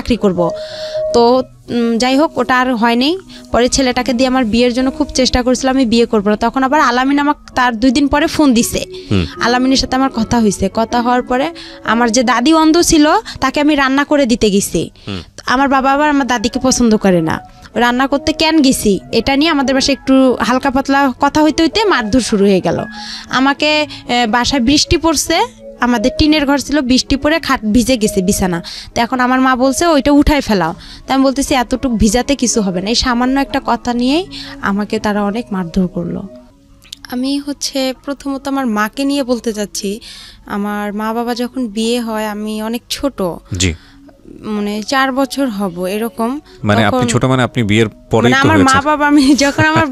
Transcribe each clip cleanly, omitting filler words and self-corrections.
চাকরি করব। তো যাই হোক ওটা আর হয়নি। পরে ছেলেটাকে দিয়ে আমার বিয়ের জন্য খুব চেষ্টা করেছিলাম, আমি বিয়ে করবো না। তখন আবার আলামিন আমাকে তার 2 দিন পরে ফোন দিছে। আলামিনের সাথে আমার কথা হয়েছে, কথা হওয়ার পরে আমার যে দাদি অন্ধ ছিল তাকে আমি রান্না করে দিতে গেছি। আমার বাবা আবার আমার দাদিকে পছন্দ করে না, রান্না করতে কেন গেছি এটা নিয়ে আমাদের বাসায় একটু হালকা পাতলা কথা হইতে হইতে মারধর শুরু হয়ে গেল। আমাকে বাসায় বৃষ্টি পড়ছে, আমাদের টিনের ঘর ছিল, বৃষ্টি পড়ে খাট ভিজে গেছে বিছানা। তো এখন আমার মা বলছে ওইটা উঠাই ফেলাও। তো আমি বলতেছি এতটুকু ভিজাতে কিছু হবে না। এই সামান্য একটা কথা নিয়েই আমাকে তারা অনেক মারধর করলো। আমি প্রথমত আমার মাকে নিয়ে বলতে চাচ্ছি। আমার মা বাবা যখন বিয়ে হয় আমি অনেক ছোট, জি 4 বছর হব এরকম। আপনি ছোট আপনি বিয়ের পরে আমার মা বাবা, আমি যখন আমার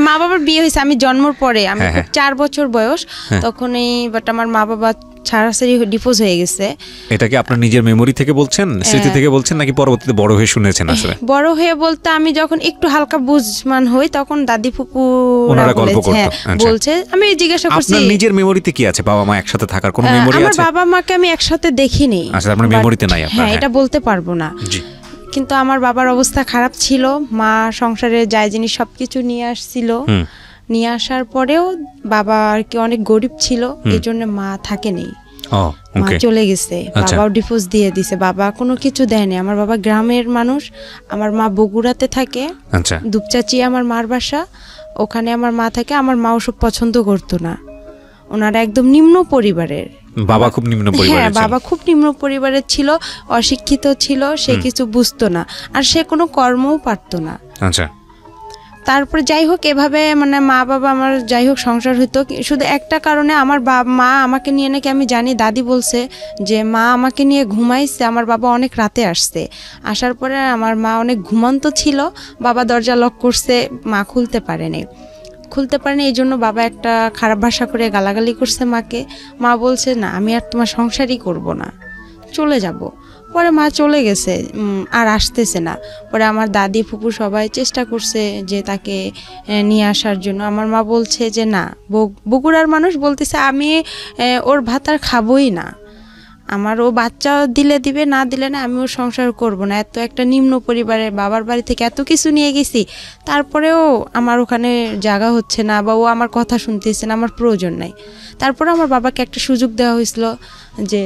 মা বাবার বিয়ে হয়েছে আমি জন্মের পরে, আমি 4 বছর বয়স তখনই। বাট আমার মা বাবা ছাড়াছাড়ি ডিভোর্স হয়ে গেছে। এটা কি আপনার নিজের মেমোরি থেকে বলছেন, স্মৃতি থেকে বলছেন, নাকি পরবর্তীতে বড় হয়ে শুনেছেন? আসলে বড় হয়ে বলতে আমি যখন একটু হালকা বুঝমান হই তখন দাদি ফুপু ওনারা গল্প করতো, বলছে। আমি জিজ্ঞাসা করছি আপনার নিজের মেমোরিতে কি আছে? বাবা মা একসাথে থাকার কোনো মেমোরি আছে? আমার বাবা মাকে আমি একসাথে দেখিনি। আচ্ছা, আপনার মেমোরিতে নাই আপনার? হ্যাঁ, এটা বলতে পারবো না। জি। কিন্তু আমার বাবার অবস্থা খারাপ ছিল, মা সংসারে যায় জিনিস সবকিছু নিয়ে আসছিল। নিয়ে আসার পরেও বাবা আর কি অনেক গরিব ছিল, এই জন্য মা থাকেনি, মা চলে গেছে। বাবাও ডিভোর্স দিয়ে দিছে, বাবা কোনো কিছু দেয়নি। আমার বাবা গ্রামের মানুষ, আমার মা বগুড়াতে থাকে, দুপচাচি আমার মার বাসা, ওখানে আমার মা থাকে। আমার মা ওসব পছন্দ করতো না, ওনারা একদম নিম্ন পরিবারের। বাবা খুব নিম্ন পরিবারের? হ্যাঁ, বাবা খুব নিম্ন পরিবারের ছিল, অশিক্ষিত ছিল, সে কিছু বুঝতো না, আর সে কোনো কর্মও পারতো না। আচ্ছা। তারপরে যাই হোক এভাবে মা বাবা আমার যাই হোক সংসার হইতো। শুধু একটা কারণে আমার মা আমাকে নিয়ে নাকি আমি জানি, দাদি বলছে যে মা আমাকে নিয়ে ঘুমাইছে, আমার বাবা অনেক রাতে আসছে। আসার পরে আমার মা অনেক ঘুমন্ত ছিল, বাবা দরজা লক করছে, মা খুলতে পারেনি। এই জন্য বাবা একটা খারাপ ভাষা করে গালাগালি করছে মাকে। মা বলছে না আমি আর তোমার সংসারই করব না, চলে যাব। পরে মা চলে গেছে, আর আসতেছে না। পরে আমার দাদি ফুপু সবাই চেষ্টা করছে যে তাকে নিয়ে আসার জন্য। আমার মা বলছে যে না, বগুড়ার মানুষ বলতেছে আমি ওর ভাত আর খাবোই না, আমার ও বাচ্চা দিলে দিবে, না দিলে না, আমি ওর সংসার করব না। এত একটা নিম্ন পরিবারে বাবার বাড়ি থেকে এত কিছু নিয়ে গেছি, তারপরেও আমার ওখানে জায়গা হচ্ছে না, বা ও আমার কথা শুনতেছে না, আমার প্রয়োজন নাই। তারপরে আমার বাবাকে একটা সুযোগ দেওয়া হয়েছিল যে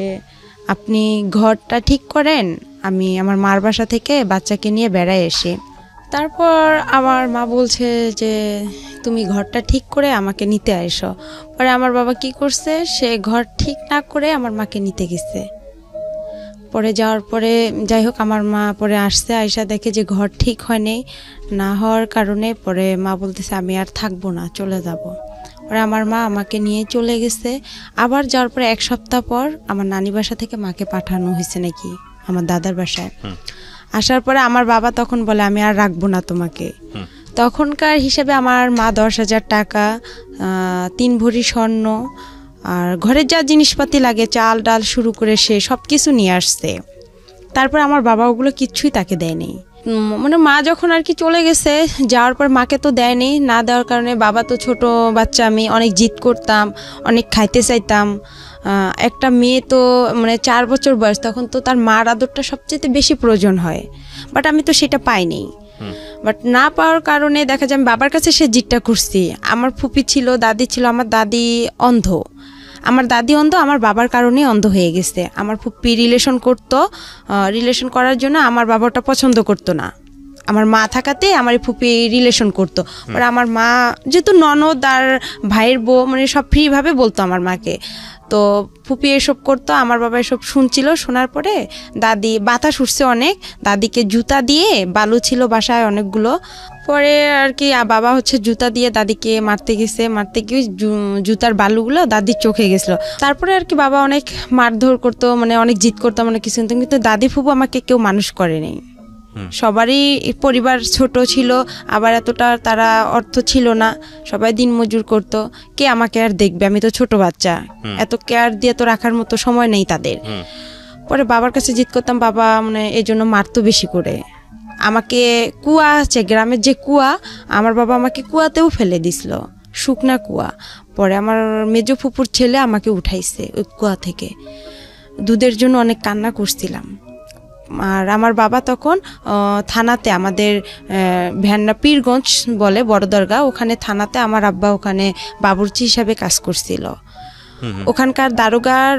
আপনি ঘরটা ঠিক করেন, আমি আমার মার বাসা থেকে বাচ্চাকে নিয়ে বেড়ায় এসে। তারপর আমার মা বলছে যে তুমি ঘরটা ঠিক করে আমাকে নিতে এসো। পরে আমার বাবা কি করছে, সে ঘর ঠিক না করে আমার মাকে নিতে গেছে। পরে যাওয়ার পরে যাই হোক আমার মা পরে আসছে, আয়সা দেখে যে ঘর ঠিক হয়নি, না হওয়ার কারণে পরে মা বলতেছে আমি আর থাকবো না, চলে যাব। পরে আমার মা আমাকে নিয়ে চলে গেছে। আবার যাওয়ার পরে 1 সপ্তাহ পর আমার নানি বাসা থেকে মাকে পাঠানো হয়েছে নাকি আমার দাদার বাসায়। আসার পরে আমার বাবা তখন বলে আমি আর রাখবো না তোমাকে। তখনকার হিসেবে আমার মা 10,000 টাকা, 3 ভরি স্বর্ণ, আর ঘরের যা জিনিসপাতি লাগে চাল ডাল শুরু করে সে সব কিছু নিয়ে আসছে। তারপর আমার বাবা ওগুলো কিচ্ছুই তাকে দেয়নি। মা যখন আর কি চলে গেছে, যাওয়ার পর মাকে তো দেয়নি, না দেওয়ার কারণে বাবা তো ছোট বাচ্চা, আমি অনেক জিদ করতাম, অনেক খাইতে চাইতাম। একটা মেয়ে তো 4 বছর বয়স, তখন তো তার মার আদরটা সবচেয়ে বেশি প্রয়োজন হয়, বাট আমি তো সেটা পাইনি। বাট না পাওয়ার কারণে দেখা যায় আমি বাবার কাছে সে জিদটা করছি। আমার ফুপি ছিল, দাদি ছিল, আমার দাদি অন্ধ, আমার বাবার কারণেই অন্ধ হয়ে গেছে। আমার ফুপি রিলেশন করার জন্য আমার বাবাটা পছন্দ করতো না, আমার মা থাকাতে আমার ফুপি রিলেশন করতো। পরে আমার মা যেহেতু ননদ আর ভাইয়ের বউ সব ফ্রিভাবে বলতো আমার মাকে, তো ফুপি এসব করতো। আমার বাবা এসব শুনছিল, শোনার পরে দাদি বাতাস উঠছে অনেক, দাদিকে জুতা দিয়ে, বালু ছিল বাসায় অনেকগুলো, পরে আর কি বাবা জুতা দিয়ে দাদিকে মারতে গিয়ে জুতার বালুগুলো দাদির চোখে গেছিলো। তারপরে আর কি বাবা অনেক মারধর করতো, অনেক জিদ করতাম, অনেক কিছু, কিন্তু দাদি ফুপু আমাকে কেউ মানুষ করেনি। সবারই পরিবার ছোট ছিল, আবার এতটা তারা অর্থ ছিল না, সবাই দিন মজুর করতো, কে আমাকে আর দেখবে, আমি তো ছোট বাচ্চা, এত কেয়ার দিয়ে তো রাখার মতো সময় নেই তাদের। পরে বাবার কাছে জিদ করতাম, বাবা এই জন্য মারতো বেশি করে। আমাকে কুয়া আছে, গ্রামের যে কুয়া, আমার বাবা আমাকে কুয়াতেও ফেলে দিছিল, শুকনা কুয়া। পরে আমার মেজো ফুপুর ছেলে আমাকে উঠাইছে ওই কুয়া থেকে। দুধের জন্য অনেক কান্না করছিলাম। আর আমার বাবা তখন থানাতে আমাদের ভ্যান্না পীরগঞ্জ বলে বড় দরগা, ওখানে থানাতে আমার আব্বা ওখানে বাবুর্চি হিসাবে কাজ করছিল। ওখানকার দারোগার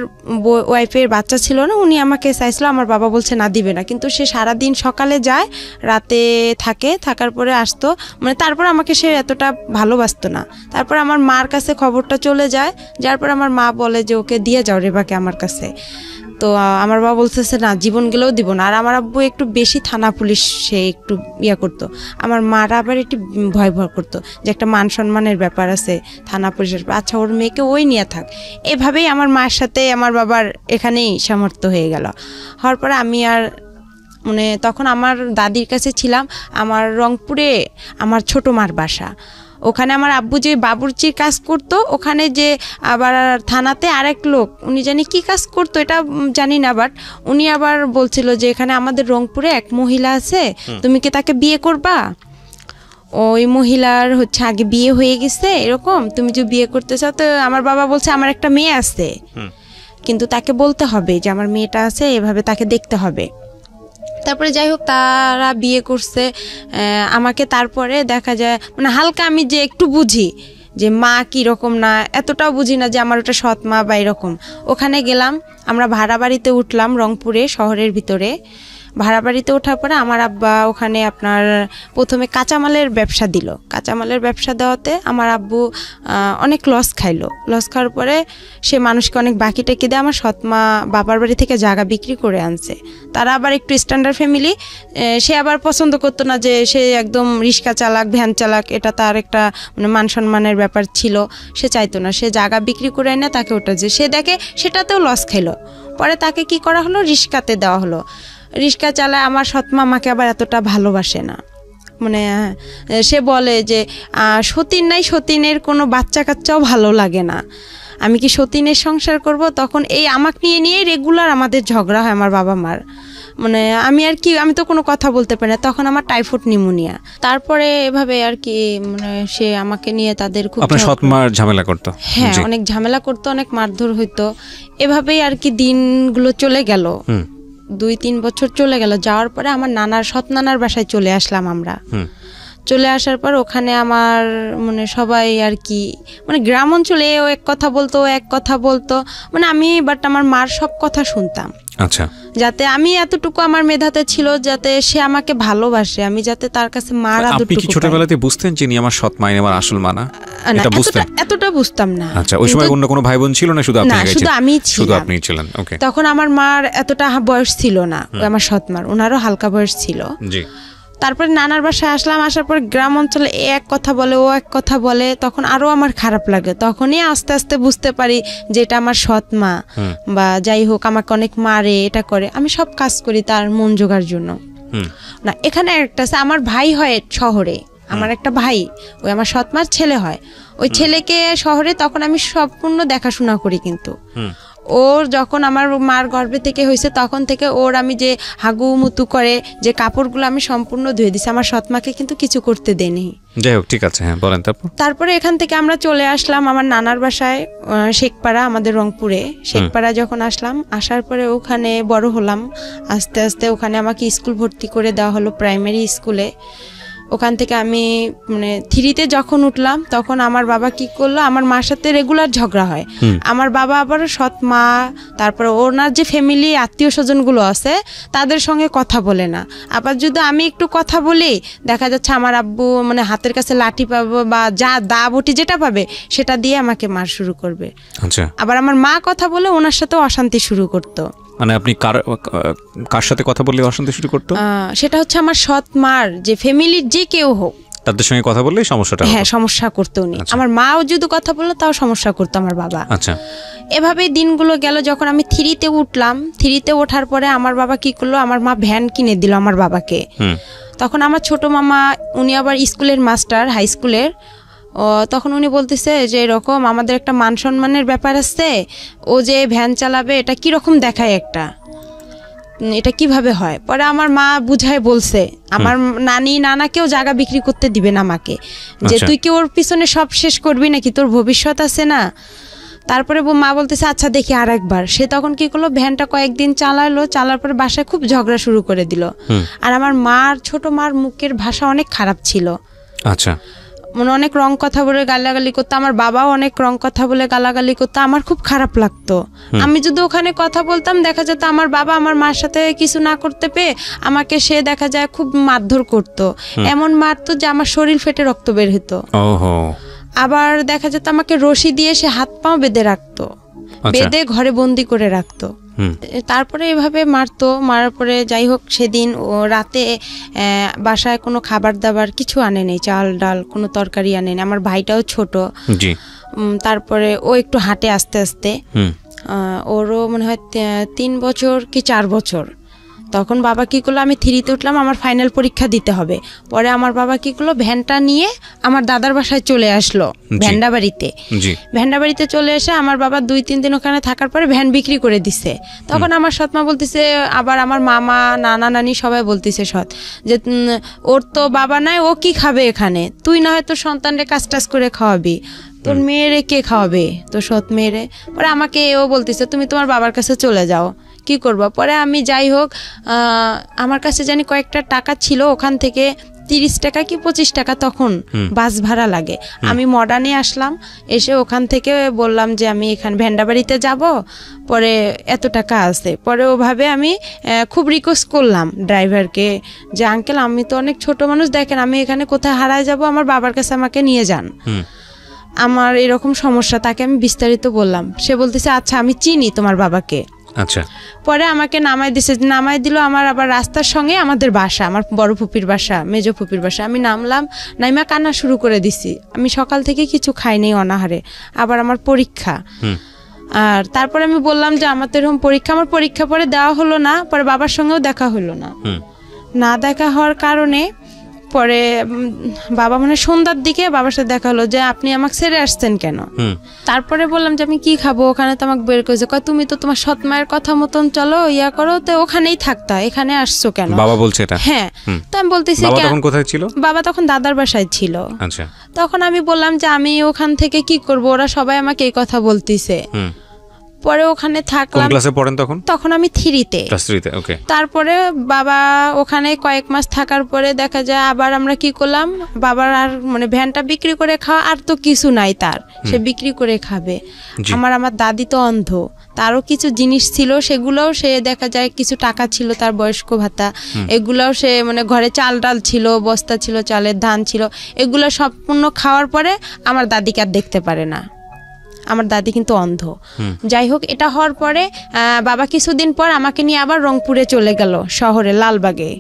ওয়াইফের বাচ্চা ছিল না, উনি আমাকে চাইছিল, আমার বাবা বলছে না দিবে না, কিন্তু সে সারাদিন সকালে যায় রাতে থাকে, থাকার পরে আসতো, মানে তারপর আমাকে সে এতটা ভালোবাসতো না। তারপর আমার মার কাছে খবরটা চলে যায়, যার পর আমার মা বলে যে ওকে দিয়ে যাও রেবাকে আমার কাছে। তো আমার বাবা বলতেছে না জীবন গেলেও দিব না। আর আমার আব্বু একটু বেশি থানা পুলিশ সে একটু ইয়া করতো, আমার মারা আবার একটু ভয় করতো যে একটা মান সম্মানের ব্যাপার আছে থানা পুলিশের, আচ্ছা ওর মেয়েকে ওই নিয়ে থাক। এভাবেই আমার মায়ের সাথে আমার বাবার এখানেই সামর্থ্য হয়ে গেল। হওয়ার পরে আমি আর মানে তখন আমার দাদির কাছে ছিলাম। আমার রংপুরে আমার ছোটো মার বাসা, ওখানে আমার আব্বু যে বাবুর্চির কাজ করতো, ওখানে যে আবার থানাতে আরেক লোক উনি জানি কি কাজ করতো এটা জানি না, বাট উনি আবার বলছিল যে এখানে আমাদের রংপুরে এক মহিলা আছে, তুমি কি তাকে বিয়ে করবা? ওই মহিলার হচ্ছে আগে বিয়ে হয়ে গেছে, এরকম তুমি যে বিয়ে করতে চাও। তো আমার বাবা বলছে আমার একটা মেয়ে আছে, কিন্তু তাকে বলতে হবে যে আমার মেয়েটা আছে, এভাবে তাকে দেখতে হবে। তারপরে যাই হোক তারা বিয়ে করছে আমাকে। তারপরে দেখা যায় মানে হালকা আমি যে একটু বুঝি যে মা কীরকম না, এতটাও বুঝি না যে আমার ওটা সৎ মা বা এরকম। ওখানে গেলাম, আমরা ভাড়া বাড়িতে উঠলাম রংপুরে শহরের ভিতরে। ভাড়া বাড়িতে ওঠার পরে আমার আব্বা ওখানে আপনার প্রথমে কাঁচামালের ব্যবসা দিল। কাঁচামালের ব্যবসা দেওয়াতে আমার আব্বু অনেক লস খাইলো। লস খাওয়ার পরে সে মানুষকে অনেক বাকি টেকে দিয়ে আমার সৎমা বাবার বাড়ি থেকে জায়গা বিক্রি করে আনছে। তারা আবার একটু স্ট্যান্ডার্ড ফ্যামিলি, সে আবার পছন্দ করতো না যে সে একদম রিক্সা চালাক ভ্যান চালাক, এটা তার একটা মানে মান সম্মানের ব্যাপার ছিল, সে চাইতো না। সে জায়গা বিক্রি করে এনে তাকে ওটা যে সে দেখে সেটাতেও লস খাইলো। পরে তাকে কি করা হলো, রিক্সাতে দেওয়া হলো। রিক্সা চালায় আমার সৎমা আমাকে আবার এতটা ভালোবাসে না, মানে সে বলে যে সতীন নাই, সতীনের কোনো বাচ্চা কাচ্চাও ভালো লাগে না, আমি কি সতীনের সংসার করব? তখন এই আমাকে নিয়ে রেগুলার আমাদের ঝগড়া হয় আমার বাবা মার। মানে আমি আর কি, আমি তো কোনো কথা বলতে পারি না, তখন আমার টাইফয়েড নিউমোনিয়া। তারপরে এভাবে আর কি মানে সে আমাকে নিয়ে তাদের খুব আপনার সৎমার ঝামেলা করতো? হ্যাঁ, অনেক ঝামেলা করতো, অনেক মারধর হইতো। এভাবেই আর কি দিনগুলো চলে গেল। 2-3 বছর চলে গেল। যাওয়ার পরে আমার সৎ নানার বাসায় চলে আসলাম আমরা। চলে আসার পর ওখানে আমার মানে সবাই আর কি মানে গ্রাম অঞ্চলে ও এক কথা বলতো, ও এক কথা বলতো, মানে আমি বাট আমার মার সব কথা শুনতাম। আচ্ছা, যাতে আমি এতটুকু আমার মেধাতে ছিল যাতে সে আমাকে ভালোবাসে, আমি যাতে তার কাছে মার আদরটুকু পাই। আপনি কি ছোটবেলাতে বুঝতেন যে ইনি আমার সৎ মা, ইনি আমার আসল মা না? এটা বুঝতেন? এতটা বুঝতাম না। আচ্ছা, ওই সময় অন্য কোনো ভাই বোন ছিল না? শুধু আপনি? না, শুধু আমিই ছিলাম। শুধু আপনিই ছিলেন। ওকে। তখন আমার মার এতটা বয়স ছিল না, আমার সৎ মার, ওনারও হালকা বয়স ছিল। জি। তারপরে নানার বাসায় আসলাম। আসার পর গ্রাম অঞ্চলে এক কথা বলে, ও এক কথা বলে, তখন আরো আমার খারাপ লাগে। তখনই আস্তে আস্তে বুঝতে পারি যে এটা আমার সৎ মা, বা যাই হোক আমাকে অনেক মারে, এটা করে, আমি সব কাজ করি তার মন জোগার জন্য। না, এখানে একটা আছে, আমার ভাই হয় শহরে, আমার একটা ভাই, ওই আমার সৎ মার ছেলে হয়, ওই ছেলেকে শহরে তখন আমি সম্পূর্ণ দেখাশোনা করি। কিন্তু ওর যখন আমার মার গর্ভে থেকে হয়েছে তখন থেকে ওর আমি যে হাগু মুতু করে যে কাপড়গুলো আমি সম্পূর্ণ ধুয়ে দিছি, আমার সৎমাকে কিন্তু কিছু করতে দেয়নি। যাই হোক, ঠিক আছে, হ্যাঁ বলেন। তারপরে এখান থেকে আমরা চলে আসলাম আমার নানার বাসায় শেখপাড়া, আমাদের রংপুরে শেখপাড়া। যখন আসলাম, আসার পরে ওখানে বড় হলাম আস্তে আস্তে। ওখানে আমাকে স্কুল ভর্তি করে দেওয়া হলো, প্রাইমারি স্কুলে। ওখান থেকে আমি মানে 3তে যখন উঠলাম তখন আমার বাবা কি করলো, আমার মার সাথে রেগুলার ঝগড়া হয়। আমার বাবা আবার সৎ মা, তারপরে ওনার যে ফ্যামিলি আত্মীয় স্বজনগুলো আছে তাদের সঙ্গে কথা বলে না। আবার যদি আমি একটু কথা বলি, দেখা যাচ্ছে আমার আব্বু মানে হাতের কাছে লাঠি পাবো বা যা দা বটি যেটা পাবে সেটা দিয়ে আমাকে মার শুরু করবে। আচ্ছা। আবার আমার মা কথা বলে ওনার সাথে অশান্তি শুরু করতো। মানে আপনি কার সাথে কথা বললে অশান্তি শুরু করতো? সেটা হচ্ছে আমার সৎ মার যে ফ্যামিলির যে কেউ হোক, তাদের সঙ্গে কথা বললেই সমস্যাটা? হ্যাঁ, সমস্যা করতো উনি। আমার মাও যদি কথা বললো তাও সমস্যা করতো আমার বাবা। আচ্ছা। এভাবেই দিনগুলো গেল। যখন আমি 3তে উঠলাম, 3তে ওঠার পরে আমার বাবা কি করলো, আমার মা ভ্যান কিনে দিল আমার বাবাকে। তখন আমার ছোট মামা, উনি আবার স্কুলের মাস্টার, হাই স্কুলের। তখন উনি বলতেছে যে এরকম আমাদের একটা মান সম্মানের ব্যাপার আছে, ও যে ভ্যান চালাবে এটা কিরকম দেখায়, এটা কিভাবে হয়। পরে আমার মা বুঝায় বলছে, আমার নানাকেও জায়গা বিক্রি করতে দিবে না আমাকে, যে তুই কি ওর পিছনে সব শেষ করবি নাকি, তোর ভবিষ্যৎ আছে না। তারপরে মা বলতেছে আচ্ছা দেখি আর একবার। সে তখন কি করলো, ভ্যানটা কয়েকদিন চালালো, চালার পরে বাসায় খুব ঝগড়া শুরু করে দিল। আর আমার ছোট মার মুখের ভাষা অনেক খারাপ ছিল। আচ্ছা, মানে অনেক রং কথা বলে গালাগালি করতো, আমার বাবাও অনেক রং কথা বলে গালাগালি করতো, আমার খুব খারাপ লাগতো। আমি যদি ওখানে কথা বলতাম, দেখা যেত আমার বাবা আমার মার সাথে কিছু না করতে পেয়ে আমাকে সে দেখা যায় খুব মারধর করতো, এমন মারতো যে আমার শরীর ফেটে রক্ত বের হতো। আবার দেখা যেত আমাকে রশি দিয়ে সে হাত পাও বেঁধে রাখতো, বেঁধে ঘরে বন্দি করে রাখতো। তারপরে এভাবে মারতো, মারার পরে যাই হোক সেদিন ও রাতে বাসায় কোনো খাবার দাবার কিছু আনে নেই, চাল ডাল কোনো তরকারি আনে নেই। আমার ভাইটাও ছোট, তারপরে ও একটু হাঁটে আস্তে আস্তে, ওরও মনে হয় 3 বছর কি 4 বছর। তখন বাবা কি করলো, আমি 3তে উঠলাম, আমার ফাইনাল পরীক্ষা দিতে হবে। পরে আমার বাবা কি করলো, ভ্যানটা নিয়ে আমার দাদার বাসায় চলে আসলো, ভ্যান্ডাবাড়িতে। ভ্যান্ডাবাড়িতে চলে এসে আমার বাবা 2-3 দিন ওখানে থাকার পরে ভ্যান বিক্রি করে দিছে। তখন আমার সৎমা বলতেছে, আবার আমার মামা নানা নানি সবাই বলতেছে যে ওর তো বাবা নাই, ও কি খাবে এখানে, তুই না হয় তোর সন্তানরে কাজ টাজ করে খাওয়াবি, তোর মেয়েরে কে খাওয়াবে, তোর সৎ মেয়েরে। পরে আমাকে ও বলতেছে তুমি তোমার বাবার কাছে চলে যাও, কি করবো। পরে আমি যাই হোক, আমার কাছে জানি কয়েকটা টাকা ছিল, ওখান থেকে 30 টাকা কি 25 টাকা তখন বাস ভাড়া লাগে। আমি মডার্নে আসলাম, এসে ওখান থেকে বললাম যে আমি এখানে ভ্যান্ডাবাড়িতে যাব, পরে এত টাকা আছে। পরে ওভাবে আমি খুব রিকোয়েস্ট করলাম ড্রাইভারকে যে আঙ্কেল আমি তো অনেক ছোট মানুষ, দেখেন আমি এখানে কোথায় হারায় যাব, আমার বাবার কাছে আমাকে নিয়ে যান, আমার এরকম সমস্যা। তাকে আমি বিস্তারিত বললাম, সে বলতেছে আচ্ছা আমি চিনি তোমার বাবাকে। আচ্ছা। পরে আমাকে নামাই দিল আমার আবার রাস্তার সঙ্গে আমাদের বাসা, আমার বড় ফুপির বাসা, মেজো ফুপির বাসা। আমি নামলাম, নাইমা কান্না শুরু করে দিছি। আমি সকাল থেকে কিছু খাই নাই অনাহারে, আবার আমার পরীক্ষা। আর তারপরে আমি বললাম যে আমার তো এরকম পরীক্ষা, আমার পরীক্ষা পরে দেওয়া হলো না, পরে বাবার সঙ্গেও দেখা হলো না। না দেখা হওয়ার কারণে পরে বাবা মানে সন্ধ্যার দিকে বাবার সাথে দেখা হলো যে আপনি আমাকে ছেড়ে আসছেন কেন। তারপরে বললাম যে আমি কি খাবো, ওখানে তো আমাকে বের করেছে, তুমি তো তোমার সৎ মায়ের কথা মতন চলো ইয়া করো, তো ওখানেই থাকতা, এখানে আসছো কেন বাবা বলছে এটা। হ্যাঁ, তো আমি বলতেছি বাবা তখন কোথায় ছিল, বাবা তখন দাদার বাসায় ছিল। আচ্ছা। তখন আমি বললাম যে আমি ওখান থেকে কি করব, ওরা সবাই আমাকে এই কথা বলতিছে। পরে ওখানে থাকলাম। কোন ক্লাসে পড়েন তখন? তখন আমি 3তে। ক্লাস 3তে, ওকে। তারপরে বাবা ওখানে কয়েক মাস থাকার পরে দেখা যায় আবার আমরা কি করলাম, বাবার আর মানে ভ্যানটা বিক্রি করে খাওয়া আর তো কিছু নাই তার, সে বিক্রি করে খাবে। আমার দাদি তো অন্ধ, তারও কিছু জিনিস ছিল, সেগুলোও সে দেখা যায় কিছু টাকা ছিল তার বয়স্ক ভাতা, এগুলোও সে মানে ঘরে চাল ডাল ছিল, বস্তা ছিল চালের, ধান ছিল, এগুলো সম্পূর্ণ খাওয়ার পরে আমার দাদিকে আর দেখতে পারে না। আমার দাদি কিন্তু অন্ধ। যাই হোক, এটা হওয়ার পরে বাবা কিছুদিন পর আমাকে নিয়ে আবার রংপুরে চলে গেল, শহরে লালবাগে,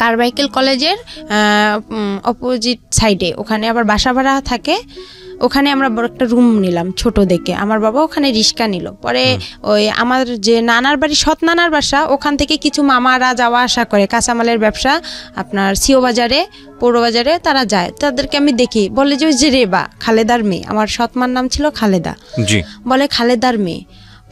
কারমাইকেল কলেজের অপোজিট সাইডে। ওখানে আবার বাসা ভাড়া থাকে, ওখানে আমরা বড় একটা রুম নিলাম ছোট দেখে। আমার বাবা ওখানে রিক্সা নিল। পরে ওই আমার যে নানার বাড়ি, সৎ নানার বাসা, ওখান থেকে কিছু মামারা যাওয়া আসা করে, কাঁচামালের ব্যবসা আপনার সিও বাজারে, পৌর বাজারে তারা যায়, তাদেরকে আমি দেখি, বলে যে ওই যে রেবা, খালেদার মেয়ে, আমার সৎমার নাম ছিল খালেদা, বলে খালেদার মেয়ে।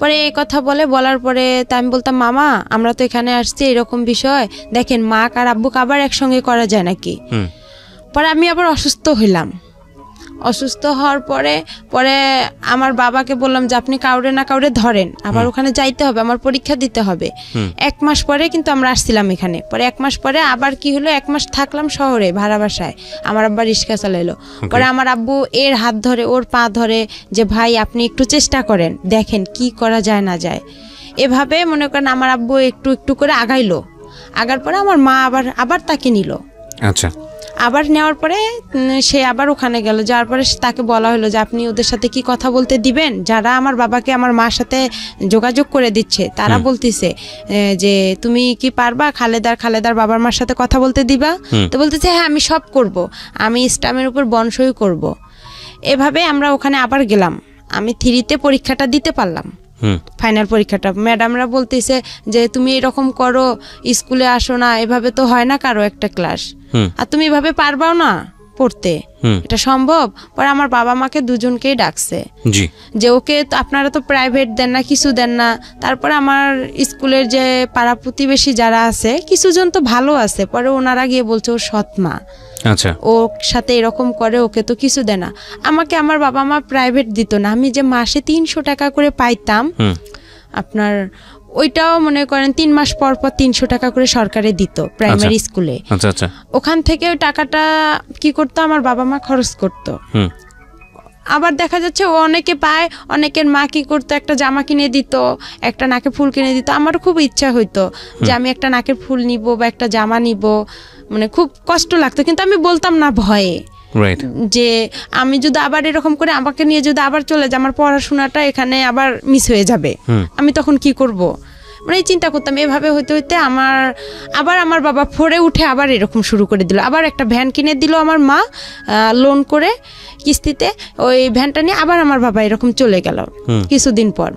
পরে এই কথা বলার পরে তা আমি বলতাম মামা আমরা তো এখানে আসছি, এরকম বিষয় দেখেন মা আর আব্বুকে আবার একসঙ্গে করা যায় নাকি। পরে আমি আবার অসুস্থ হইলাম। অসুস্থ হওয়ার পরে আমার বাবাকে বললাম যে আপনি কাউরে না কাউরে ধরেন, আবার ওখানে যাইতে হবে, আমার পরীক্ষা দিতে হবে। 1 মাস পরে কিন্তু আমরা আসছিলাম এখানে। পরে 1 মাস পরে আবার কি হলো, 1 মাস থাকলাম শহরে ভাড়া বাসায়, আমার আব্বা রিক্সা চালাইলো। পরে আমার আব্বু এর হাত ধরে, ওর পা ধরে যে ভাই আপনি একটু চেষ্টা করেন, দেখেন কি করা যায় না যায়। এভাবে মনে করেন আমার আব্বু একটু একটু করে আগাইলো। আগার পরে আমার মা আবার তাকে নিল। আচ্ছা। আবার নেওয়ার পরে সে আবার ওখানে গেল, যাওয়ার পরে তাকে বলা হলো যে আপনি ওদের সাথে কি কথা বলতে দিবেন, যারা আমার বাবাকে আমার মার সাথে যোগাযোগ করে দিচ্ছে তারা বলতেছে যে তুমি কি পারবা খালেদার বাবার মার সাথে কথা বলতে দিবা। তো বলতেছে হ্যাঁ আমি সব করব, আমি স্টামের উপর বনসই করব। এভাবে আমরা ওখানে আবার গেলাম। আমি 3তে পরীক্ষাটা দিতে পারলাম, ফাইনাল পরীক্ষাটা। ম্যাডামরা বলতেছে যে তুমি এরকম করো, স্কুলে আসো না, এভাবে তো হয় না কারো একটা ক্লাস, আর তুমি এভাবে পারবাও না পড়তে, এটা সম্ভব। পরে আমার বাবা মাকে দুজনকেই ডাকছে যে ওকে আপনারা তো প্রাইভেট দেন না, কিছু দেন না। তারপরে আমার স্কুলের যে পাড়া প্রতিবেশী যারা আছে কিছুজন তো ভালো আছে, পরে ওনারা গিয়ে বলছে ওর সৎ মা আচ্ছা, ওর সাথে এরকম করে, ওকে তো কিছু দেয় না। আমাকে আমার বাবা মা প্রাইভেট দিত না, আমি যে মাসে 300 টাকা করে পাইতাম আপনার, ওইটাও মনে করেন 3 মাস পর পর 300 টাকা করে সরকারে দিত প্রাইমারি স্কুলে। আচ্ছা আচ্ছা, ওখান থেকে ওই টাকাটা কি করতো আমার বাবা মা খরচ করতো। আবার দেখা যাচ্ছে ও অনেকে পায়, অনেকের মা কি করতো একটা জামা কিনে দিত, একটা নাকের ফুল কিনে দিত। আমারও খুব ইচ্ছা হইতো যে আমি একটা নাকের ফুল নিব বা একটা জামা নিব, মানে খুব কষ্ট লাগতো, কিন্তু আমি বলতাম না ভয়ে যে আমি যদি আবার এরকম করে আমাকে নিয়ে যদি আবার চলে যায়, আমার পড়াশোনাটা এখানে আবার মিস হয়ে যাবে, আমি তখন কি করব, মানে চিন্তা করতাম। এভাবে হইতে হইতে আমার বাবা 4-এ উঠে আবার এরকম শুরু করে দিল। আবার একটা ভ্যান কিনে দিল আমার মা লোন করে কিস্তিতে, ওই ভ্যানটা নিয়ে আবার আমার বাবা এরকম চলে গেল। কিছুদিন পর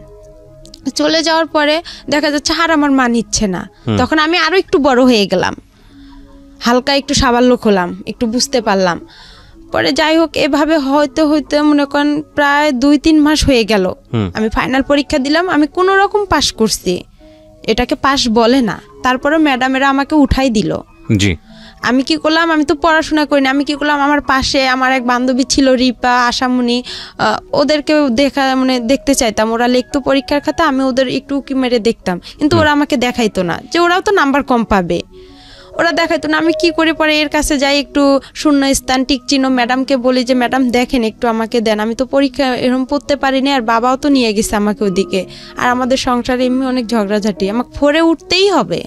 চলে যাওয়ার পরে দেখা যাচ্ছে আর আমার মা নিচ্ছে না, তখন আমি আরো একটু বড় হয়ে গেলাম, হালকা একটু সাবাল্যক হলাম, একটু বুঝতে পারলাম। পরে যাই হোক এভাবে হইতে হইতে মনে করেন প্রায় 2-3 মাস হয়ে গেল। আমি ফাইনাল পরীক্ষা দিলাম, আমি কোনো রকম পাশ করছি, এটাকে পাশ বলে না। তারপরে ম্যাডামেরা আমাকে উঠাই দিল। জি, আমি কি করলাম, আমি তো পড়াশোনা করিনি, আমি কি করলাম, আমার পাশে আমার এক বান্ধবী ছিল রিপা, আশামণি, ওদেরকে দেখতে চাইতাম। ওরা লিখতো পরীক্ষার খাতা, আমি ওদের একটু উকি মেরে দেখতাম, কিন্তু ওরা আমাকে দেখাইতো না, যে ওরাও তো নাম্বার কম পাবে, ওরা দেখাইতো না। আমি কি করে পরে এর কাছে যাই, একটু শূন্য স্থান টিক চিহ্ন ম্যাডামকে বলি যে ম্যাডাম দেখেন একটু আমাকে দেন, আমি তো পরীক্ষা এরকম পড়তে পারিনি, আর বাবাও তো নিয়ে গেছে আমাকে ওদিকে, আর আমাদের সংসারে এমনি অনেক ঝগড়াঝাটি, আমাকে 4-এ উঠতেই হবে।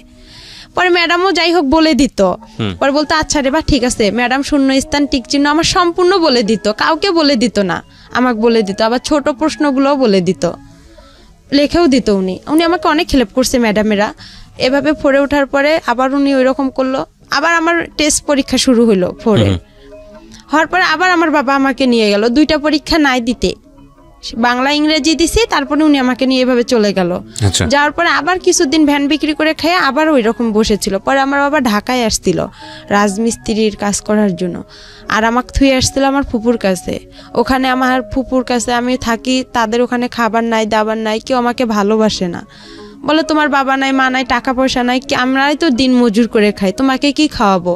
পরে ম্যাডামও যাই হোক বলে দিত, পরে বলতো আচ্ছা রে বা ঠিক আছে। ম্যাডাম শূন্য স্থান টিক চিহ্ন আমার সম্পূর্ণ বলে দিত, কাউকে বলে দিত না, আমাকে বলে দিত। আবার ছোট প্রশ্নগুলোও বলে দিত, লেখেও দিত। উনি আমাকে অনেক হেল্প করছে ম্যাডামেরা। এভাবে 4-এ ওঠার পরে আবার উনি ওই রকম করলো। আবার আমার টেস্ট পরীক্ষা শুরু হলো 4-এ হওয়ার পরে আবার আমার বাবা আমাকে নিয়ে গেল 2টা পরীক্ষা নাই দিতে, বাংলা ইংরেজি দিছি, তারপরে উনি আমাকে নিয়ে এভাবে চলে গেল। যাওয়ার পরে আবার কিছুদিন ভ্যান বিক্রি করে খেয়ে আবার ওই রকম বসেছিল। পরে আমার বাবা ঢাকায় আসছিল রাজমিস্ত্রির কাজ করার জন্য, আর আমাকে থুয়ে আসছিল আমার ফুপুর কাছে। ওখানে আমার ফুপুর কাছে আমি থাকি, তাদের ওখানে খাবার নাই, দাবার নাই, কেউ আমাকে ভালোবাসে না, বলে তোমার বাবা নাই, মা নাই, টাকা পয়সা নাই, আমরাই তো দিন মজুর করে খাই, তোমাকে কি খাওয়াবো।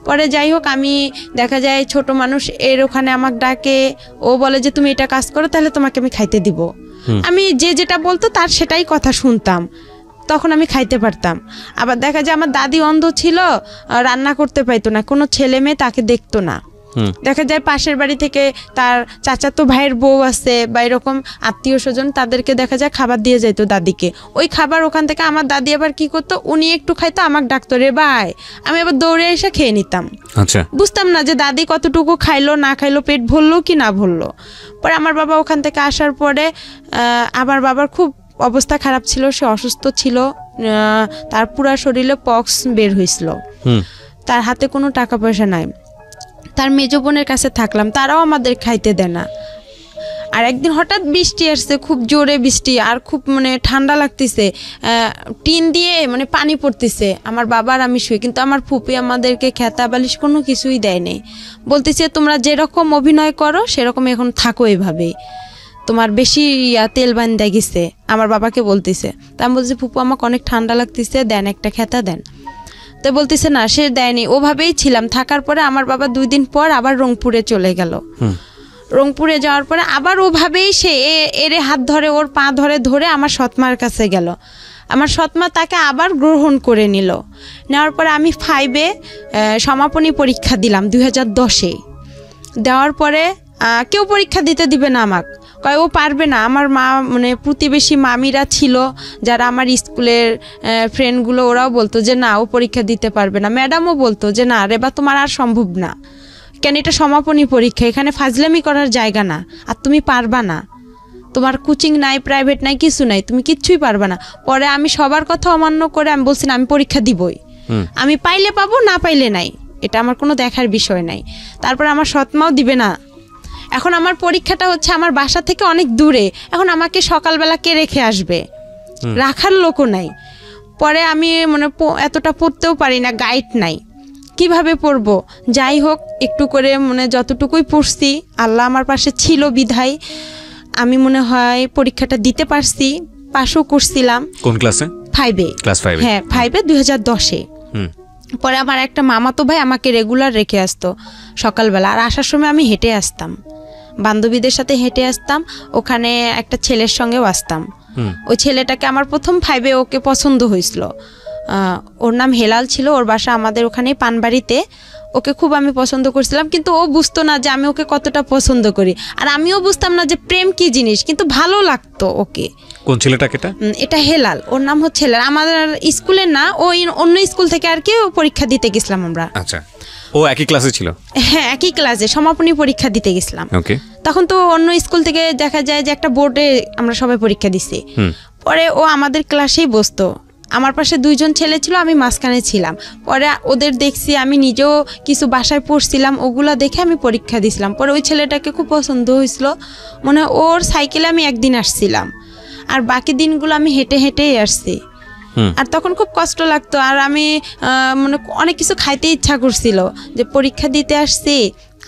পরে যাই হোক আমি দেখা যায় ছোট মানুষ, এর ওখানে আমাকে ডাকে, ও বলে যে তুমি এটা কাজ করো, তাহলে তোমাকে আমি খাইতে দিব। আমি যেটা বলতো তার সেটাই কথা শুনতাম, তখন আমি খাইতে পারতাম। আবার দেখা যায় আমার দাদি অন্ধ ছিল, রান্না করতে পাইতো না, কোনো ছেলে মেয়ে তাকে দেখতো না। দেখা যায় পাশের বাড়ি থেকে তার চাচাতো ভাইয়ের বউ আছে বা এরকম আত্মীয় স্বজন, তাদেরকে দেখা যায় খাবার দিয়ে যাইতো দাদিকে। ওই খাবার ওখান থেকে আমার দাদি আবার কি করতো, উনি একটু খাইতো, আমাকে ডাকতো রে ভাই, আমি আবার দৌড়ে এসে খেয়ে নিতাম। আচ্ছা, বুঝতাম না যে দাদি কতটুকু খাইলো না খাইলো, পেট ভরলো কি না ভরলো। পরে আমার বাবা ওখান থেকে আসার পরে আমার বাবার খুব অবস্থা খারাপ ছিল, সে অসুস্থ ছিল, তার পুরা শরীরে পক্স বের হয়েছিল, তার হাতে কোনো টাকা পয়সা নাই। তার মেজো বোনের কাছে থাকলাম, তারাও আমাদের খাইতে দেয় না। আর একদিন হঠাৎ বৃষ্টি আসছে, খুব জোরে বৃষ্টি, আর খুব ঠান্ডা লাগতেছে, টিন দিয়ে পানি পড়তেছে। আমার বাবার আমি শুই, কিন্তু আমার ফুপি আমাদেরকে খেতা বালিশ কোনো কিছুই দেয়নি, বলতেছে তোমরা যেরকম অভিনয় করো সেরকম এখন থাকো, এভাবে তোমার বেশি তেল বান্ধা গেছে, আমার বাবাকে বলতেছে। তা আমি বলছি ফুপু আমাকে অনেক ঠান্ডা লাগতেছে, দেন একটা খেতা দেন। তো বলতেছে না, সে দেয়নি। ওভাবেই ছিলাম। থাকার পরে আমার বাবা 2 দিন পর আবার রংপুরে চলে গেল। রংপুরে যাওয়ার পরে আবার ওভাবেই সে এরে হাত ধরে, ওর পা ধরে আমার সৎমার কাছে গেল। আমার সৎমা তাকে আবার গ্রহণ করে নিল। নেওয়ার পরে আমি 5-এ সমাপনী পরীক্ষা দিলাম 2010-এ। দেওয়ার পরে কেউ পরীক্ষা দিতে দিবে না আমাকে, কয় ও পারবে না। আমার মা প্রতিবেশী মামিরা ছিল যারা আমার স্কুলের ফ্রেন্ডগুলো, ওরাও বলতো যে না ও পরীক্ষা দিতে পারবে না। ম্যাডামও বলতো যে না রে বা তোমার আর সম্ভব না, কেন এটা সমাপনী পরীক্ষা, এখানে ফাজলামি করার জায়গা না, আর তুমি পারবা না, তোমার কোচিং নাই, প্রাইভেট নাই, কিছু নাই, তুমি কিচ্ছুই পারবা না। পরে আমি সবার কথা অমান্য করে আমি বলছি না আমি পরীক্ষা দিবই, আমি পাইলে পাবো, না পাইলে নাই, এটা আমার কোনো দেখার বিষয় নাই। তারপর আমার সৎমাও দিবে না। এখন আমার পরীক্ষাটা হচ্ছে আমার বাসা থেকে অনেক দূরে, এখন আমাকে সকালবেলা কে রেখে আসবে, রাখার লোকও নাই। পরে আমি এতটা পড়তেও পারি না, গাইড নাই, কিভাবে পড়বো। যাই হোক একটু করে যতটুকুই পড়ছি, আল্লাহ আমার পাশে ছিল বিধায় আমি মনে হয় পরীক্ষাটা দিতে পারছি, পাশও করছিলাম। কোন ক্লাসে? 5-এ। ক্লাস 5-এ? হ্যাঁ 5-এ 2010-এ। পরে আমার একটা মামাতো ভাই আমাকে রেগুলার রেখে আসতো সকালবেলা, আর আসার সময় আমি হেঁটে আসতাম, বান্ধবীদের সাথে হেঁটে আসতাম, ওখানে একটা ছেলের সঙ্গেও আসতাম। ওই ছেলেটাকে আমার প্রথম 5-এ ওকে পছন্দ হয়েছিল, ওর নাম হেলাল ছিল, ওর বাসা আমাদের ওখানেই পানবাড়িতে। ওকে খুব আমি পছন্দ করছিলাম, কিন্তু ও বুঝতো না যে আমি ওকে কতটা পছন্দ করি, আর আমিও বুঝতাম না যে প্রেম কি জিনিস, কিন্তু ভালো লাগতো ওকে। কোন ছেলেটাকে? এটা হেলাল, ওর নাম হচ্ছে হেলাল। আমাদের স্কুলের না, ওই অন্য স্কুল থেকে আর কি পরীক্ষা দিতে গেছিলাম আমরা। আচ্ছা, ও একই ক্লাসে ছিল? হ্যাঁ, একই ক্লাসে সমাপনী পরীক্ষা দিতে গেছিলাম। ওকে। তখন তো অন্য স্কুল থেকে দেখা যায় যে একটা বোর্ডে আমরা সবাই পরীক্ষা দিছি, পরে ও আমাদের ক্লাসেই বসতো। আমার পাশে 2 জন ছেলে ছিল, আমি মাঝখানে ছিলাম। পরে ওদের দেখছি, আমি নিজেও কিছু বাসায় পড়ছিলাম, ওগুলা দেখে আমি পরীক্ষা দিছিলাম। পরে ওই ছেলেটাকে খুব পছন্দ হয়েছিল, মানে ওর সাইকেলে আমি একদিন আসছিলাম, আর বাকি দিনগুলো আমি হেঁটে হেঁটেই আসছি। আর তখন খুব কষ্ট লাগতো, আর আমি মানে অনেক কিছু খাইতে ইচ্ছা করছিল, যে পরীক্ষা দিতে আসছি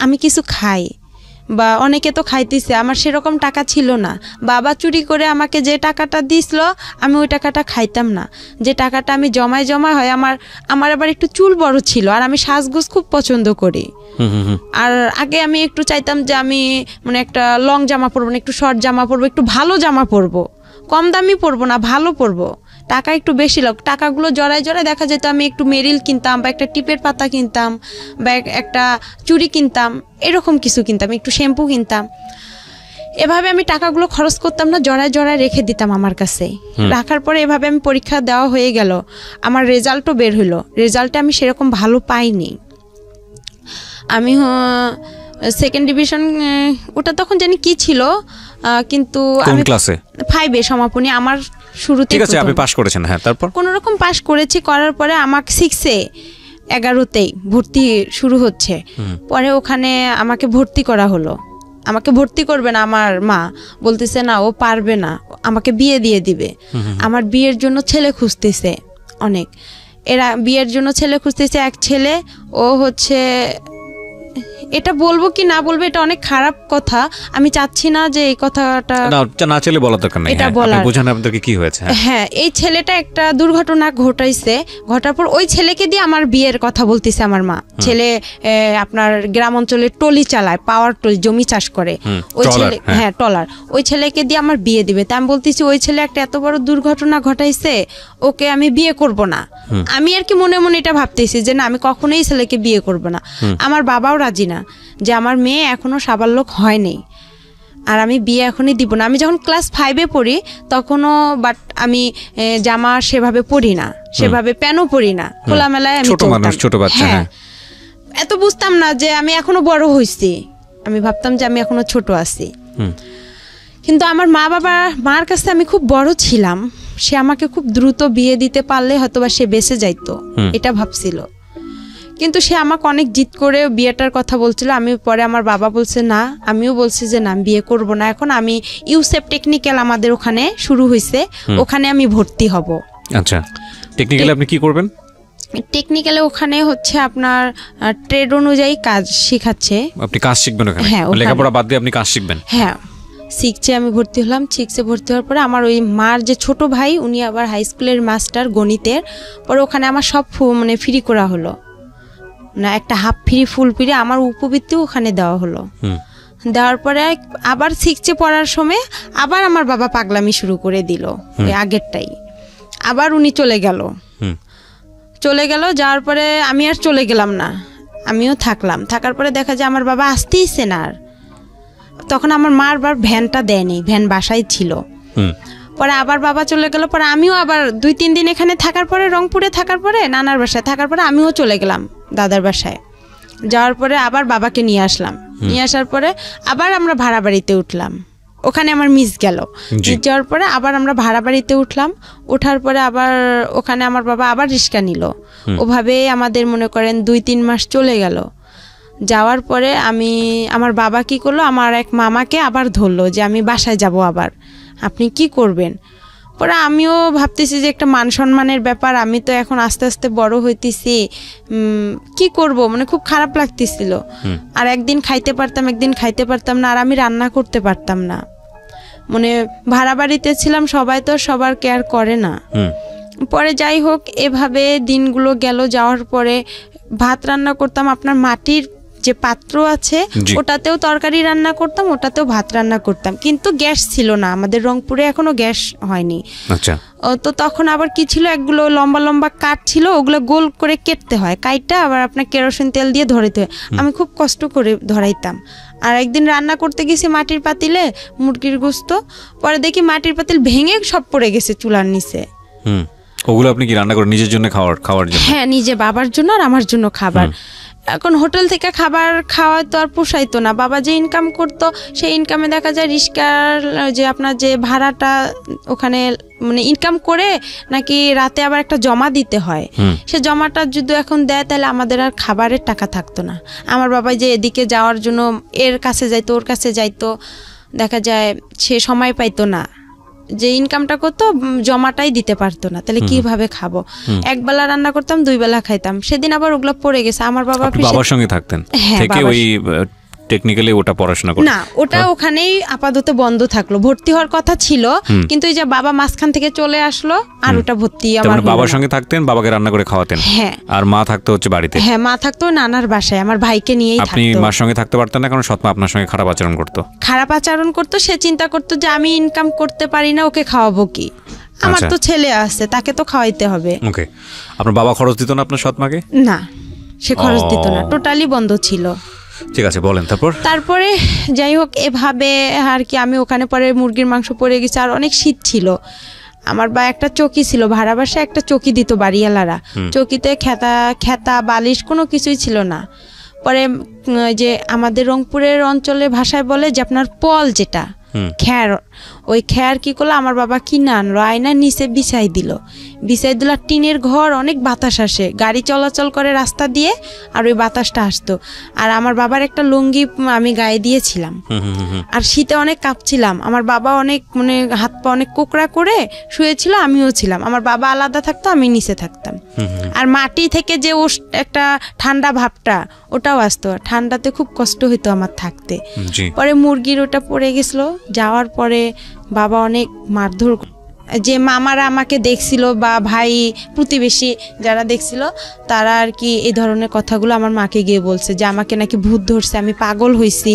আমি কিছু খাই, বা অনেকে তো খাইতেছে, আমার সেরকম টাকা ছিল না। বাবা চুরি করে আমাকে যে টাকাটা দিছিল, আমি ওই টাকাটা খাইতাম না। যে টাকাটা আমি জমা হয়, আমার আবার একটু চুল বড় ছিল, আর আমি সাজগোজ খুব পছন্দ করি। আর আগে আমি একটু চাইতাম যে আমি মানে একটা লং জামা পরবো না, একটু শর্ট জামা পরবো, একটু ভালো জামা পরবো, কম দামি পরবো না, ভালো পরবো। টাকা একটু বেশি লোক, টাকাগুলো জড়ায় দেখা যেত আমি একটু মেরিল কিনতাম, বা একটা টিপের পাতা কিনতাম, বা একটা চুড়ি কিনতাম, এরকম কিছু কিনতাম, একটু শ্যাম্পু কিনতাম। এভাবে আমি টাকাগুলো খরচ করতাম না, জড়ায় রেখে দিতাম আমার কাছে। রাখার পরে এভাবে আমি পরীক্ষা দেওয়া হয়ে গেল, আমার রেজাল্টও বের হলো। রেজাল্টে আমি সেরকম ভালো পাইনি, আমি 2nd ডিভিশন, ওটা তখন জানি কি ছিল, কিন্তু কোন ক্লাসে? 5-এ সমাপনী আমার শুরুতে। ঠিক আছে, আপনি পাস করেছেন। হ্যাঁ, তারপর কোনো রকম পাস করেছি, করার পরে আমাকে 6-এ 11তেই ভর্তি শুরু হচ্ছে। পরে ওখানে আমাকে ভর্তি করা হলো। আমাকে ভর্তি করবে না, আমার মা বলতেছে না ও পারবে না, আমাকে বিয়ে দিয়ে দিবে। আমার বিয়ের জন্য ছেলে খুঁজতেছে অনেক, এরা বিয়ের জন্য ছেলে খুঁজতেছে। এক ছেলে, ও হচ্ছে, এটা বলবো কি না বলবো এটা অনেক খারাপ কথা, আমি চাচ্ছি না যে এই কথাটা না চলে বলা দরকার নেই, এটা আপনি বুঝান আপনাদেরকে কি হয়েছে। হ্যাঁ, এই ছেলেটা একটা দুর্ঘটনা ঘটাইছে, ঘটার পর ওই ছেলেকে দিয়ে আমার বিয়ের কথা বলতেছে আমার মা। ছেলে আপনার গ্রাম অঞ্চলে টলি চালায়, পাওয়ার টলি, জমি চাষ করে। ওই ছেলে, হ্যাঁ টলার, ওই ছেলেকে দিয়ে আমার বিয়ে দিবে। তা আমি বলতেছি ওই ছেলে একটা এত বড় দুর্ঘটনা ঘটাইছে, ওকে আমি বিয়ে করব না। আমি আর কি মনে মনে এটা ভাবতেছি যে না, আমি কখনোই ছেলেকে বিয়ে করব না। আমার বাবাও রাজি না, যে আমার মেয়ে এখনো সাবালক হয়নি, আর আমি বিয়ে এখনই দিব না। আমি যখন ক্লাস 5-এ পড়ি তখনও, বাট আমি জামা সেভাবে পরি না, সেভাবে প্যান্টও পরি না, খোলামেলায় আমি চলতাম। ছোট বাচ্চা, হ্যাঁ, এত বুঝতাম না যে আমি এখনো বড় হইছি, আমি ভাবতাম যে আমি এখনো ছোট আছি। কিন্তু আমার মার কাছে আমি খুব বড় ছিলাম, সে আমাকে খুব দ্রুত বিয়ে দিতে পারলে হয়তোবা সে বেঁচে যাইতো, এটা ভাবছিল। কিন্তু সে আমাকে অনেক জিদ করে বিয়েটার কথা বলছিল। আমি পরে আমার বাবা বলছে না, আমিও বলছি যে না, বিয়ে করব না এখন। আমি ইউসেপ টেকনিক্যাল আমাদের ওখানে শুরু হয়েছে, ওখানে আমি ভর্তি হব। আচ্ছা, টেকনিক্যালে আপনি কি করবেন? টেকনিক্যালে ওখানে হচ্ছে আপনার ট্রেড অনুযায়ী কাজ শেখাচ্ছে। আপনি কাজ শিখবেন ওখানে? হ্যাঁ, লেখাপড়া বাদ দিয়ে আপনি কাজ শিখবেন? হ্যাঁ, 6-এ আমি ভর্তি হলাম। 6-এ ভর্তি হওয়ার পরে আমার ওই মার যে ছোট ভাই, উনি আবার হাই স্কুলের মাস্টার গণিতের। পরে ওখানে আমার সব মানে ফ্রি করা হলো না, একটা হাফ ফ্রি ফুল ফ্রি আমার উপবৃত্তিও ওখানে দেওয়া হলো। দেওয়ার পরে আবার 6-এ পড়ার সময় আবার আমার বাবা পাগলামি শুরু করে দিল, ওই আগেরটাই। আবার উনি চলে গেল, যাওয়ার পরে আমি আর চলে গেলাম না, আমিও থাকলাম। থাকার পরে দেখা যায় আমার বাবা আসতেইছে না। আর তখন আমার মা আবার ভ্যানটা দেয়নি, ভ্যান বাসায় ছিল। পরে আবার বাবা চলে গেল, পরে আমিও আবার 2-3 দিন এখানে থাকার পরে, রংপুরে থাকার পরে, নানার বাসায় থাকার পরে আমিও চলে গেলাম দাদার বাসায়। যাওয়ার পরে আবার বাবাকে নিয়ে আসলাম, নিয়ে আসার পরে আবার আমরা ভাড়া বাড়িতে উঠলাম। ওখানে আমার মিস গেল, যাওয়ার পরে আবার আমরা ভাড়া বাড়িতে উঠলাম। ওঠার পরে আবার ওখানে আমার বাবা আবার রিক্সা নিল। ওভাবে আমাদের মনে করেন 2-3 মাস চলে গেল। যাওয়ার পরে আমার বাবা কি করলো, আমার এক মামাকে আবার ধরলো যে আমি বাসায় যাব, আবার আপনি কি করবেন? পরে আমিও ভাবতেছি যে একটা মান সম্মানের ব্যাপার, আমি তো এখন আস্তে আস্তে বড় হইতেছি, কি করব, মানে খুব খারাপ লাগতেছিল। আর একদিন খাইতে পারতাম, একদিন খাইতে পারতাম না, আর আমি রান্না করতে পারতাম না। মানে ভাড়া বাড়িতে ছিলাম, সবাই তো সবার কেয়ার করে না। পরে যাই হোক এভাবে দিনগুলো গেল, যাওয়ার পরে ভাত রান্না করতাম আপনার মাটির যে পাত্র আছে ওটাতেও তরকারি রান্না করতাম, ওটাতেও ভাত রান্না করতাম, কিন্তু গ্যাস ছিল না, আমাদের রংপুরে এখনো গ্যাস হয়নি। আচ্ছা। তো তখন আবার কি ছিল, একগুলো লম্বা লম্বা কাঠ ছিল, ওগুলো গোল করে কেটতে হয়, কাইটটা আবার আপনার কেরোসিন তেল দিয়ে ধরাইতে হয়, আমি খুব কষ্ট করে ধরাইতাম। আর একদিন রান্না করতে গেছি মাটির পাতিলে মুরগির গোস্ত, পরে দেখি মাটির পাতিল ভেঙে সব পড়ে গেছে চুলার নিচে। ওগুলো আপনি কি রান্না করেন নিজের জন্য খাওয়ার জন্য? হ্যাঁ, নিজে বাবার জন্য আর আমার জন্য খাবার। এখন হোটেল থেকে খাবার খাওয়া তো আর পোষাইতো না, বাবা যে ইনকাম করতো সেই ইনকামে দেখা যায় রিস্কার যে আপনার যে ভাড়াটা ওখানে মানে ইনকাম করে নাকি রাতে আবার একটা জমা দিতে হয়, সে জমাটা যদি এখন দেয় তাহলে আমাদের আর খাবারের টাকা থাকতো না। আমার বাবা যে এদিকে যাওয়ার জন্য এর কাছে যাইতো ওর কাছে যাইতো, দেখা যায় সে সময় পাইতো না, যে ইনকামটা করতো জমাটাই দিতে পারতো না, তাহলে কিভাবে খাবো? একবেলা রান্না করতাম, 2 বেলা খাইতাম। সেদিন আবার ওগুলো পড়ে গেছে। আমার বাবার সঙ্গে থাকতেন থেকে ওই টেকনিক্যালি ওটা পড়াশোনা করতেন না, ওটা ওখানেই আপাতত বন্ধ থাকলো, ভর্তি হওয়ার কথা ছিল, কিন্তু এই যে বাবা মাঝখান থেকে চলে আসলো আর ওটা ভর্তি আমার বাবার সঙ্গে থাকতেন, বাবাকে রান্না করে খাওয়াতেন। হ্যাঁ। আর মা থাকতো হচ্ছে বাড়িতে? হ্যাঁ, মা থাকতো নানার বাসায়, আমার ভাইকে নিয়েই থাকতো। আপনি মার সঙ্গে থাকতে পারতেন না কারণ সৎমা আপনার সঙ্গে খারাপ আচরণ করতো? সে চিন্তা করতো যে আমি ইনকাম করতে পারি না, ওকে খাওয়াবো কি, আমার তো ছেলে আছে, তাকে তো খাওয়াইতে হবে। ওকে। আপনার বাবা খরচ দিত না আপনার সৎমাকে? না, সে খরচ দিত না, টোটালি বন্ধ ছিল। ঠিক আছে, বলেন। তারপরে যাই হোক এভাবে আর কি আমি ওখানে পরে মুরগির মাংস পড়ে গেছে, আর অনেক শীত ছিল। আমার বা একটা চকি ছিল, ভাড়া বাসায় একটা চকি দিত বাড়িওয়ালারা, চকিতে খেতা বালিশ কোনো কিছুই ছিল না। পরে যে আমাদের রংপুরের অঞ্চলে ভাষায় বলে যে আপনার পল যেটা খ্যার, ওই খ্যার কি করলো আমার বাবা কিনে আনলো, আয়নার নিচে বিছাই দিল। টিনের ঘর, অনেক বাতাস আসে, গাড়ি চলাচল করে রাস্তা দিয়ে, আর ওই বাতাসটা আসতো। আর আমার বাবার একটা লুঙ্গি আমি গায়ে দিয়েছিলাম, আর শীতে অনেক কাঁপছিলাম। আমার বাবা অনেক মানে হাত পা অনেক কোকড়া করে শুয়েছিল, আমিও ছিলাম। আমার বাবা আলাদা থাকতো, আমি নিচে থাকতাম। আর মাটি থেকে যে একটা ঠান্ডা ভাবটা ওটাও আসতো, ঠান্ডাতে খুব কষ্ট হইতো আমার থাকতে। পরে মুরগির ওটা পড়ে গেছিল, যাওয়ার পরে বাবা অনেক মারধর, যে মামারা আমাকে দেখছিল বা ভাই প্রতিবেশী যারা দেখছিল তারা আর কি এই ধরনের কথাগুলো আমার মাকে গিয়ে বলছে যে আমাকে নাকি ভূত ধরছে, আমি পাগল হয়েছি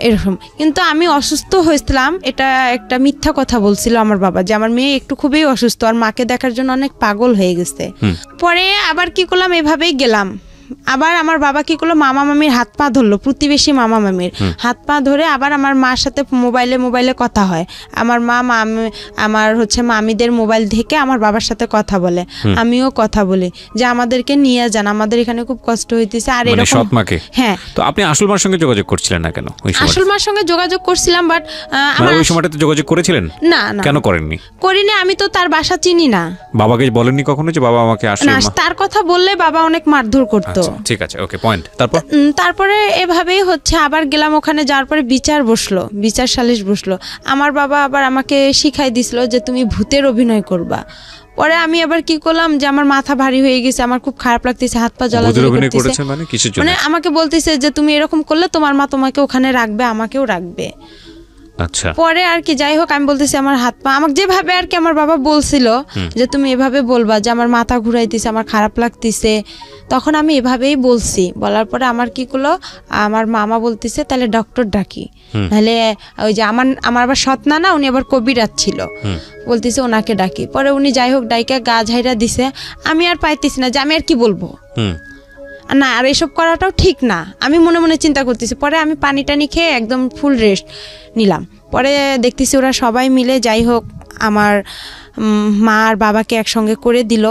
এরকম। কিন্তু আমি অসুস্থ হয়েছিলাম, এটা একটা মিথ্যা কথা বলছিল আমার বাবা, যে আমার মেয়ে একটু খুবই অসুস্থ আর মাকে দেখার জন্য অনেক পাগল হয়ে গেছে। পরে আবার কি করলাম, এভাবেই গেলাম। আবার আমার বাবা কি করলো, মামা মামির হাত পা ধরলো, প্রতিবেশী মামা মামির হাত পা ধরে আবার আমার মার সাথে মোবাইলে কথা হয়। আমার মা আমার হচ্ছে মামিদের মোবাইল থেকে আমার বাবার সাথে কথা বলে, আমিও কথা বলি যে আমাদেরকে নিয়ে যান, আমাদের এখানে খুব কষ্ট হইতেছে। আর এরকম হ্যাঁ। তো আপনি আসল মার সঙ্গে যোগাযোগ করছিলেন না কেন? আসল মার সঙ্গে যোগাযোগ করছিলাম, বাট আমার ওই সময়টাতে যোগাযোগ করেছিলেন না? কেন করেননি? করিনি, আমি তো তার বাসা চিনি না। বাবাকে বলেননি কখনো যে বাবা আমাকে আসলে? না, তার কথা বললে বাবা অনেক মারধর করতো। ঠিক আছে, ওকে, পয়েন্ট। তারপরে এভাবেই হচ্ছে আবার গেলাম, ওখানে যাওয়ার পরে বিচার সালিশ বসলো। আমার বাবা আবার আমাকে শিখাই দিছিল যে তুমি ভূতের অভিনয় করবা। পরে আমি আবার কি করলাম, যে আমার মাথা ভারী হয়ে গেছে, আমার খুব খারাপ লাগতেছে, হাত পা জ্বলাজ্বলি করতেছে। মানে আমাকে বলতেছে যে তুমি এরকম করলে তোমার মা তোমাকে ওখানে রাখবে, আমাকেও রাখবে। আচ্ছা। পরে আর কি যাই হোক আমি বলতেছি আমার হাত পা, আমাকে যেভাবে আর কি আমার বাবা বলছিল যে তুমি এভাবে বলবা যে আমার মাথা ঘুরাইতেছে, আমার খারাপ লাগতেছে, তখন আমি এভাবেই বলছি। বলার পরে আমার কি করলো, আমার মামা বলতেছে তাহলে ডক্টর ডাকি, তাহলে ওই যে আমার আবার সৎ না, উনি আবার কবিরাজ ছিল, বলতেছে ওনাকে ডাকি। পরে উনি যাই হোক ডাইকা গা ঝাইরা দিছে। আমি আর পাইতেছি না যে আমি আর কি বলবো না, আর এসব করাটাও ঠিক না, আমি মনে মনে চিন্তা করতেছি। পরে আমি পানি টানি খেয়ে একদম ফুল রেস্ট নিলাম। পরে দেখতেছি ওরা সবাই মিলে যাই হোক আমার মা আর বাবাকে একসঙ্গে করে দিল।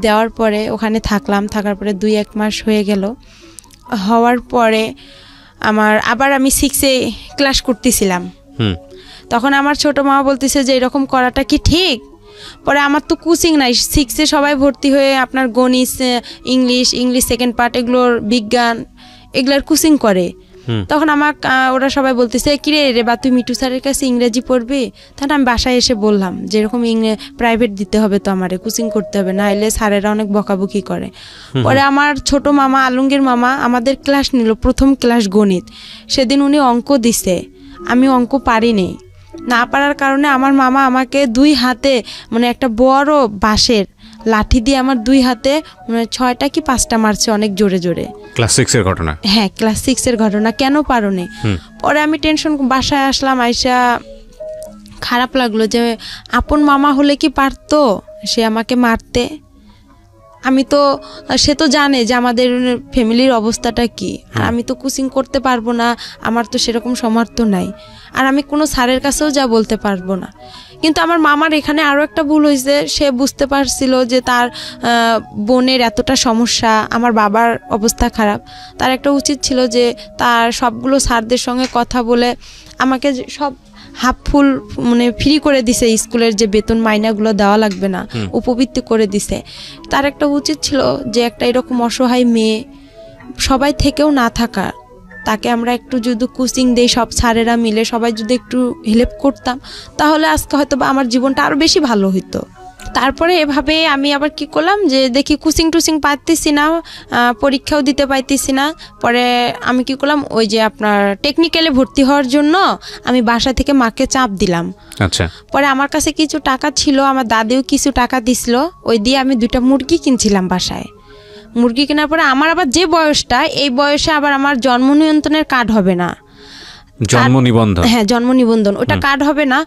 দেওয়ার পরে ওখানে থাকার পরে 2-1 মাস হয়ে গেল। হওয়ার পরে আবার আমি 6-এ ক্লাস করতেছিলাম। তখন আমার ছোট মা বলতেছে যে এরকম করাটা কি ঠিক? পরে আমার তো কোচিং নাই, 6-এ সবাই ভর্তি হয়ে আপনার গণিত, ইংলিশ সেকেন্ড পার্ট, এগুলোর বিজ্ঞান, এগুলোর কোচিং করে। তখন ওরা সবাই বলতেছে কিরে রে বা তুই মিটু স্যারের কাছে ইংরেজি পড়বি? তাহলে আমি বাসায় এসে বললাম যে এরকম প্রাইভেট দিতে হবে, তো আমারে কোচিং করতে হবে, না হলে স্যারেরা অনেক বকাবকি করে। পরে আমার ছোট মামা, আলমগীর মামা আমাদের ক্লাস নিল, প্রথম ক্লাস গণিত। সেদিন উনি অঙ্ক দিছে, আমি অঙ্ক পারিনি। না পারার কারণে আমার মামা আমাকে 2 হাতে মানে একটা বড় বাঁশের লাঠি দিয়ে আমার 2 হাতে মানে 6টা কি 5টা মারছে অনেক জোরে জোরে। ক্লাস 6 এর ঘটনা? হ্যাঁ, ক্লাস 6 এর ঘটনা। কেন পারোনি? পরে আমি টেনশন, বাসায় আসলাম, আইসা খারাপ লাগলো যে আপন মামা হলে কি পারতো সে আমাকে মারতে? আমি তো, সে তো জানে যে আমাদের ফ্যামিলির অবস্থাটা কি, আর আমি তো কোচিং করতে পারবো না, আমার তো সেরকম সামর্থ্য নাই, আর আমি কোনো স্যারের কাছেও যা বলতে পারবো না। কিন্তু আমার মামার এখানে আরও একটা ভুল হয়েছে, সে বুঝতে পারছিল যে তার বোনের এতটা সমস্যা, আমার বাবার অবস্থা খারাপ, তার একটা উচিত ছিল যে তার সবগুলো স্যারদের সঙ্গে কথা বলে আমাকে সব হাফ ফুল মানে ফ্রি করে দিছে, স্কুলের যে বেতন মাইনাগুলো দেওয়া লাগবে না, উপবৃত্তি করে দিছে। তার একটা উচিত ছিল যে একটা এরকম অসহায় মেয়ে সবাই থেকেও না থাকা, তাকে আমরা একটু যদি কোচিং দেই, সব স্যারেরা মিলে সবাই যদি একটু হেল্প করতাম, তাহলে আজকে হয়তো বা আমার জীবনটা আরও বেশি ভালো হতো। তারপরে এভাবে আমি আবার কি করলাম যে দেখি কোচিং টুচিং পাইতেছি না, পরীক্ষাও দিতে পাইতেছি না। পরে আমি কি করলাম, ওই যে আপনার টেকনিক্যালে ভর্তি হওয়ার জন্য আমি বাসা থেকে মাকে চাপ দিলাম। আচ্ছা। পরে আমার কাছে কিছু টাকা ছিল, আমার দাদিও কিছু টাকা দিছিল, ওই দিয়ে আমি 2টা মুরগি কিনছিলাম বাসায়। মুরগি কেনার পরে আমার আবার যে বয়সটা, এই বয়সে আবার আমার জন্ম নিয়ন্ত্রণের কার্ড হবে না, জন্ম নিবন্ধন। হ্যাঁ, জন্ম নিবন্ধন, ওটা কার্ড হবে না।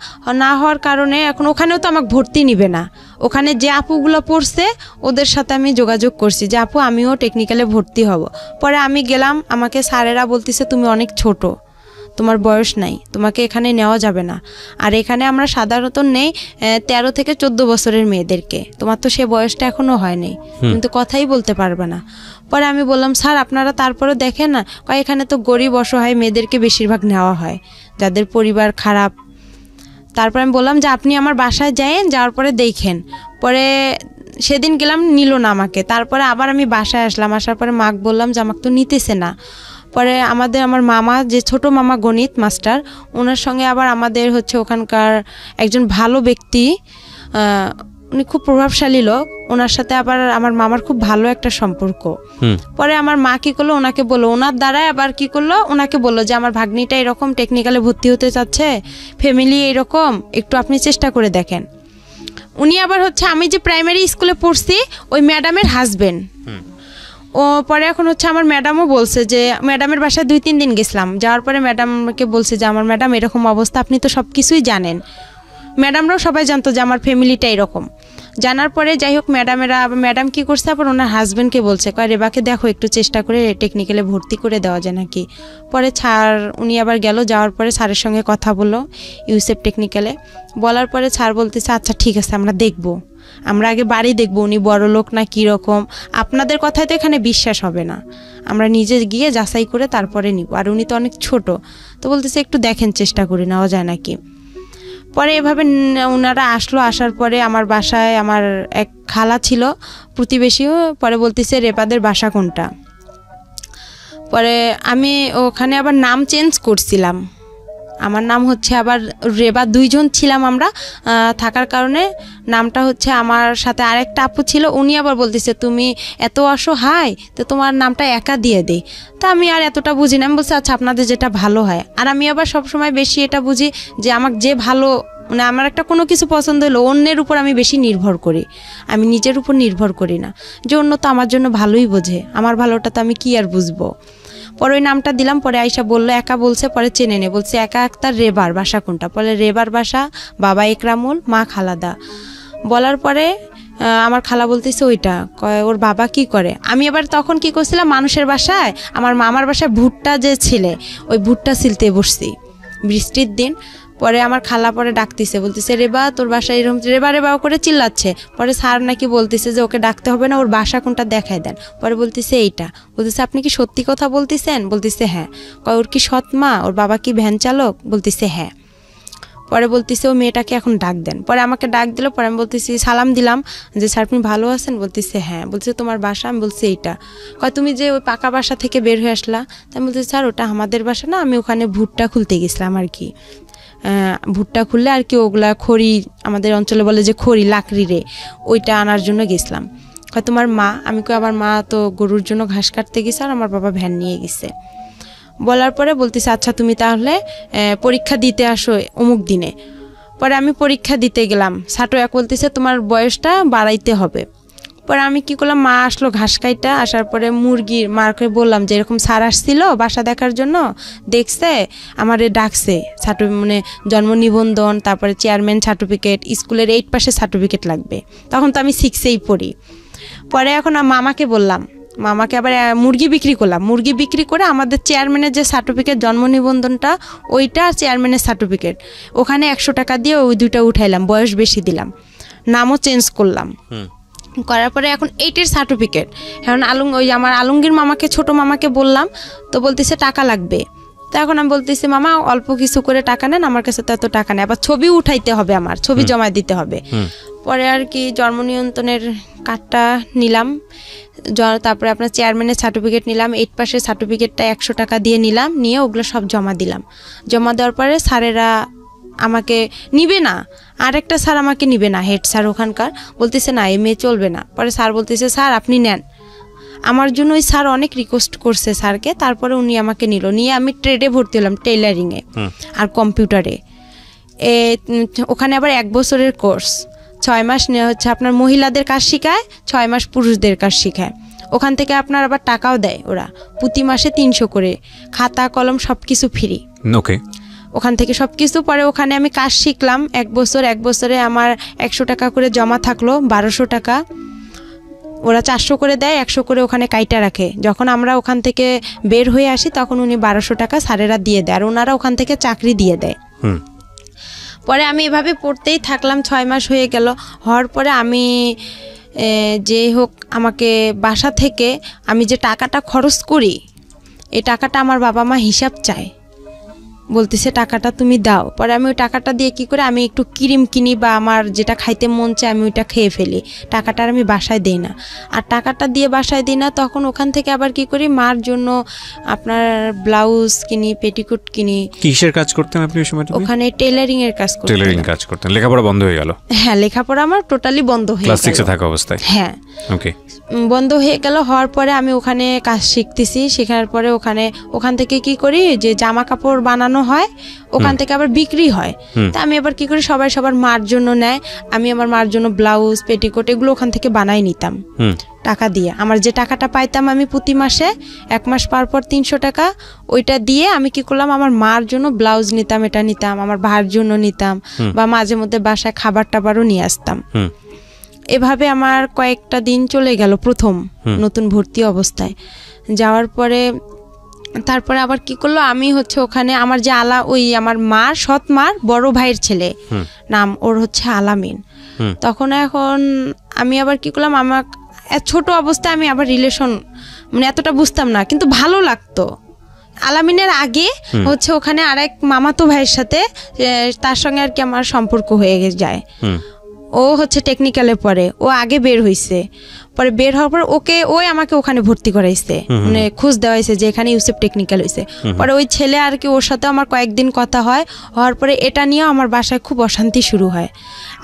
না হওয়ার কারণে এখন ওখানেও তো আমাকে ভর্তি নিবে না। ওখানে যে আপুগুলো পড়ছে ওদের সাথে আমি যোগাযোগ করছি যে আপু আমিও টেকনিক্যালে ভর্তি হব। পরে আমি গেলাম, আমাকে স্যারেরা বলতেছে তুমি অনেক ছোট, তোমার বয়স নাই, তোমাকে এখানে নেওয়া যাবে না। আর এখানে আমরা সাধারণত নেই 13 থেকে 14 বছরের মেয়েদেরকে, তোমার তো সে বয়সটা এখনো হয়নি, কিন্তু কথাই বলতে পারবে না। পরে আমি বললাম স্যার আপনারা তারপরে দেখেন না, এখানে তো গরিব অসহায় মেয়েদেরকে বেশিরভাগ নেওয়া হয়, যাদের পরিবার খারাপ। তারপর আমি বললাম যে আপনি আমার বাসায় যায়েন, যাওয়ার পরে দেখেন। পরে সেদিন গেলাম, নিল না আমাকে। তারপরে আবার আমি বাসায় আসলাম, আসার পরে মাকে বললাম যে আমাকে তো নিতেছে না। পরে আমার মামা, যে ছোট মামা গণিত মাস্টার, ওনার সঙ্গে আবার আমাদের হচ্ছে ওখানকার একজন ভালো ব্যক্তি, উনি খুব প্রভাবশালী লোক, ওনার সাথে আবার আমার মামার খুব ভালো একটা সম্পর্ক। পরে আমার মা কি করলো, ওনাকে বললো, ওনার দ্বারাই আবার কি করলো, ওনাকে বললো যে আমার ভাগ্নিটা এরকম টেকনিক্যালে ভর্তি হতে চাচ্ছে, ফ্যামিলি এরকম, একটু আপনি চেষ্টা করে দেখেন। উনি আবার হচ্ছে আমি যে প্রাইমারি স্কুলে পড়ছি ওই ম্যাডামের হাজবেন্ড। ও পরে এখন হচ্ছে আমার ম্যাডামও বলছে যে, ম্যাডামের বাসায় 2-3 দিন গেছিলাম, যাওয়ার পরে ম্যাডামকে বলছে যে আমার ম্যাডাম এরকম অবস্থা, আপনি তো সব কিছুই জানেন। ম্যাডামরাও সবাই জানতো যে আমার ফ্যামিলিটা এরকম। জানার পরে যাই হোক, ম্যাডাম কি করছে, আবার ওনার হাজব্যান্ডকে বলছে, রেবাকে দেখো একটু চেষ্টা করে টেকনিক্যালে ভর্তি করে দেওয়া যায় নাকি। পরে স্যার উনি আবার গেল, যাওয়ার পরে স্যারের সঙ্গে কথা বললো ইউসেফ টেকনিক্যালে। বলার পরে স্যার বলতেছে আচ্ছা ঠিক আছে, আমরা দেখবো, আমরা আগে বাড়ি দেখবো, উনি বড় লোক না কীরকম, আপনাদের কথায় তো এখানে বিশ্বাস হবে না, আমরা নিজে গিয়ে যাচাই করে তারপরে নিব, আর উনি তো অনেক ছোট। তো বলতেছে একটু দেখেন, চেষ্টা করে নেওয়া যায় নাকি। পরে এভাবে ওনারা আসলো, আসার পরে আমার বাসায় আমার এক খালা ছিল প্রতিবেশীও, পরে বলতেছে রেবাদের বাসা কোনটা। পরে আমি ওখানে আবার নাম চেঞ্জ করছিলাম, আমার নাম হচ্ছে আবার রেবা, 2 জন ছিলাম আমরা, থাকার কারণে নামটা হচ্ছে, আমার সাথে আরেকটা আপু ছিল, উনি আবার বলতেছে তুমি এত অসহায়, তো তোমার নামটা একা দিয়ে দেই। তা আমি আর এতটা বুঝি না, আমি বলছি আচ্ছা আপনাদের যেটা ভালো হয়। আর আমি আবার সবসময় বেশি এটা বুঝি যে আমাকে যে ভালো, মানে আমার একটা কোনো কিছু পছন্দ হলো অন্যের উপর আমি বেশি নির্ভর করি, আমি নিজের উপর নির্ভর করি না, যে অন্য তো আমার জন্য ভালোই বোঝে, আমার ভালোটা তো আমি কি আর বুঝবো। পরে ওই নামটা দিলাম, পরে আয়শা বললো, একা বলছে, পরে চেনে নে, বলছে একা আক্তার রেবার বাসা কোনটা, পরে রেবার বাসা, বাবা একরামুল, মা খালাদা। বলার পরে আমার খালা বলতেছে ওইটা, ওর বাবা কি করে। আমি আবার তখন কি করছিলাম, মানুষের বাসায়, আমার মামার বাসায় ভুট্টা যে ছিলে, ওই ভুট্টা ছিলতে বসছি বৃষ্টির দিন। পরে আমার খালা পরে ডাকতেছে, বলতেছে রেবা তোর বাসায় এরকম, রেবা রেবা করে চিল্লাচ্ছে। পরে স্যার নাকি বলতেছে যে ওকে ডাকতে হবে না, ওর বাসা কোনটা দেখায় দেন। পরে বলতেছে এইটা, বলতেছে আপনি কি সত্যি কথা বলতেছেন, বলতেছে হ্যাঁ। ওর কি সৎ মা, ওর বাবা কি ভ্যান চালক, বলতেছে হ্যাঁ। পরে বলতেছে ও মেয়েটাকে এখন ডাক দেন। পরে আমাকে ডাক দিল, পরে আমি বলতেছি, সালাম দিলাম যে স্যার আপনি ভালো আছেন, বলতেছে হ্যাঁ। বলছে তোমার বাসা, আমি বলছি এইটা। তুমি যে ওই পাকা বাসা থেকে বের হয়ে আসলা, তাই বলতেছি স্যার ওটা আমাদের বাসা না, আমি ওখানে ভুট্টা খুলতে গেছিলাম আর কি, ভুট্টা খুললে আর কি ওগুলা খড়ি, আমাদের অঞ্চলে বলে যে খড়ি, লাকড়ি রে, ওইটা আনার জন্য গেছিলাম। তোমার মা, আমি আমার মা তো গরুর জন্য ঘাস কাটতে গেছে, আর আমার বাবা ভ্যান নিয়ে গেছে। বলার পরে বলতেছে আচ্ছা তুমি তাহলে পরীক্ষা দিতে আসো অমুক দিনে। পরে আমি পরীক্ষা দিতে গেলাম, ছাটো এক বলতেছে তোমার বয়সটা বাড়াইতে হবে। পরে আমি কি করলাম, মা আসলো ঘাস কাইটা, আসার পরে মুরগির মাকে বললাম যে এরকম স্যার আসছিল বাসা দেখার জন্য, দেখছে আমারে ডাকছে, মানে জন্ম নিবন্ধন, তারপরে চেয়ারম্যান সার্টিফিকেট, স্কুলের 8 পাসের সার্টিফিকেট লাগবে। তখন তো আমি 6-এই পড়ি। পরে এখন মামাকে বললাম, মামাকে আবার মুরগি বিক্রি করলাম, মুরগি বিক্রি করে আমাদের চেয়ারম্যানের যে সার্টিফিকেট জন্ম নিবন্ধনটা ওইটা, চেয়ারম্যানের সার্টিফিকেট, ওখানে 100 টাকা দিয়ে ওই 2টা উঠাইলাম, বয়স বেশি দিলাম, নামও চেঞ্জ করলাম। করার পরে এখন 8-এর সার্টিফিকেট, এখন ওই আমার আলমগীর মামাকে, ছোট মামাকে বললাম, তো বলতেছে টাকা লাগবে। তো এখন আমি বলতেছি মামা অল্প কিছু করে টাকা নেন, আমার কাছে তো এত টাকা নেই, আবার ছবি উঠাইতে হবে, আমার ছবি জমা দিতে হবে। পরে আর কি জন্ম নিয়ন্ত্রণের কার্ডটা নিলাম, তারপরে আপনার চেয়ারম্যানের সার্টিফিকেট নিলাম, 8 পাসের সার্টিফিকেটটা 100 টাকা দিয়ে নিলাম, নিয়ে ওগুলো সব জমা দিলাম। জমা দেওয়ার পরে স্যারেরা আমাকে নিবে না, আরেকটা স্যার আমাকে নিবে না, হেড স্যার ওখানকার, বলতেছে না এ মেয়ে চলবে না। পরে স্যার বলতেছে স্যার আপনি নেন। আমার জন্য ওই স্যার অনেক রিকোয়েস্ট করছে স্যারকে, তারপরে উনি আমাকে নিল, নিয়ে আমি ট্রেডে ভর্তি হলাম, টেইলারিংয়ে আর কম্পিউটারে। ওখানে আবার 1 বছরের কোর্স, 6 মাস হচ্ছে আপনার মহিলাদের কাজ শেখায়, 6 মাস পুরুষদের কাজ শেখায়। ওখান থেকে আপনার আবার টাকাও দেয় ওরা, প্রতি মাসে 300 করে, খাতা কলম সব কিছু ফ্রি। ওকে, ওখান থেকে সব কিছু। পরে ওখানে আমি কাজ শিখলাম 1 বছর, 1 বছরে আমার 100 টাকা করে জমা থাকলো, 1200 টাকা। ওরা 400 করে দেয়, 100 করে ওখানে কাইটা রাখে। যখন আমরা ওখান থেকে বের হয়ে আসি তখন উনি 1200 টাকা স্যারেরা দিয়ে দেয়, আর ওনারা ওখান থেকে চাকরি দিয়ে দেয়। পরে আমি এভাবে পড়তেই থাকলাম, 6 মাস হয়ে গেল। হওয়ার পরে আমি যে হোক আমাকে বাসা থেকে আমি যে টাকাটা খরচ করি, এই টাকাটা আমার বাবা মা হিসাব চায়, বলতেছে টাকাটা তুমি দাও। পরে আমি ওই টাকাটা দিয়ে কি করে আমি একটু ক্রিম কিনি বা আমার যেটা খাইতে মন চায় আমি ওইটা খেয়ে ফেলি, টাকাটা আমি বাসায় দিই না। আর টাকাটা দিয়ে বাসায় দিই না, তখন ওখান থেকে আবার কি করি, মার জন্য আপনার ব্লাউজ কিনি, পেটিকোট কিনি। কিসের কাজ করতেন আপনি ওই সময়টা? ওখানে টেইলারিং এর কাজ করতেন। টেইলারিং কাজ করতেন। লেখাপড়া বন্ধ হয়ে গেল? হ্যাঁ, লেখাপড়া আমার টোটালি বন্ধ হয়ে গেল, ক্লাস 6 এ থাকা অবস্থায়। হ্যাঁ, ওকে, বন্ধ হয়ে গেল। হওয়ার পরে আমি ওখানে কাজ শিখতেছি, শেখার পরে ওখান থেকে কি করি, যে জামা কাপড় বানানো হয়, ওখান থেকে আবার বিক্রি হয়। তা আমি আবার কি করি, সবাই সবার মার জন্য নেয়, আমি আমার মার জন্য ব্লাউজ, পেটিকোট এগুলো ওখান থেকে বানাই নিতাম টাকা দিয়ে। আমার যে টাকাটা পাইতাম আমি প্রতি মাসে, 1 মাস পর 300 টাকা, ওইটা দিয়ে আমি কি করলাম, আমার মার জন্য ব্লাউজ নিতাম, এটা নিতাম, আমার ভাইয়ের জন্য নিতাম, বা মাঝে মধ্যে বাসায় খাবার টাবারও নিয়ে আসতাম। এভাবে আমার কয়েকটা দিন চলে গেল প্রথম নতুন ভর্তি অবস্থায়। যাওয়ার পরে তারপরে আবার কি করলো, আমি হচ্ছে ওখানে আমার যে ওই আমার মার সৎ মার বড় ভাইয়ের ছেলে, নাম ওর হচ্ছে আলামিন। তখন এখন আমি আবার কি করলাম, আমার ছোট অবস্থায় আমি আবার রিলেশন মানে এতটা বুঝতাম না, কিন্তু ভালো লাগতো। আলামিনের আগে হচ্ছে ওখানে আরেক মামাতো ভাইয়ের সাথে, তার সঙ্গে আর কি আমার সম্পর্ক হয়ে যায়। ও হচ্ছে টেকনিক্যালে পড়ে, ও আগে বের হইছে। পরে বের হওয়ার পর ওই আমাকে ওখানে ভর্তি করাইছে, মানে খোঁজ দেওয়াইছে যে এখানে ইউসেফ টেকনিক্যাল হইছে। পরে ওই ছেলে আর কি, ওর সাথে আমার কয়েকদিন কথা হয়, হওয়ার পরে এটা নিয়েও আমার বাসায় খুব অশান্তি শুরু হয়।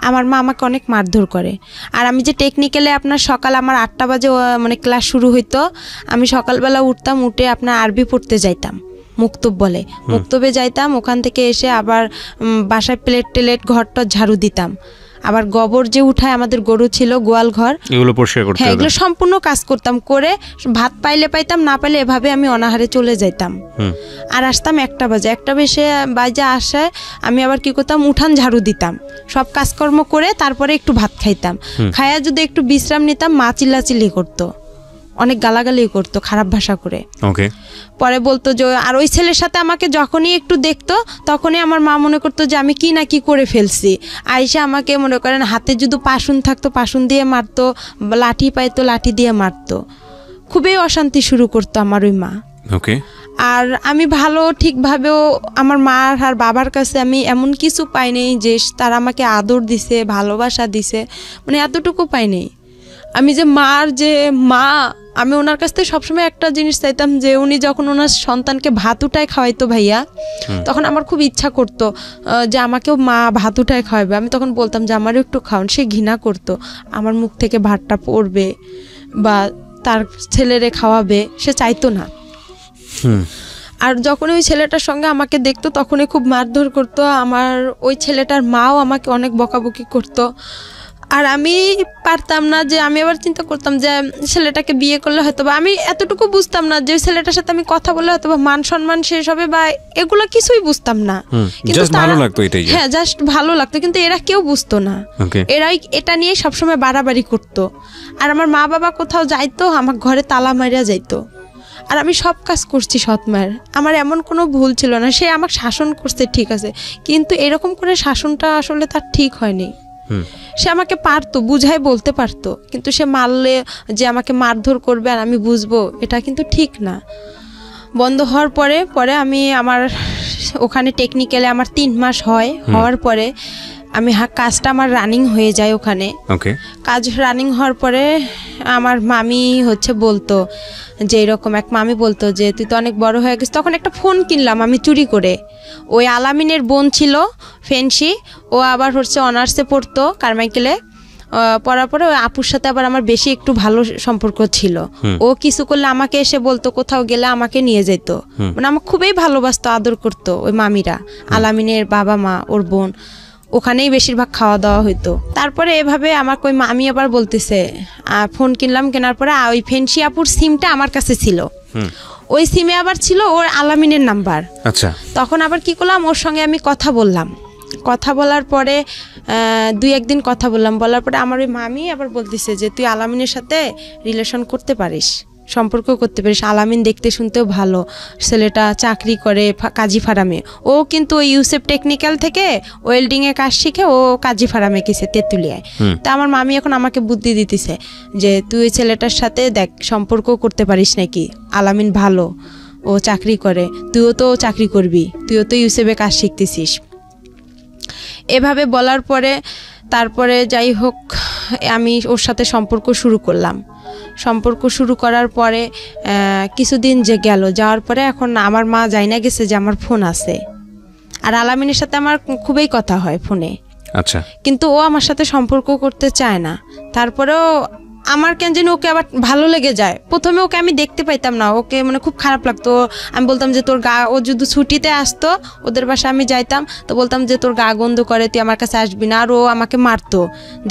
আমার মা আমাকে অনেক মারধর করে। আর আমি যে টেকনিক্যালে আপনার সকাল আমার 8টা বাজে মানে ক্লাস শুরু হইতো, আমি সকালবেলা উঠতাম, উঠে আপনার আরবি পড়তে যাইতাম, মুক্তব বলে, মুক্তবে যাইতাম। ওখান থেকে এসে আবার বাসায় প্লেট ঘরটা ঝাড়ু দিতাম, আবার গোবর যে উঠায়, আমাদের গরু ছিল, গোয়াল ঘর, এগুলো পরিষ্কার করতে, হ্যাঁ, এগুলো সম্পূর্ণ কাজ করতাম। করে ভাত পাইলে পাইতাম, না পাইলে এভাবে আমি অনাহারে চলে যাইতাম। আর আসতাম 1টা বাজে। 1টা বাজে আসায় আমি আবার কি করতাম, উঠান ঝাড়ু দিতাম, সব কাজকর্ম করে তারপরে একটু ভাত খাইতাম। খাইয়া যদি একটু বিশ্রাম নিতাম, মা চিল্লাচিল্লি করতো, অনেক গালাগালি করতো, খারাপ ভাষা করে। ওকে, পরে বলতো যে, আর ওই ছেলের সাথে আমাকে যখনই একটু দেখতো তখনই আমার মা মনে করতো যে আমি কি না কি করে ফেলছি। আইসা আমাকে মনে করেন হাতে যদি পাশুন থাকতো পাশুন দিয়ে মারতো, লাঠি পাইতো লাঠি দিয়ে মারতো। খুবই অশান্তি শুরু করতো আমার ওই মা। ওকে, আর আমি ভালো ঠিকভাবেও আমার মা আর বাবার কাছে আমি এমন কিছু পাইনি যে তারা আমাকে আদর দিছে, ভালোবাসা দিছে, মানে এতটুকু পাইনি। আমি যে মার যে মা, আমি ওনার কাছ থেকে সবসময় একটা জিনিস চাইতাম, যে উনি যখন ওনার সন্তানকে ভাত উঠায় খাওয়াইতো ভাইয়া, তখন আমার খুব ইচ্ছা করতো যে আমাকেও মা ভাত উঠায় খাওয়াবে। আমি তখন বলতাম যে আমারও একটু খাওয়ান। সে ঘৃণা করতো, আমার মুখ থেকে ভাতটা পড়বে বা তার ছেলেরে খাওয়াবে, সে চাইতো না। আর যখন ওই ছেলেটার সঙ্গে আমাকে দেখতো তখনই খুব মারধর করতো। আমার ওই ছেলেটার মাও আমাকে অনেক বকাবকি করতো। আর আমি পারতাম না, যে আমি আবার চিন্তা করতাম যে ছেলেটাকে বিয়ে করলে হয়তো বা, আমি এতটুকু বুঝতাম না যে ছেলেটার সাথে আমি কথা বললে হয়তো বা মান সম্মান শেষ হবে বা এগুলো কিছুই বুঝতাম না। কিন্তু ভালো লাগতো এটাই, হ্যাঁ জাস্ট ভালো লাগতো, কিন্তু এরা কেউ বুঝতো না। এরাই এটা নিয়ে সবসময় বাড়াবাড়ি করতো। আর আমার মা বাবা কোথাও যাইতো, আমার ঘরে তালা মারিয়া যাইতো। আর আমি সব কাজ করছি সৎ মায়ের, আমার এমন কোনো ভুল ছিল না। সে আমাকে শাসন করছে ঠিক আছে, কিন্তু এরকম করে শাসনটা আসলে তার ঠিক হয়নি। সে আমাকে পারতো, বুঝাই বলতে পারতো, কিন্তু সে মারলে যে আমাকে মারধর করবে আর আমি বুঝবো, এটা কিন্তু ঠিক না। বন্ধ হওয়ার পরে আমি আমার ওখানে টেকনিক্যালে আমার 3 মাস হওয়ার পরে আমি কাজটা আমার রানিং হয়ে যায় ওখানে। কাজ রানিং হওয়ার পরে আমার মামি বলতো যে এরকম, এক মামি বলতো যে তুই তো অনেক বড় হয়ে গেছিস। তখন একটা ফোন কিনলাম আমি চুরি করে। ওই আলামিনের বোন ছিল ফেন্সি, ও আবার অনার্সে পড়তো কারমাইকেলে। পড়ার পরে ওই আপুর সাথে আবার আমার বেশি একটু ভালো সম্পর্ক ছিল। ও কিছু করলে আমাকে এসে বলতো, কোথাও গেলে আমাকে নিয়ে যেত। মানে আমাকে খুবই ভালোবাসতো, আদর করতো ওই মামিরা, আলামিনের বাবা মা, ওর বোন। ওখানেই বেশিরভাগ খাওয়া দাওয়া হইতো। তারপরে এভাবে আমাকে ওই মামি আবার বলতেছে, ফোন কিনলাম, কেনার পরে ওই ফেন্সি আপুর সিমটা আমার কাছে ছিল। ওই সিমে আবার ছিল ওর আলামিনের নাম্বার। আচ্ছা, তখন আবার কি করলাম, ওর সঙ্গে আমি কথা বললাম। কথা বলার পরে 2-1 দিন কথা বলার পরে আমার ওই মামি আবার বলতেছে যে তুই আলামিনের সাথে রিলেশন করতে পারিস, সম্পর্ক করতে পারিস। আলামিন দেখতে শুনতেও ভালো, ছেলেটা চাকরি করে কাজী ফার্মে। ও কিন্তু ওই ইউসেফ টেকনিক্যাল থেকে ওয়েল্ডিংয়ে কাজ শিখে ও কাজী ফার্মে গেছে তেঁতুলিয়ায়। তা আমার মামি এখন আমাকে বুদ্ধি দিতেছে যে তুই ওই ছেলেটার সাথে দেখ সম্পর্ক করতে পারিস নাকি, আলামিন ভালো, ও চাকরি করে, তুইও তো চাকরি করবি, তুইও তো ইউসেফে কাজ শিখতেছিস। এভাবে বলার পরে তারপরে যাই হোক আমি ওর সাথে সম্পর্ক শুরু করলাম। সম্পর্ক শুরু করার পরে কিছুদিন যাওয়ার পরে এখন আমার মা যাই না গেছে যে আমার ফোন আছে। আর আলামিনের সাথে আমার খুবই কথা হয় ফোনে। আচ্ছা, কিন্তু ও আমার সাথে সম্পর্ক করতে চায় না। তারপরেও আমার কেন যেন ওকে আবার ভালো লেগে যায়। প্রথমে ওকে আমি দেখতে পাইতাম না, ওকে মানে খুব খারাপ লাগতো। আমি বলতাম যে তোর গা, ও যদি ছুটিতে আসতো ওদের বাসায় আমি যাইতাম, তো বলতাম যে তোর গা গন্ধ করে, তুই আমার কাছে আসবি না। আর ও আমাকে মারতো,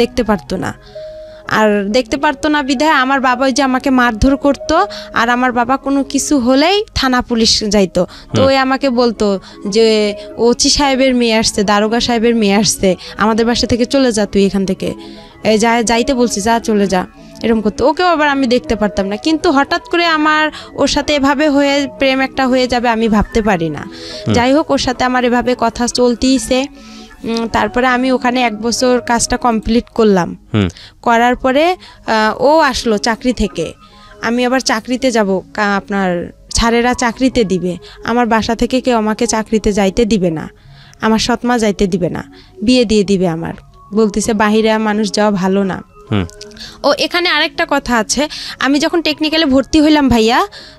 দেখতে পারতো না। আর দেখতে পারতো না বিধায় আমার বাবা ওই যে আমাকে মারধর করতো। আর আমার বাবা কোনো কিছু হলেই থানা পুলিশ যাইতো। তো ওই আমাকে বলতো যে ওচি সাহেবের মেয়ে আসছে, দারোগা সাহেবের মেয়ে আসছে, আমাদের বাসা থেকে চলে যা, তুই এখান থেকে যাইতে বলছি, যা চলে যা, এরকম করতো। ওকেও আবার আমি দেখতে পারতাম না। কিন্তু হঠাৎ করে আমার ওর সাথে এভাবে প্রেম একটা হয়ে যাবে আমি ভাবতে পারি না। যাই হোক, ওর সাথে আমার এভাবে কথা চলতেইছে। তারপরে আমি ওখানে 1 বছর কাজটা কমপ্লিট করলাম। করার পরে ও আসলো চাকরি থেকে। আমি আবার চাকরিতে যাব, আপনার স্যারেরা চাকরিতে দিবে। আমার বাসা থেকে কেউ আমাকে চাকরিতে যাইতে দিবে না, আমার সৎমা যাইতে দিবে না, বিয়ে দিয়ে দিবে আমার। বলতেছে বাহিরে মানুষ যাওয়া ভালো না। ও এখানে আরেকটা কথা আছে, আমি যখন টেকনিক্যালে ভর্তি হইলাম ভাইয়া,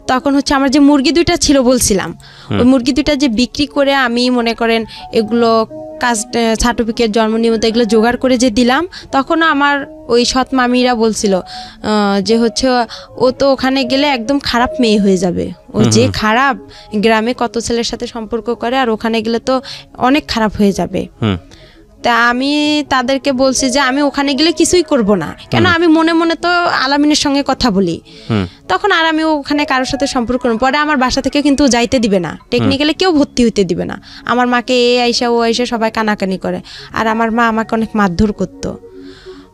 তখন আমার যে মুরগি 2টা ছিল বলছিলাম, ওই মুরগি 2টা যে বিক্রি করে আমি মনে করেন এগুলো কাজ সার্টিফিকেট, জন্ম নিবন্ধন এগুলো জোগাড় করে যে দিলাম, তখনও আমার ওই সৎ মামিরা বলছিল যে ও তো ওখানে গেলে একদম খারাপ মেয়ে হয়ে যাবে। ও যে খারাপ, গ্রামে কত ছেলের সাথে সম্পর্ক করে, আর ওখানে গেলে তো অনেক খারাপ হয়ে যাবে। তা আমি তাদেরকে বলছি যে আমি ওখানে গেলে কিছুই করব না, কেন আমি মনে মনে তো আলামিনের সঙ্গে কথা বলি। তখন আর আমি ওখানে কারোর সাথে সম্পর্ক করব। পরে আমার বাসা থেকে কিন্তু যাইতে দিবে না, টেকনিক্যালে কেউ ভর্তি হইতে দিবে না। আমার মাকে ও আইসা সবাই কানাকানি করে। আর আমার মা আমাকে অনেক মারধর করতো।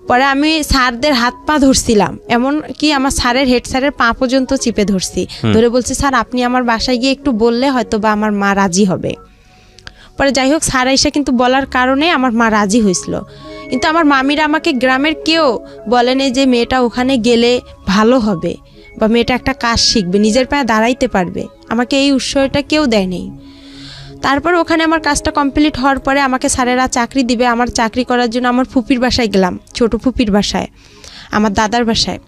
পরে আমি স্যারদের হাত পা ধরছিলাম, এমন কি আমার হেড স্যারের পা পর্যন্ত চিপে ধরছি, ধরে বলছি স্যার আপনি আমার বাসায় গিয়ে একটু বললে হয়তো বা আমার মা রাজি হবে। পরে যাই হোক স্যার আইসা কিন্তু বলার কারণে আমার মা রাজি হয়েছিল। কিন্তু আমার মামিরা আমাকে গ্রামের কেউ বলেনি যে মেয়েটা ওখানে গেলে ভালো হবে বা মেয়েটা একটা কাজ শিখবে, নিজের পায়ে দাঁড়াইতে পারবে, আমাকে এই উৎসাহটা কেউ দেয়নি। তারপর ওখানে আমার কাজটা কমপ্লিট হওয়ার পরে আমাকে স্যারেরা চাকরি দিবে। আমার চাকরি করার জন্য আমার ফুপির বাসায় গেলাম, ছোট ফুপির বাসায়, আমার দাদার বাসায়।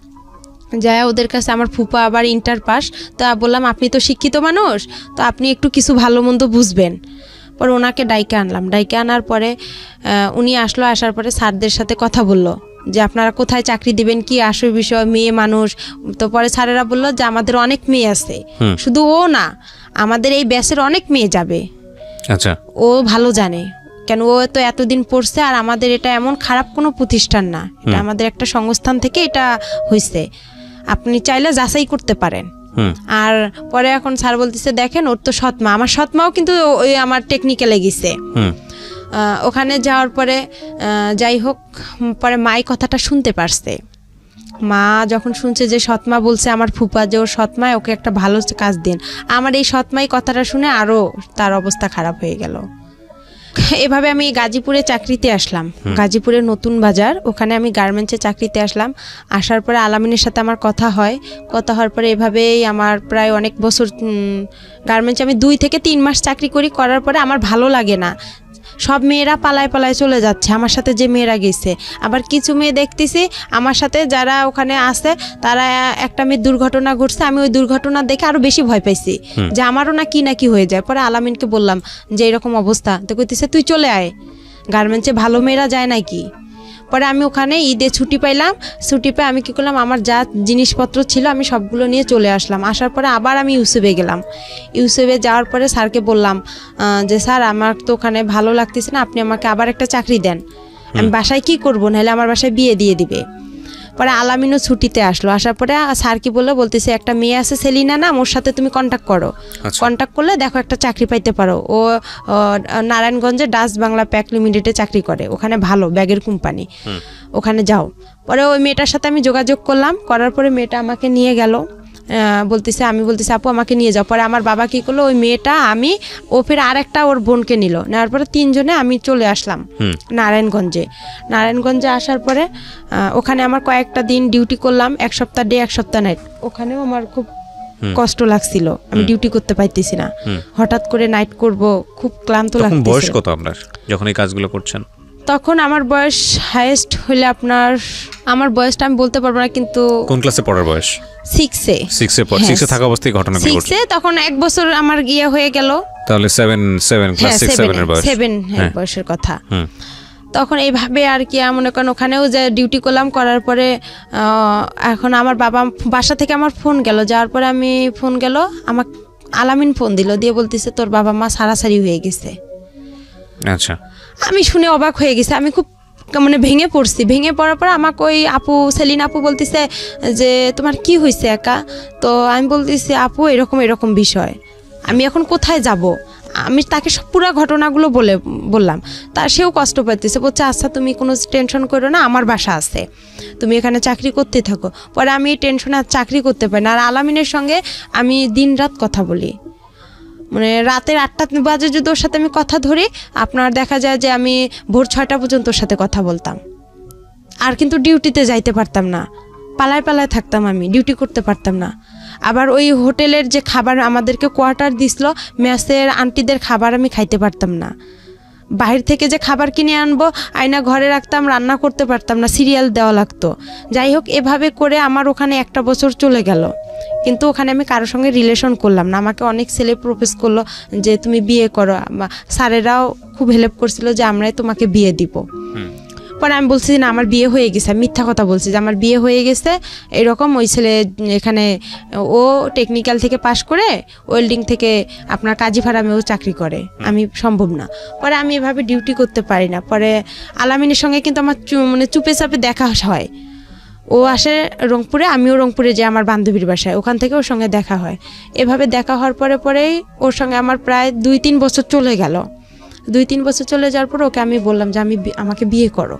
যায় ওদের কাছে আমার ফুপা আবার ইন্টার পাস। তা বললাম আপনি তো শিক্ষিত মানুষ, তো আপনি একটু কিছু ভালো মন্দ বুঝবেন। পরে ওনাকে ডাইকে আনলাম, ডাইকে আনার পরে উনি আসলো। আসার পরে স্যারদের সাথে কথা বললো, যে আপনারা কোথায় চাকরি দিবেন, কি আসল বিষয়, মেয়ে মানুষ। তো পরে স্যারেরা বললো যে আমাদের অনেক মেয়ে আছে, শুধু ও না, আমাদের এই ব্যাচের অনেক মেয়ে যাবে। আচ্ছা, ও ভালো জানে, কেন ও তো এতদিন পড়ছে, আর আমাদের এটা এমন খারাপ কোনো প্রতিষ্ঠান না, এটা আমাদের একটা সংস্থান থেকে এটা হয়েছে, আপনি চাইলে যাচাই করতে পারেন। আর পরে এখন স্যার বলতেছে দেখেন ওর তো সৎমা, আমার সৎমাও কিন্তু ওই আমার টেকনিক্যালে গেছে। ওখানে যাওয়ার পরে যাই হোক, পরে মাই কথাটা শুনতে পারছে। মা যখন শুনছে যে সৎমা বলছে আমার ফুপা যে ওর সৎমায় ওকে একটা ভালো কাজ দিন, আমার এই সৎমাই কথাটা শুনে আরও তার অবস্থা খারাপ হয়ে গেল। এভাবে আমি গাজীপুরে চাকরিতে আসলাম, গাজীপুরের নতুন বাজার, ওখানে আমি গার্মেন্টসে চাকরিতে আসলাম। আসার পরে আলামিনের সাথে আমার কথা হয়, কথা হওয়ার পরে এভাবেই আমার প্রায় অনেক বছর গার্মেন্টসে আমি 2 থেকে 3 মাস চাকরি করার পরে আমার ভালো লাগে না, সব মেয়েরা পালায় পালায় চলে যাচ্ছে, আমার সাথে যে মেয়েরা গেছে। আবার কিছু মেয়ে দেখতেছি আমার সাথে যারা ওখানে আছে, তারা একটা মেয়ের দুর্ঘটনা ঘটছে, আমি ওই দুর্ঘটনা দেখে আরো বেশি ভয় পাইছি যে আমারও না কি হয়ে যায়। পরে আলামিনকে বললাম যে এরকম অবস্থা, তো কইতেছে তুই চলে আয়, গার্মেন্টসে ভালো মেয়েরা যায় নাকি। পরে আমি ওখানে ঈদে ছুটি পাইলাম, ছুটি পেয়ে আমি কী করলাম, আমার যা জিনিসপত্র ছিল আমি সবগুলো নিয়ে চলে আসলাম। আসার পরে আবার আমি ইউসুফে গেলাম। ইউসুফে যাওয়ার পরে স্যারকে বললাম যে স্যার আমার তো ওখানে ভালো লাগতেছে না, আপনি আমাকে আবার একটা চাকরি দেন, আমি বাসায় কি করবো, নাহলে আমার বাসায় বিয়ে দিয়ে দিবে। পরে আলামিনও ছুটিতে আসলো, আসার পরে স্যার কি বলতেছে একটা মেয়ে আছে সেলিনা নাম, ওর সাথে তুমি কন্ট্যাক্ট করো, কন্ট্যাক্ট করলে দেখো একটা চাকরি পাইতে পারো। ও নারায়ণগঞ্জে ডাচ বাংলা প্যাক লিমিটেডে চাকরি করে, ওখানে ভালো ব্যাগের কোম্পানি, ওখানে যাও। পরে ওই মেয়েটার সাথে আমি যোগাযোগ করলাম, করার পরে মেয়েটা আমাকে নিয়ে গেল, আমি বলতেছি আপু আমাকে নিয়ে যাও। পরে আমার বাবা কী করলো, ওই মেয়েটা আমি ও ফের আর একটা ওর বোনকে নিল, নেওয়ার পরে 3 জনে আমি চলে আসলাম নারায়ণগঞ্জে আসার পরে ওখানে আমার কয়েকটা দিন ডিউটি করলাম, 1 সপ্তাহ ডে 1 সপ্তাহ নাইট। ওখানেও আমার খুব কষ্ট লাগছিল, আমি ডিউটি করতে পাইতেছি না, হঠাৎ করে নাইট করব, খুব ক্লান্ত লাগছিল। বয়স কত আপনার যখন এই কাজগুলো করছেন? তখন আমার বয়স হাইয়েস্ট হলে আমার বয়সটা আমি বলতে পারবো না, কিন্তু কোন ক্লাসে পড়ার বয়স? 6-এ। 6-এ থাকা অবস্থায় ঘটনা ঘটে। 6-এ তখন 1 বছর আমার গিয়ে হয়ে গেল, তাহলে 7 ক্লাস 6-7 এর বয়স, 7 বয়সের কথা। তখন এইভাবে আর কি মনে করেন ওখানেও যে ডিউটি করলাম, করার পরে এখন আমার বাসা থেকে আমার ফোন গেল, যাওয়ার পরে আমি ফোন গেল, আমার আলামিন ফোন দিল, দিয়ে বলতেছে তোর বাবা মা সারাসারি হয়ে গেছে। আচ্ছা, আমি শুনে অবাক হয়ে গেছি, আমি খুব মানে ভেঙে পড়ছি। ভেঙে পড়ার পর আমাকে ওই সেলিনা আপু বলতেছে যে তোমার কি হয়েছে একা। তো আমি বলতেছি আপু এরকম বিষয়, আমি এখন কোথায় যাব। আমি তাকে সব পুরো ঘটনাগুলো বললাম, তা সেও কষ্ট পাইতেছে, বলছে আচ্ছা তুমি কোনো টেনশন করো না, আমার বাসা আছে, তুমি এখানে চাকরি করতে থাকো। পরে আমি এই টেনশনে আর চাকরি করতে পারি না। আর আলামিনের সঙ্গে আমি দিন রাত কথা বলি, মানে রাতের 8টা বাজে যদি ওর সাথে আমি কথা ধরি, আপনার দেখা যায় যে আমি ভোর 6টা পর্যন্ত ওর সাথে কথা বলতাম। আর কিন্তু ডিউটিতে যাইতে পারতাম না, পালায় থাকতাম, আমি ডিউটি করতে পারতাম না। আবার ওই হোটেলের যে খাবার আমাদেরকে কোয়ার্টার দিছিল, মেসের আন্টিদের খাবার আমি খাইতে পারতাম না। বাইরে থেকে যে খাবার কিনে আনবো, আয়না ঘরে রাখতাম, রান্না করতে পারতাম না, সিরিয়াল দেওয়া লাগতো। যাই হোক, এভাবে করে আমার ওখানে 1টা বছর চলে গেল, কিন্তু ওখানে আমি কারোর সঙ্গে রিলেশন করলাম না। আমাকে অনেক ছেলে প্রপোজ করলো যে তুমি বিয়ে করো, স্যারেরাও খুব হেল্প করছিল যে আমরাই তোমাকে বিয়ে দিব। পরে আমি বলছি না আমার বিয়ে হয়ে গেছে, মিথ্যা কথা বলছি যে আমার বিয়ে হয়ে গেছে এরকম। ওই ছেলে এখানে ও টেকনিক্যাল থেকে পাশ করে ওয়েল্ডিং থেকে আপনার কাজী ফার্মেও চাকরি করে, আমি সম্ভব না। পরে আমি এভাবে ডিউটি করতে পারি না। পরে আলামিনের সঙ্গে কিন্তু আমার মানে চুপে চাপে দেখা হয়, ও আসে রংপুরে, আমিও রংপুরে যাই আমার বান্ধবীর বাসায়, ওখান থেকে ওর সঙ্গে দেখা হয়। এভাবে দেখা হওয়ার পরেই ওর সঙ্গে আমার প্রায় 2-3 বছর চলে গেল। 2-3 বছর চলে যাওয়ার পর ওকে আমি বললাম যে আমাকে বিয়ে করো।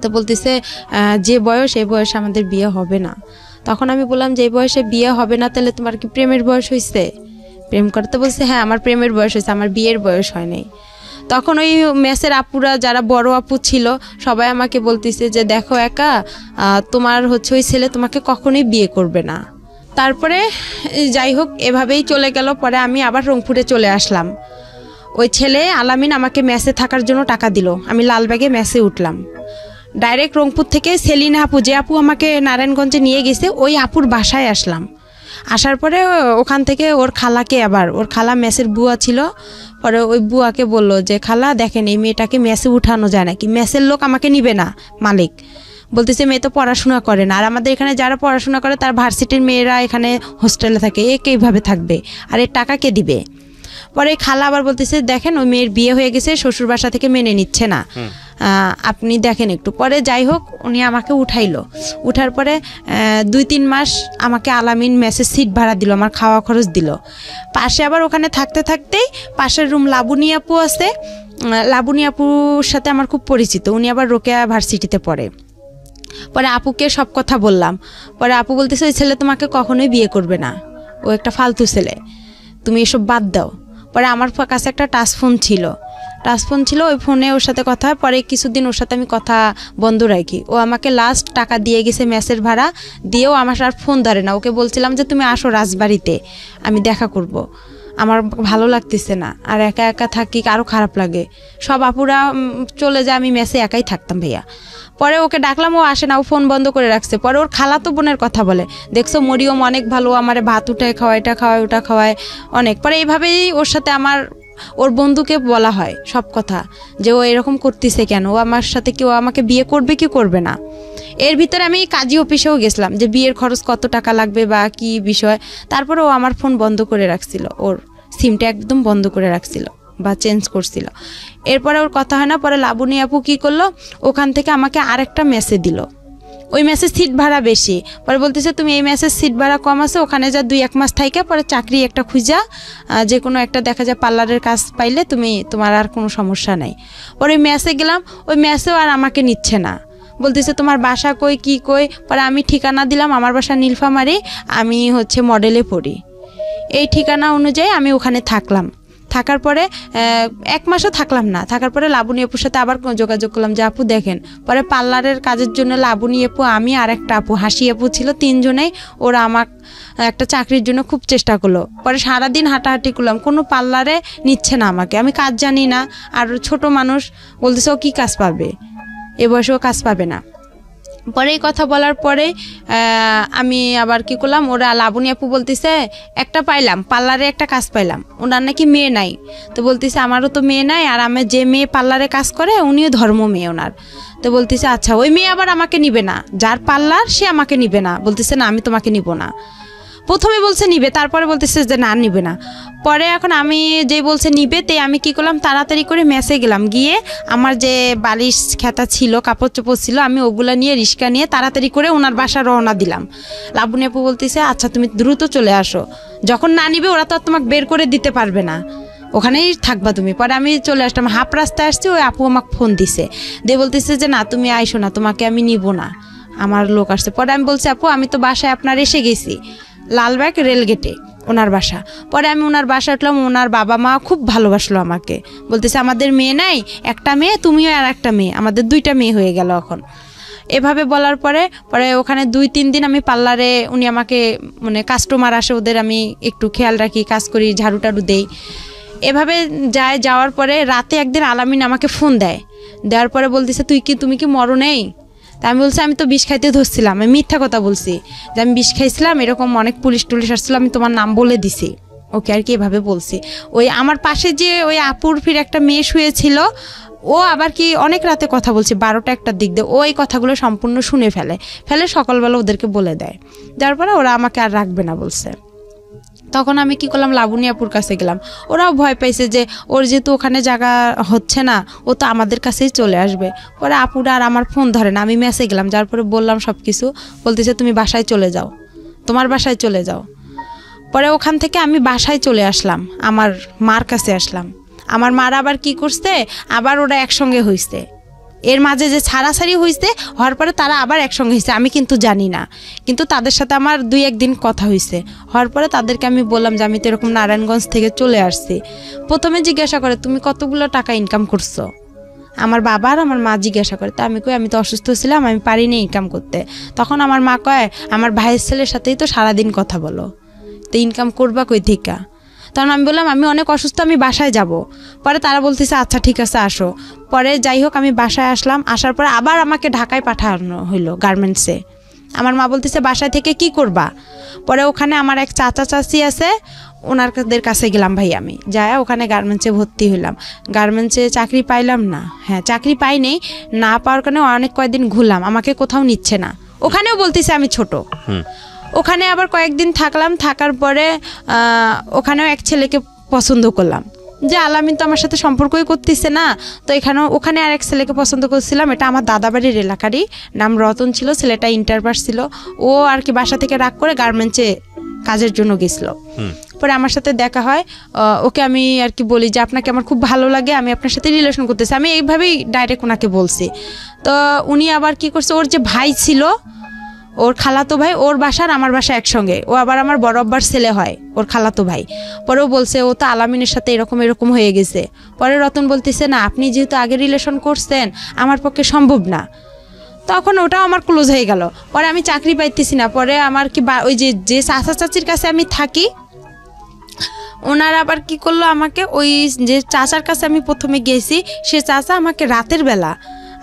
তো বলতেছে যে বয়স এই বয়সে আমাদের বিয়ে হবে না। তখন আমি বললাম যে এই বয়সে বিয়ে হবে না, তাহলে তোমার কি প্রেমের বয়স হয়েছে? প্রেম করতে বলছে হ্যাঁ আমার প্রেমের বয়স হয়েছে, আমার বিয়ের বয়স হয় নাই। তখন ওই মেসের আপুরা যারা বড় আপু ছিল সবাই আমাকে বলতেছে যে দেখো একা, তোমার ওই ছেলে তোমাকে কখনোই বিয়ে করবে না। তারপরে যাই হোক এভাবেই চলে গেল। পরে আমি আবার রংপুরে চলে আসলাম। ওই ছেলে আলামিন আমাকে মেসে থাকার জন্য টাকা দিল, আমি লালবাগে মেসে উঠলাম। ডাইরেক্ট রংপুর থেকে সেলিনা আপু, যে আপু আমাকে নারায়ণগঞ্জে নিয়ে গেছে, ওই আপুর বাসায় আসলাম। আসার পরে ওখান থেকে ওর খালাকে, আবার ওর খালা মেসের বুয়া ছিল, পরে ওই বুয়াকে বললো যে খালা দেখেন এই মেয়েটাকে মেসে উঠানো যায় নাকি, মেসের লোক আমাকে নিবে না মালিক, বলতেছে মেয়ে তো পড়াশোনা করে না, আর আমাদের এখানে যারা পড়াশোনা করে তার ভার্সিটির মেয়েরা এখানে হোস্টেলে থাকে, এ এইভাবে থাকবে আর এর টাকা কে দিবে। পরে খালা আবার বলতেছে দেখেন ওই মেয়ের বিয়ে হয়ে গেছে, শ্বশুর বাসা থেকে মেনে নিচ্ছে না, আপনি দেখেন একটু। পরে যাই হোক উনি আমাকে উঠাইলো, উঠার পরে 2-3 মাস আমাকে আলামিন মেসের সিট ভাড়া দিল, আমার খাওয়া খরচ দিল। পাশে আবার ওখানে থাকতে থাকতেই পাশের রুম লাবণী আপু আছে, লাবণী আপুর সাথে আমার খুব পরিচিত, উনি আবার রোকেয়া ভার্সিটিতে পড়ে। পরে আপুকে সব কথা বললাম, পরে আপু বলতেছে ওই ছেলে তোমাকে কখনোই বিয়ে করবে না, ও একটা ফালতু ছেলে, তুমি এসব বাদ দাও। পরে আমার কাছে একটা টাচ ফোন ছিল, ওই ফোনে ওর সাথে কথা হয়। পরে কিছুদিন ওর সাথে আমি কথা বন্ধ রাখি, ও আমাকে লাস্ট টাকা দিয়ে গেছে মেসের ভাড়া দিয়েও আমার আর ফোন ধরে না। ওকে বলছিলাম যে তুমি আসো রাজবাড়িতে, আমি দেখা করব, আমার ভালো লাগতেছে না, আর একা একা থাকি আরও খারাপ লাগে, সব আপুরা চলে যায়, আমি মেসে একাই থাকতাম ভাইয়া। পরে ওকে ডাকলাম, ও আসে না, ও ফোন বন্ধ করে রাখছে। পরে ওর খালাতো বোনের কথা বলে, দেখছো মরিয়ম অনেক ভালো, আমার ভাত উঠায় খাওয়ায়, এটা খাওয়ায় ওটা খাওয়ায় অনেক। পরে এইভাবেই ওর সাথে আমার ওর বন্ধুকে বলা হয় সব কথা, যে ও এরকম করতেছে কেন, ও আমার সাথে কি, ও আমাকে বিয়ে করবে কি করবে না। এর ভিতরে আমি কাজী অফিসেও গেছিলাম যে বিয়ের খরচ কত টাকা লাগবে বা কি বিষয়। তারপরে ও আমার ফোন বন্ধ করে রাখছিল, ওর সিমটা একদম বন্ধ করে রাখছিল বা চেঞ্জ করছিল। এরপরে ওর কথা হয় না। পরে লাবণী আপু কী করলো, ওখান থেকে আমাকে আরেকটা মেসেজ দিল, ওই মেসেজ সিট ভাড়া বেশি। পরে বলতেছে তুমি এই মেসেজ সিট ভাড়া কম আছে, ওখানে যা 2-1 মাস থাইকা পরে চাকরি একটা খুঁজা, যে কোনো একটা দেখা যায় পার্লারের কাজ পাইলে তোমার আর কোনো সমস্যা নাই। পরে ওই মেসে গেলাম, ওই মেসেও আর আমাকে নিচ্ছে না, বলতেছে তোমার বাসা কই কি কই। পরে আমি ঠিকানা দিলাম, আমার বাসা নীলফামারী, আমি মডেলে পড়ি, এই ঠিকানা অনুযায়ী আমি ওখানে থাকলাম। থাকার পরে 1 মাসও থাকলাম না, থাকার পরে লাবণী আপুর সাথে আবার যোগাযোগ করলাম যে আপু দেখেন। পরে পার্লারের কাজের জন্য লাবণী আপু, আমি আর একটা আপু হাসি আপু ছিল, 3 জনেই ওরা আমার একটা চাকরির জন্য খুব চেষ্টা করলো। পরে সারাদিন হাঁটাহাঁটি করলাম, কোনো পার্লারে নিচ্ছে না আমাকে, আমি কাজ জানি না, আর ছোট মানুষ, বলতেছে ও কী কাজ পাবে, এ বয়সেও কাজ পাবে না। পরে এই কথা বলার পরে আমি আবার কি করলাম, ওরা লাবণী আপু বলতেছে একটা পাইলাম, পার্লারে একটা কাজ পাইলাম, ওনার নাকি মেয়ে নাই। তো বলতেছে আমারও তো মেয়ে নাই, আর আমি যে মেয়ে পার্লারে কাজ করে উনিও ধর্ম মেয়ে ওনার। তো বলতেছে আচ্ছা ওই মেয়ে আবার আমাকে নিবে না, যার পার্লার সে আমাকে নিবে না, বলতেছে না আমি তোমাকে নিব না। প্রথমে বলছে নিবে, তারপরে বলতেছে যে না নিবে না। পরে এখন আমি যে বলছে নিবে, তে আমি কি করলাম, তাড়াতাড়ি করে মেসে গেলাম, গিয়ে আমার যে বালিশ খেতা ছিল, কাপড় চোপড় ছিল, আমি ওগুলো নিয়ে রিক্সা নিয়ে তাড়াতাড়ি করে ওনার বাসা রওনা দিলাম। লাবণী আপু বলতেছে আচ্ছা তুমি দ্রুত চলে আসো, যখন না নিবে ওরা তো আর তোমাকে বের করে দিতে পারবে না, ওখানেই থাকবা তুমি। পরে আমি চলে আসলাম, হাফ রাস্তায় আসছি, ওই আপু আমাকে ফোন দিছে, দিয়ে বলতেছে যে না তুমি আইসো না, তোমাকে আমি নিব না, আমার লোক আসছে। পরে আমি বলছি আপু আমি তো বাসায় আপনার এসে গেছি, লালবাগ রেলগেটে ওনার বাসা। পরে আমি ওনার বাসা উঠলাম, ওনার বাবা মা খুব ভালোবাসলো আমাকে, বলতেছে আমাদের মেয়ে নাই, একটা মেয়ে তুমিও আর একটা মেয়ে, আমাদের 2টা মেয়ে হয়ে গেল এখন। এভাবে বলার পরে ওখানে 2-3 দিন আমি পার্লারে, উনি আমাকে কাস্টমার আসে ওদের আমি একটু খেয়াল রাখি, কাজ করি, ঝাড়ু টাড়ু দেই, এভাবে যাওয়ার পরে রাতে একদিন আলামিন আমাকে ফোন দেওয়ার পরে বলতেছে তুমি কি মরো নেই? তা আমি বলছি আমি তো বিষ খাইতে ধরছিলাম, আমি মিথ্যা কথা বলছি যে আমি বিষ খাইছিলাম, এরকম অনেক পুলিশ টুলিশ আসছিল, আমি তোমার নাম বলে দিছি, ওকে আর কি এভাবে বলছি। ওই আমার পাশে যে ওই আপুর ফির একটা মেয়ে শুয়েছিল, ও আবার কি অনেক রাতে কথা বলছে, 12টা-1টার দিক দিয়ে, ও এই কথাগুলো সম্পূর্ণ শুনে ফেলে সকালবেলা ওদেরকে বলে দেয়, যার পরে ওরা আমাকে আর রাখবে না বলছে। তখন আমি কি করলাম, লাবণী আপুর কাছে গেলাম, ওরাও ভয় পাইছে যে ওর যেহেতু ওখানে জায়গা হচ্ছে না, ও তো আমাদের কাছেই চলে আসবে। পরে আপুরা আর আমার ফোন ধরে না, আমি মেসে গেলাম, যার পরে বললাম সব কিছু, বলতেছে তুমি বাসায় চলে যাও, তোমার বাসায় চলে যাও। পরে ওখান থেকে আমি বাসায় চলে আসলাম, আমার মার কাছে আসলাম। আমার মার আবার কি করছে, আবার ওরা একসঙ্গে হইছে, এর মাঝে যে ছাড়াছাড়ি হয়েছে, হওয়ার পরে তারা আবার একসঙ্গে হয়েছে, আমি কিন্তু জানি না, কিন্তু তাদের সাথে আমার 2-1 দিন কথা হয়েছে। হওয়ার পরে তাদেরকে আমি বললাম যে আমি তো এরকম নারায়ণগঞ্জ থেকে চলে আসছি। প্রথমে জিজ্ঞাসা করে তুমি কতগুলো টাকা ইনকাম করছো, আমার বাবা আর আমার মা জিজ্ঞাসা করে। তা আমি কই আমি তো অসুস্থ ছিলাম, আমি পারিনি ইনকাম করতে। তখন আমার মা কয় আমার ভাইয়ের ছেলের সাথেই তো সারাদিন কথা বলো, তো ইনকাম করবা কই থেকে? তখন আমি বললাম আমি অনেক অসুস্থ, আমি বাসায় যাব। পরে তারা বলতেছে আচ্ছা ঠিক আছে আসো। পরে যাই হোক আমি বাসায় আসলাম, আসার পরে আবার আমাকে ঢাকায় পাঠানো হইলো গার্মেন্টসে। আমার মা বলতেছে বাসায় থেকে কি করবা? পরে ওখানে আমার এক চাচা চাচি আছে, ওনারদের কাছে গেলাম ভাই, আমি যাই ওখানে গার্মেন্টসে ভর্তি হইলাম। গার্মেন্টসে চাকরি পাইলাম না, হ্যাঁ চাকরি পাইনি, না পাওয়ার কারণে অনেক কয়েকদিন ঘুরলাম, আমাকে কোথাও নিচ্ছে না। ওখানেও বলতেছে আমি ছোট। ওখানে আবার কয়েকদিন থাকলাম, থাকার পরে ওখানেও এক ছেলেকে পছন্দ করলাম, যে আলামিন তো আমার সাথে সম্পর্কই করতেছে না, তো ওখানে আর এক ছেলেকে পছন্দ করছিলাম। এটা আমার দাদাবাড়ির এলাকারই, নাম রতন ছিল, ছেলেটা ইন্টার পাস ছিল। ও আর কি বাসা থেকে রাগ করে গার্মেন্টসে কাজের জন্য গেছিল। পরে আমার সাথে দেখা হয়, ওকে আমি আর কি বলি যে আপনাকে আমার খুব ভালো লাগে, আমি আপনার সাথে রিলেশন করতেছি, আমি এইভাবেই ডাইরেক্ট ওনাকে বলছি। তো উনি আবার কি করছে, ওর যে ভাই ছিল, ওর খালাতো ভাই, ওর বাসার আমার বাসা একসঙ্গে, ও আবার আমার বড় আব্বার ছেলে হয়, ওর খালাতো ভাই। পরেও বলছে ও তো আলামিনের সাথে এরকম এরকম হয়ে গেছে। পরে রতন বলতেছে না, আপনি যেহেতু আগে রিলেশন করছেন আমার পক্ষে সম্ভব না। তখন ওটাও আমার ক্লোজ হয়ে গেল। পরে আমি চাকরি পাইতেছি না। পরে আমার কি ওই যে চাচা চাচির কাছে আমি থাকি, ওনারা আবার কি করলো, আমাকে ওই যে চাচার কাছে আমি প্রথমে গেছি, সে চাচা আমাকে রাতের বেলা,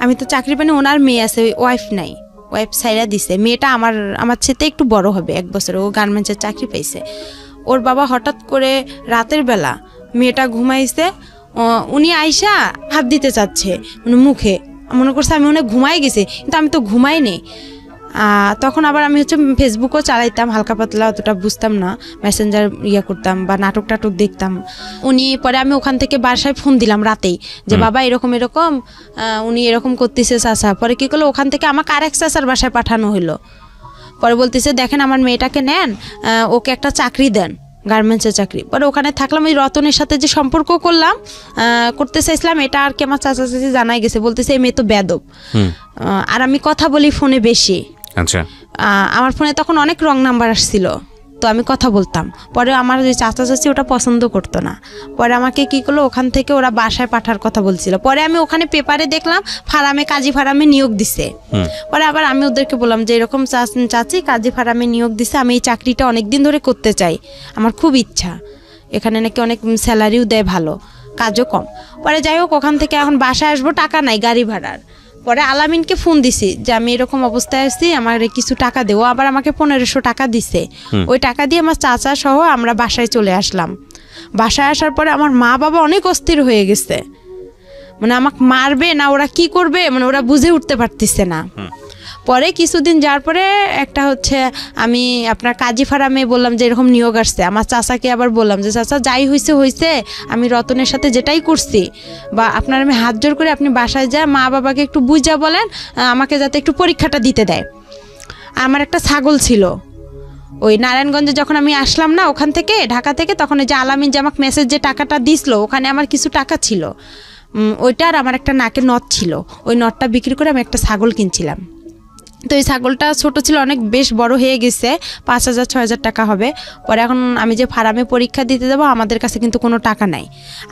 আমি তো চাকরি পাইনি, ওনার মেয়ে আছে, ওয়াইফ নাই, ওয়াইফ সাইরা দিছে, মেয়েটা আমার সাথে একটু বড় হবে 1 বছর, ও গার্মেন্টসের চাকরি পাইছে। ওর বাবা হঠাৎ করে রাতের বেলা মেয়েটা ঘুমাইছে, উনি আইসা হাত দিতে চাচ্ছে মানে মুখে, মনে করছে আমি অনেক ঘুমাই গেছি, কিন্তু আমি তো ঘুমাইনি। তখন আবার আমি হচ্ছে ফেসবুকও চালাইতাম হালকা পাতলা, অতটা বুঝতাম না, মেসেঞ্জার করতাম বা নাটক টাটক দেখতাম। উনি পরে আমি ওখান থেকে বাসায় ফোন দিলাম রাতেই, যে বাবা এরকম এরকম উনি এরকম করতেছে চাচা। পরে কি করলো, ওখান থেকে আমাকে আরেক চাচার বাসায় পাঠানো হলো। পরে বলতেছে দেখেন আমার মেয়েটাকে নেন, ওকে একটা চাকরি দেন, গার্মেন্টসের চাকরি। পরে ওখানে থাকলাম, ওই রতনের সাথে যে সম্পর্ক করতে চাইছিলাম, এটা আর কি আমার চাচা চাচি জানাই গেছে, বলতেছে এই মেয়ে তো বেয়াদব। আর আমি কথা বলি ফোনে বেশি, আচ্ছা আমার ফোনে তখন অনেক রং নাম্বার আসছিল, তো আমি কথা বলতাম। পরে আমার যে চাচা চাচি ওটা পছন্দ করতো না। পরে আমাকে কি করলো, ওখান থেকে ওরা বাসায় পাঠার কথা বলছিল। পরে আমি ওখানে পেপারে দেখলাম ফার্মে, কাজী ফার্মে নিয়োগ দিছে। পরে আবার আমি ওদেরকে বললাম যে এরকম চাচি কাজী ফার্মে নিয়োগ দিছে, আমি এই চাকরিটা অনেকদিন ধরে করতে চাই, আমার খুব ইচ্ছা, এখানে নাকি অনেক স্যালারিও দেয় ভালো, কাজও কম। পরে যাই হোক, ওখান থেকে এখন বাসায় আসবো, টাকা নাই গাড়ি ভাড়ার। পরে আলামিনকে ফোন দিছি যে আমি এরকম অবস্থায় আছি, আমার কিছু টাকা দেবো। আবার আমাকে 1500 টাকা দিছে। ওই টাকা দিয়ে আমার চাচা সহ আমরা বাসায় চলে আসলাম। বাসায় আসার পরে আমার মা বাবা অনেক অস্থির হয়ে গেছে, মানে আমাকে মারবে না ওরা কি করবে, মানে ওরা বুঝে উঠতে পারতেছে না। পরে কিছুদিন যাওয়ার পরে একটা হচ্ছে আমি আপনার কাজী ফার্মে বললাম যে এরকম নিয়োগ আসছে। আমার চাচাকে আবার বললাম যে চাচা যাই হয়েছে, আমি রতনের সাথে যেটাই করছি, বা আপনার আমি হাত জোর করে আপনি বাসায় যায় মা বাবাকে একটু বুঝা বলেন আমাকে যাতে একটু পরীক্ষাটা দিতে দেয়। আমার একটা ছাগল ছিল, ওই নারায়ণগঞ্জে যখন আমি আসলাম না ওখান থেকে ঢাকা থেকে, তখন ওই যে আলামিন যে আমাকে মেসেজ যে টাকাটা দিছিল, ওখানে আমার কিছু টাকা ছিল, ওইটার আমার একটা নাকের নথ ছিল, ওই নথটা বিক্রি করে আমি একটা ছাগল কিনছিলাম। তো এই ছাগলটা ছোট ছিল, অনেক বেশ বড় হয়ে গেছে, 5000-6000 টাকা হবে। পরে এখন আমি যে ফার্মে পরীক্ষা দিতে যাবো, আমাদের কাছে কিন্তু কোনো টাকা নাই।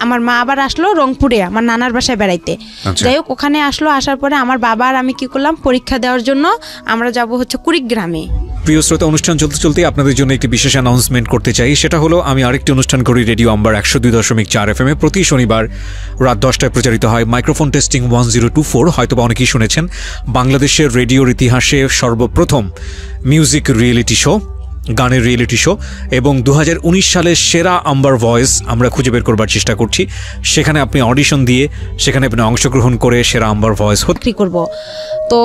আমার মা আবার আসলো রংপুরে আমার নানার বাসায় বেড়াইতে, যাই হোক ওখানে আসলো। আসার পরে আমার বাবা আর আমি কি করলাম, পরীক্ষা দেওয়ার জন্য আমরা যাব হচ্ছে কুড়িগ্রামে। প্রিয় শ্রোতা, অনুষ্ঠান চলতে চলতে আপনাদের জন্য একটি বিশেষ অ্যানাউন্সমেন্ট করতে চাই। সেটা হলো আমি আরেকটি অনুষ্ঠান করি রেডিও আম্বার 102.4 FM প্রতি শনিবার রাত 10টায় প্রচারিত হয় মাইক্রোফোন টেস্টিং 1024। হয়তোবা অনেকেই শুনেছেন, বাংলাদেশের রেডিওর ইতিহাসে সর্বপ্রথম মিউজিক রিয়েলিটি শো, গানের রিয়েলিটি শো, এবং 2019 সালের সেরা আম্বার ভয়েস আমরা খুঁজে বের করবার চেষ্টা করছি। সেখানে আপনি অডিশন দিয়ে সেখানে আপনি অংশগ্রহণ করে সেরা আম্বার ভয়েস বিক্রি করব। তো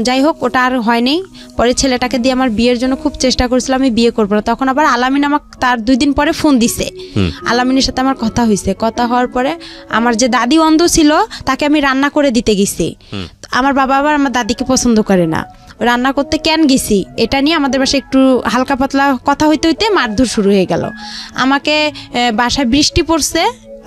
যাই হোক ওটা আর হয়নি। পরে ছেলেটাকে দিয়ে আমার বিয়ের জন্য খুব চেষ্টা করেছিলাম, আমি বিয়ে করবো না। তখন আবার আলামিন আমাকে তার 2 দিন পরে ফোন দিছে। আলামিনের সাথে আমার কথা হয়েছে, কথা হওয়ার পরে আমার যে দাদি অন্ধ ছিল তাকে আমি রান্না করে দিতে গেছি। আমার বাবা আবার আমার দাদিকে পছন্দ করে না, রান্না করতে কেন গেছি এটা নিয়ে আমাদের বাসায় একটু হালকা পাতলা কথা হইতে হইতে মারধর শুরু হয়ে গেল। আমাকে বাসায় বৃষ্টি পড়ছে,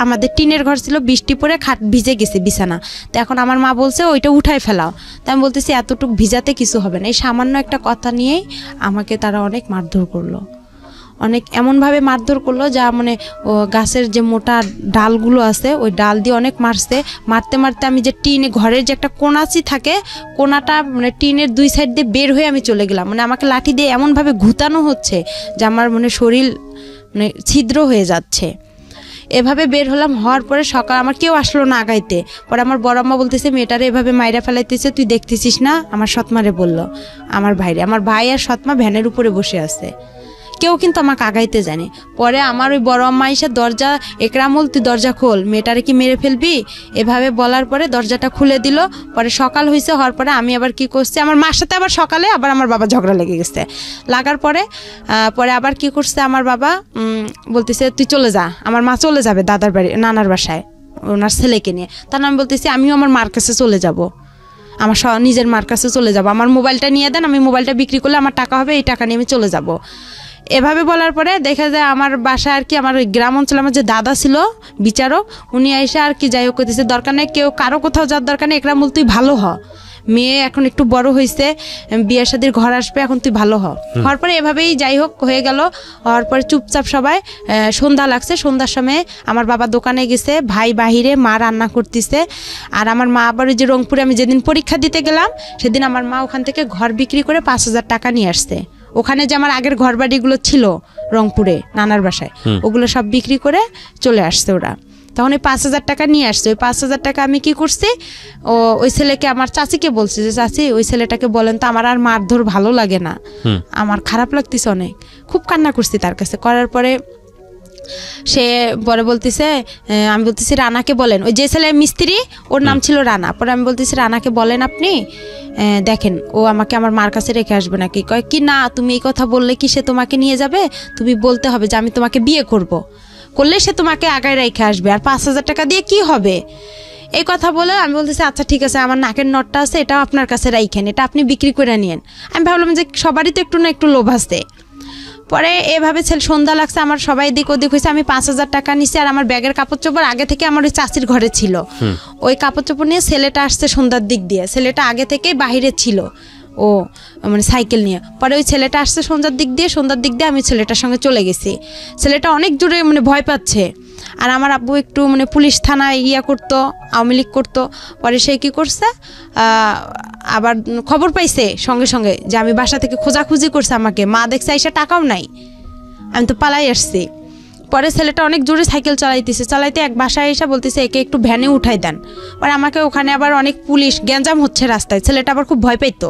আমাদের টিনের ঘর ছিল, বৃষ্টি পড়ে খাট ভিজে গেছে বিছানা। তো এখন আমার মা বলছে ওইটা উঠায় ফেলাও। তাই আমি বলতেছি এতটুকু ভিজাতে কিছু হবে না। এই সামান্য একটা কথা নিয়েই আমাকে তারা অনেক মারধর করলো, অনেক এমনভাবে মারধর করলো যা মানে গাছের যে মোটা ডালগুলো আছে ওই ডাল দিয়ে অনেক মারছে। মারতে মারতে আমি যে টিনে ঘরের যে একটা কোনাচি থাকে, কোনাটা মানে টিনের 2 সাইড দিয়ে বের হয়ে আমি চলে গেলাম। মানে আমাকে লাঠি দিয়ে এমনভাবে ঘুতানো হচ্ছে যে আমার মানে শরীর মানে ছিদ্র হয়ে যাচ্ছে। এভাবে বের হলাম, হওয়ার পরে সকাল আমার কেউ আসলো না আগাইতে। পরে আমার বড় আম্মা বলতেছে মেয়েটারে এভাবে মাইরা ফেলাইতেছে, তুই দেখতেছিস না? আমার সৎমারে বললো, আমার ভাইরে, আমার ভাই আর সৎমা ভ্যানের উপরে বসে আছে। কেউ কিন্তু আমাকে আগাইতে জানে। পরে আমার ওই বড় আম্মা এসে দরজা, একরামুল তুই দরজা খোল, মেয়েটারে কি মেরে ফেলবি, এভাবে বলার পরে দরজাটা খুলে দিল। পরে সকাল হয়েছে, হওয়ার পরে আমি আবার কি করছি, আমার মার সাথে আবার সকালে আবার আমার বাবা ঝগড়া লেগে গেছে। লাগার পরে পরে আবার কি করছে আমার বাবা, বলতেছে তুই চলে যা, আমার মা চলে যাবে দাদার বাড়ি, নানার বাসায় ওনার ছেলেকে নিয়ে। তার আমি বলতেছি আমিও আমার মার কাছে চলে যাব, আমার নিজের মার কাছে চলে যাব, আমার মোবাইলটা নিয়ে দেন, আমি মোবাইলটা বিক্রি করলে আমার টাকা হবে, এই টাকা নিয়ে আমি চলে যাব। এভাবে বলার পরে দেখা যায় আমার বাসায় আর কি, আমার ওই গ্রাম অঞ্চলে আমার যে দাদা ছিল বিচারক, উনি এসে আর কি যাই হোক করতেছে, দরকার নেই কেউ কারো কোথাও যাওয়ার দরকার নেই, একরামুল তুই ভালো হ, মেয়ে এখন একটু বড় হয়েছে, বিয়ের শাদীর ঘর আসবে, এখন তুই ভালো হওয়ার পরে এভাবেই যাই হোক হয়ে গেল। হওয়ার পরে চুপচাপ সবাই, সন্ধ্যা লাগছে, সন্ধ্যার সময় আমার বাবা দোকানে গেছে, ভাই বাহিরে, মা রান্না করতেছে। আর আমার মা আবার ওই যে রংপুরে আমি যেদিন পরীক্ষা দিতে গেলাম সেদিন আমার মা ওখান থেকে ঘর বিক্রি করে 5,000 টাকা নিয়ে আসছে। ওখানে যে আমার আগের ঘর বাড়িগুলো ছিল রংপুরে নানার বাসায়, ওগুলো সব বিক্রি করে চলে আসছে ওরা। তখন ওই 5,000 টাকা নিয়ে আসছে। ওই 5,000 টাকা আমি কি করছি, ওই ছেলেকে, আমার চাচিকে বলছি যে চাচি ওই ছেলেটাকে বলেন তো আমার আর মারধর ভালো লাগে না, আমার খারাপ লাগতেছে অনেক, খুব কান্না করছি তার কাছে। করার পরে সে পরে বলতেছে, আমি বলতেছি রানাকে বলেন, ওই যে ছেলে মিস্ত্রি ওর নাম ছিল রানা। পরে আমি বলতেছি রানাকে বলেন আপনি, দেখেন ও আমাকে আমার মার কাছে রেখে আসবে নাকি। কয় কি না, তুমি এই কথা বললে কি সে তোমাকে নিয়ে যাবে, তুমি বলতে হবে যে আমি তোমাকে বিয়ে করলে সে তোমাকে আগায় রেখে আসবে, আর 5,000 টাকা দিয়ে কি হবে। এই কথা বলে আমি বলতেছি আচ্ছা ঠিক আছে, আমার নাকের নটটা আছে, এটাও আপনার কাছে রাইখেন, এটা আপনি বিক্রি করে নিয়েন। আমি ভাবলাম যে সবারই তো একটু না একটু লোভ আছে। পরে এভাবে সন্ধ্যা লাগছে, আমার সবাই দিক ওদিক হয়েছে, আমি 5,000 টাকা নিছি। আর আমার ব্যাগের কাপড় চোপড় আগে থেকে আমার ওই চাচির ঘরে ছিল, ওই কাপড় চোপড় নিয়ে ছেলেটা আসছে সন্ধ্যার দিক দিয়ে, ছেলেটা আগে থেকেই বাহিরে ছিল, ও মানে সাইকেল নিয়ে। পরে ওই ছেলেটা আসছে সন্ধ্যার দিক দিয়ে আমি ছেলেটার সঙ্গে চলে গেছি। ছেলেটা অনেক জোরে মানে ভয় পাচ্ছে। আর আমার আব্বু একটু মানে পুলিশ থানায় করতো, আওয়ামী লীগ করতো। পরে সে কী করছে, আবার খবর পাইছে সঙ্গে সঙ্গে যে আমি বাসা থেকে খোঁজাখুঁজি করছে আমাকে, মা দেখছে এসে টাকাও নাই, আমি তো পালাই আসছি। পরে ছেলেটা অনেক জোরে সাইকেল চালাইতে এক বাসায় এসে বলতেছে একে একটু ভ্যানে উঠাই দেন। পরে আমাকে ওখানে আবার অনেক পুলিশ, গ্যাঞ্জাম হচ্ছে রাস্তায়, ছেলেটা আবার খুব ভয় পাইতো,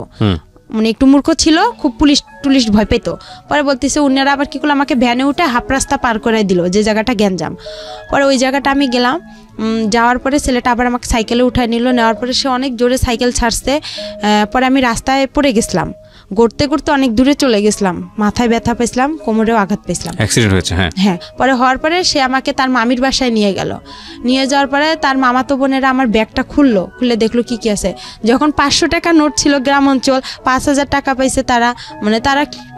মানে একটু মূর্খ ছিল, খুব পুলিশ ভয় পেতো। পরে বলতেছে উনারা আবার কী করলো, আমাকে ভ্যানে উঠে হাফ রাস্তা পার করে দিল, যে জায়গাটা গ্যাঞ্জাম। পরে ওই জায়গাটা আমি গেলাম, যাওয়ার পরে ছেলেটা আবার আমাকে সাইকেলে উঠায় নিল। নেওয়ার পরে সে অনেক জোরে সাইকেল ছাড়ছে। পরে আমি রাস্তায় পড়ে গেছিলাম, গড়তে অনেক দূরে চলে গেছিলাম, মাথায় ব্যথা পেয়েছিলাম, কোমরেও আঘাত পেয়েছিলাম, অ্যাক্সিডেন্ট হয়েছে। হ্যাঁ। পরে হওয়ার পরে সে আমাকে তার মামির বাসায় নিয়ে গেল। নিয়ে যাওয়ার পরে তার মামাতো বোনেরা আমার ব্যাগটা খুলে দেখলো কি আছে। যখন 500 টাকা নোট ছিল, গ্রাম অঞ্চল, 5,000 টাকা পাইছে তারা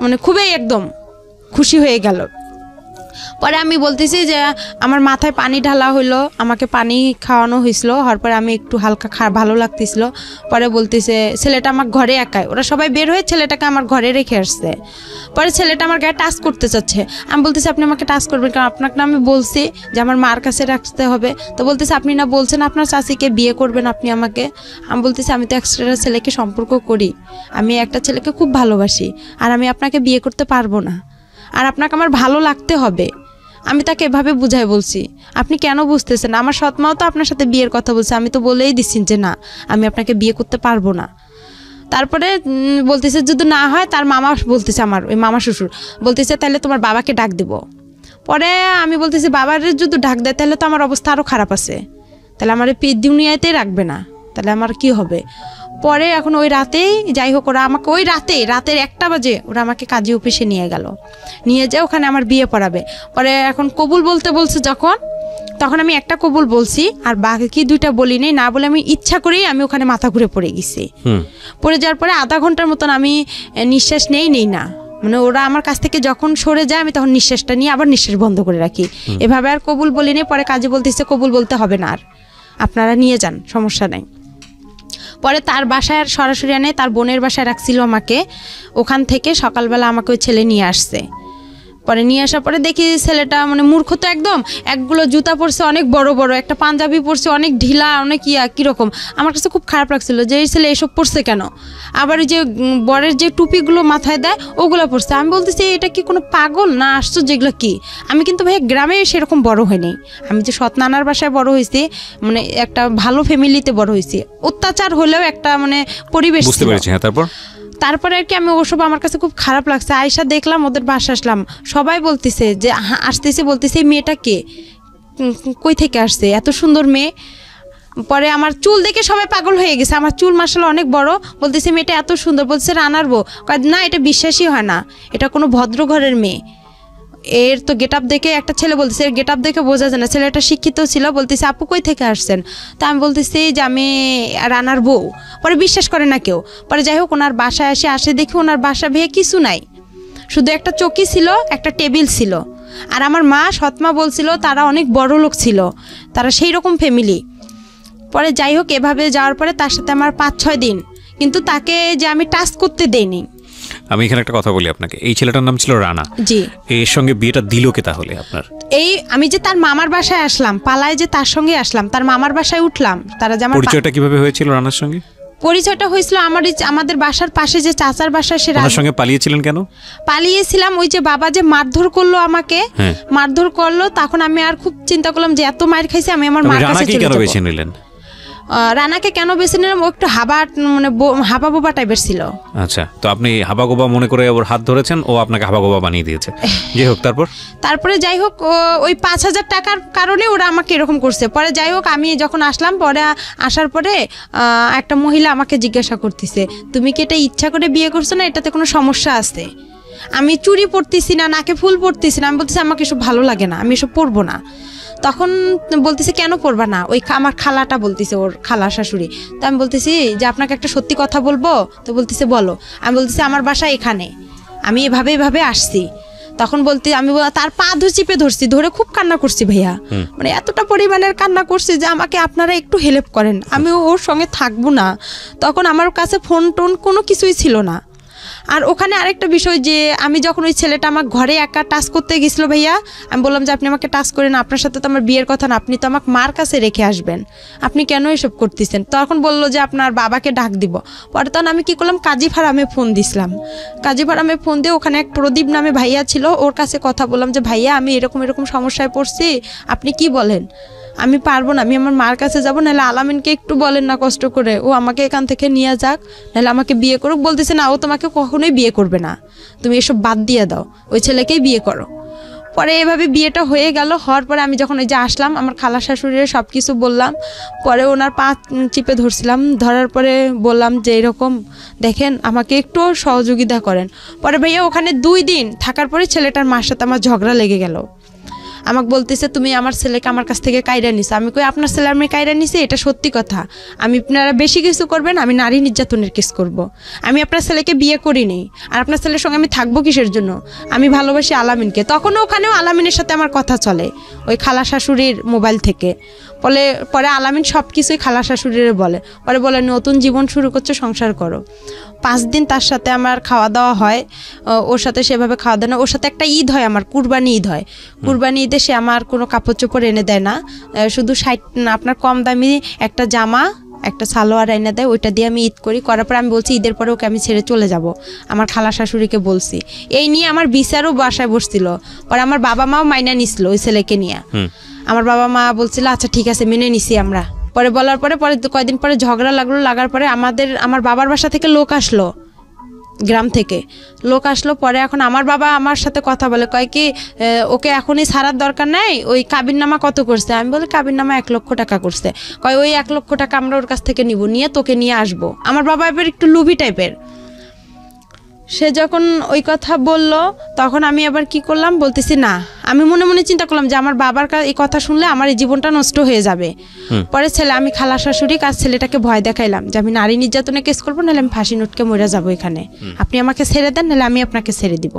মানে খুবই একদম খুশি হয়ে গেল। পরে আমি বলতেছি যে আমার মাথায় পানি ঢালা হইলো, আমাকে পানি খাওয়ানো হয়েছিল। হওয়ার পরে আমি একটু হালকা ভালো লাগতেছিল। পরে বলতেছে ছেলেটা আমার ঘরে একাই, ওরা সবাই বের হয়ে ছেলেটাকে আমার ঘরে রেখে আসছে। পরে ছেলেটা আমার গায়ে টাচ করতে চাচ্ছে। আমি বলতেছি আপনি আমাকে টাচ করবেন কারণ আপনাকে না আমি বলছি যে আমার মার কাছে রাখতে হবে। তো বলতেছে আপনি না বলছেন আপনার চাচিকে বিয়ে করবেন আপনি আমাকে। আমি বলতেছি আমি তো একটা ছেলেকে সম্পর্ক করি, আমি একটা ছেলেকে খুব ভালোবাসি, আর আমি আপনাকে বিয়ে করতে পারবো না, আর আপনাকে আমার ভালো লাগতে হবে। আমি তাকে এভাবে বুঝাই বলছি, আপনি কেন বুঝতেছেন? আমার সৎমাও তো আপনার সাথে বিয়ের কথা বলছে, আমি তো বলেই দিচ্ছি যে না আমি আপনাকে বিয়ে করতে পারবো না। তারপরে বলতেছে যদি না হয়, তার মামা বলতেছে, আমার ওই মামা শ্বশুর বলতেছে তাহলে তোমার বাবাকে ডাক দিব। পরে আমি বলতেছি বাবার যদি ডাক দেয় তাহলে তো আমার অবস্থা আরও খারাপ আছে, তাহলে আমার এই দুনিয়াতেই রাখবে না, তাহলে আমার কি হবে। পরে এখন ওই রাতেই যাই হোক ওরা আমাকে ওই রাতের 1টা বাজে ওরা আমাকে কাজী অফিসে নিয়ে গেল, নিয়ে যায় ওখানে আমার বিয়ে পড়াবে। পরে এখন কবুল বলতে বলছে তখন আমি একটা কবুল বলছি, আর বাকি 2টা বলিনি। না বলে আমি ইচ্ছা করেই আমি ওখানে মাথা ঘুরে পড়ে গেছি। পড়ে যাওয়ার পরে আধা ঘন্টার মতন আমি নিঃশ্বাস নেই না, মানে ওরা আমার কাছ থেকে যখন সরে যায় আমি তখন নিঃশ্বাসটা নিয়ে আবার নিঃশ্বাস বন্ধ করে রাখি, এভাবে আর কবুল বলিনি। পরে কাজী বলতেছে কবুল বলতে হবে না, আর আপনারা নিয়ে যান, সমস্যা নাই। পরে তার বাসায় আর সরাসরি আনে, তার বোনের বাসায় রাখছিল আমাকে, ওখান থেকে সকালবেলা আমাকে ওই ছেলে নিয়ে আসছে। পরে নিয়ে আসার পরে দেখি ছেলেটা মানে মূর্খ তো একদম, একগুলো জুতা পরছে অনেক বড় বড়, একটা পাঞ্জাবি পরছে অনেক ঢিলা, অনেক কীরকম। আমার কাছে খুব খারাপ লাগছিল যে এই ছেলে এসব পরছে কেন। আবার ওই যে বরের যে টুপিগুলো মাথায় দেয় ওগুলো পরছে। আমি বলতেছি এটা কি কোনো পাগল না আশ্চর্য, যেগুলো কি। আমি কিন্তু ভাই গ্রামে সেরকম বড় হয়নি, আমি যে সৎ নানার বাসায় বড় হয়েছি, মানে একটা ভালো ফ্যামিলিতে বড় হয়েছি। অত্যাচার হলেও একটা মানে পরিবেশ বুঝতে পেরেছি। হ্যাঁ, তারপরে আর কি আমি ওসব আমার কাছে খুব খারাপ লাগছে। আয়সা দেখলাম, ওদের বাসা আসলাম, সবাই বলতেছে যে আসতেছে, বলতেছে এই মেয়েটা কে, কই থেকে আসছে, এত সুন্দর মেয়ে। পরে আমার চুল দেখে সবাই পাগল হয়ে গেছে, আমার চুল মাশাআল্লাহ অনেক বড়, বলতেছে মেয়েটা এত সুন্দর, বলতেছে রানার বউ। না, এটা বিশ্বাসই হয় না, এটা কোনো ভদ্র ঘরের মেয়ে। এর তো গেট আপ দেখে, একটা ছেলে বলতেছে এর গেট আপ দেখে বোঝা যায় না, ছেলেটা শিক্ষিত ছিল। বলতেছে আপু কই থেকে আসছেন, তা আমি বলতেছি যে আমি রানার বউ। পরে বিশ্বাস করে না কেউ। পরে যাই হোক ওনার বাসায় আসে দেখি ওনার বাসা ভেয়ে কিছু নাই, শুধু একটা চৌকি ছিল, একটা টেবিল ছিল। আর আমার মা সৎমা বলছিল তারা অনেক বড় লোক ছিল, তারা সেই রকম ফ্যামিলি। পরে যাই হোক এভাবে যাওয়ার পরে তার সাথে আমার 5-6 দিন, কিন্তু তাকে যে আমি টাচ করতে দেইনি। আমি এখানে একটা কথা বলি আপনাকে, এই ছেলেটার নাম ছিল রানা। জি। এর সঙ্গে বিয়েটা দিল কে তাহলে আপনার? আমি যে তার মামার বাসায় আসলাম, পালায় যে তার সঙ্গে আসলাম, তার মামার বাসায় উঠলাম। তারা যে আমার পরিচয়টা কিভাবে হয়েছিল রানার সঙ্গে? পরিচয়টা হয়েছিল আমাদের বাসার পাশে যে চাচার বাসা, সে রানার সঙ্গে পালিয়েছিলেন কেন? পালিয়েছিলাম ওই যে বাবা যে মারধর করলো আমাকে, মারধর করলো, তখন আমি আর খুব চিন্তা করলাম যে এত মার খাইছে, আমি আমার মার কাছে চলে যাব। বেছে নিলেন রানাকে কেন বেছে নিলাম, ও একটু হাবা বোবা টাইপের ছিল। আচ্ছা, তো আপনি হাবাগোবা মনে করে ওর হাত ধরেছেন, ও আপনাকে হাবাগোবা বানিয়ে দিয়েছে। যাই হোক তারপরে যাই হোক ওই 5,000 টাকার কারণে ওরা আমাকে এরকম করছে। পরে যাই হোক আমি যখন আসলাম, পরে আসার পরে একটা মহিলা আমাকে জিজ্ঞাসা করতেছে তুমি কি এটা ইচ্ছা করে বিয়ে করছো না, এটাতে কোনো সমস্যা আছে? আমি চুড়ি পরতেছি না, নাকে ফুল পরতেছি না, আমি বলতেছি আমাকে এসব ভালো লাগে না, আমি এসব পরবো না। তখন বলতেছে কেন পড়বা না, ওই আমার খালাটা বলতেছে, ওর খালা শাশুড়ি। তো আমি বলতেছি যে আপনাকে একটা সত্যি কথা বলবো? তো বলতেছে বলো। আমি বলতেছি আমার বাসা এখানে, আমি এভাবে আসছি। তখন আমি তার পা চিপে ধরছি, ধরে খুব কান্না করছি ভাইয়া, মানে এতটা পরিমাণের কান্না করছি যে আমাকে আপনারা একটু হেল্প করেন, আমি ওর সঙ্গে থাকবো না। তখন আমার কাছে ফোন টোন কোনো কিছুই ছিল না। আর ওখানে আরেকটা বিষয় যে আমি যখন ওই ছেলেটা আমার ঘরে একা টাচ করতে গেছিলো ভাইয়া, আমি বললাম যে আপনি আমাকে টাচ করেন, আপনার সাথে তো আমার বিয়ের কথা না, আপনি তো আমাকে মার কাছে রেখে আসবেন, আপনি কেন এসব করতেছেন? তখন বললো যে আপনার বাবাকে ডাক দিব। পরে তখন আমি কি করলাম, কাজী ফার্মে ফোন দিছিলাম। কাজী ফার্মে ফোন দিয়ে ওখানে এক প্রদীপ নামে ভাইয়া ছিল, ওর কাছে কথা বললাম যে ভাইয়া আমি এরকম সমস্যায় পড়ছি, আপনি কি বলেন? আমি পারবো না, আমি আমার মার কাছে যাবো, নাহলে আলামিনকে একটু বলেন না কষ্ট করে, ও আমাকে এখান থেকে নিয়ে যাক, নাহলে আমাকে বিয়ে করুক। বলতেছে না, ও তোমাকে কখনোই বিয়ে করবে না, তুমি এসব বাদ দিয়ে দাও, ওই ছেলেকেই বিয়ে করো। পরে এভাবে বিয়েটা হয়ে গেল। হওয়ার পরে আমি যখন ওই যে আসলাম, আমার খালা শাশুড়ির সব কিছু বললাম। পরে ওনার পা চিপে ধরছিলাম, ধরার পরে বললাম যে এরকম দেখেন, আমাকে একটু সহযোগিতা করেন। পরে ভাইয়া ওখানে 2 দিন থাকার পরে ছেলেটার মার সাথে আমার ঝগড়া লেগে গেল। আমাকে বলতেছে তুমি আমার ছেলেকে আমার কাছ থেকে কাইরা নিছো। আমি কই আপনার ছেলে আমি কাইরা নিছি, এটা সত্যি কথা, আমি আপনারা বেশি কিছু করবেন, আমি নারী নির্যাতনের কেস করব। আমি আপনার ছেলেকে বিয়ে করিনি, আর আপনার ছেলের সঙ্গে আমি থাকবো কিসের জন্য? আমি ভালোবাসি আলামিনকে। তখন ওখানেও আলামিনের সাথে আমার কথা চলে ওই খালা শাশুড়ির মোবাইল থেকে। পরে আলামিন সব কিছুই খালা শাশুড়ির বলে নতুন জীবন শুরু করছে, সংসার করো। 5 দিন তার সাথে আমার খাওয়া দাওয়া হয়, ওর সাথে সেভাবে খাওয়া দাওয়া না। ওর সাথে একটা ঈদ হয়, আমার কুরবানি ঈদ হয়। কুরবানি ঈদে সে আমার কোনো কাপড় চোপড় এনে দেয় না, শুধু আপনার কম দামি একটা জামা, একটা সালোয়ার এনে দেয়, ওইটা দিয়ে আমি ঈদ করার পর আমি বলছি ঈদের পরে ওকে আমি ছেড়ে চলে যাব। আমার খালা শাশুড়িকে বলছি, এই নিয়ে আমার বিচারও বাসায় বসছিল। পরে আমার বাবা মাও মাইনা নিছিল ওই ছেলেকে নিয়ে। আমার বাবা মা বলছিল আচ্ছা ঠিক আছে মেনে নিছি আমরা। পরে বলার পরে কয়েকদিন পরে ঝগড়া লাগার পরে আমার বাবার বাসা থেকে লোক আসলো, গ্রাম থেকে লোক আসলো। পরে এখন আমার বাবা আমার সাথে কথা বলে, কয় কি ওকে এখনই ছাড়ার দরকার নাই, ওই কাবিননামা কত করছে? আমি বলি কাবিননামা 1 লক্ষ টাকা করছে। কয় ওই 1 লক্ষ টাকা আমরা ওর কাছ থেকে নিব, নিয়ে তোকে নিয়ে আসবো। আমার বাবা এবার একটু লুভি টাইপের, সে যখন ওই কথা বলল তখন আমি আবার কি করলাম, বলতেছি না, আমি মনে মনে চিন্তা করলাম যে আমার বাবার এই কথা শুনলে আমার এই জীবনটা নষ্ট হয়ে যাবে। পরে আমি খালা শাশুড়ি কাজ ছেলেটাকে ভয় দেখাইলাম যে আমি নারী নির্যাতনে কেস করবো, নাহলে আমি ফাঁসি নোটকে মরে যাবো এখানে, আপনি আমাকে ছেড়ে দেন, নাহলে আমি আপনাকে ছেড়ে দিব।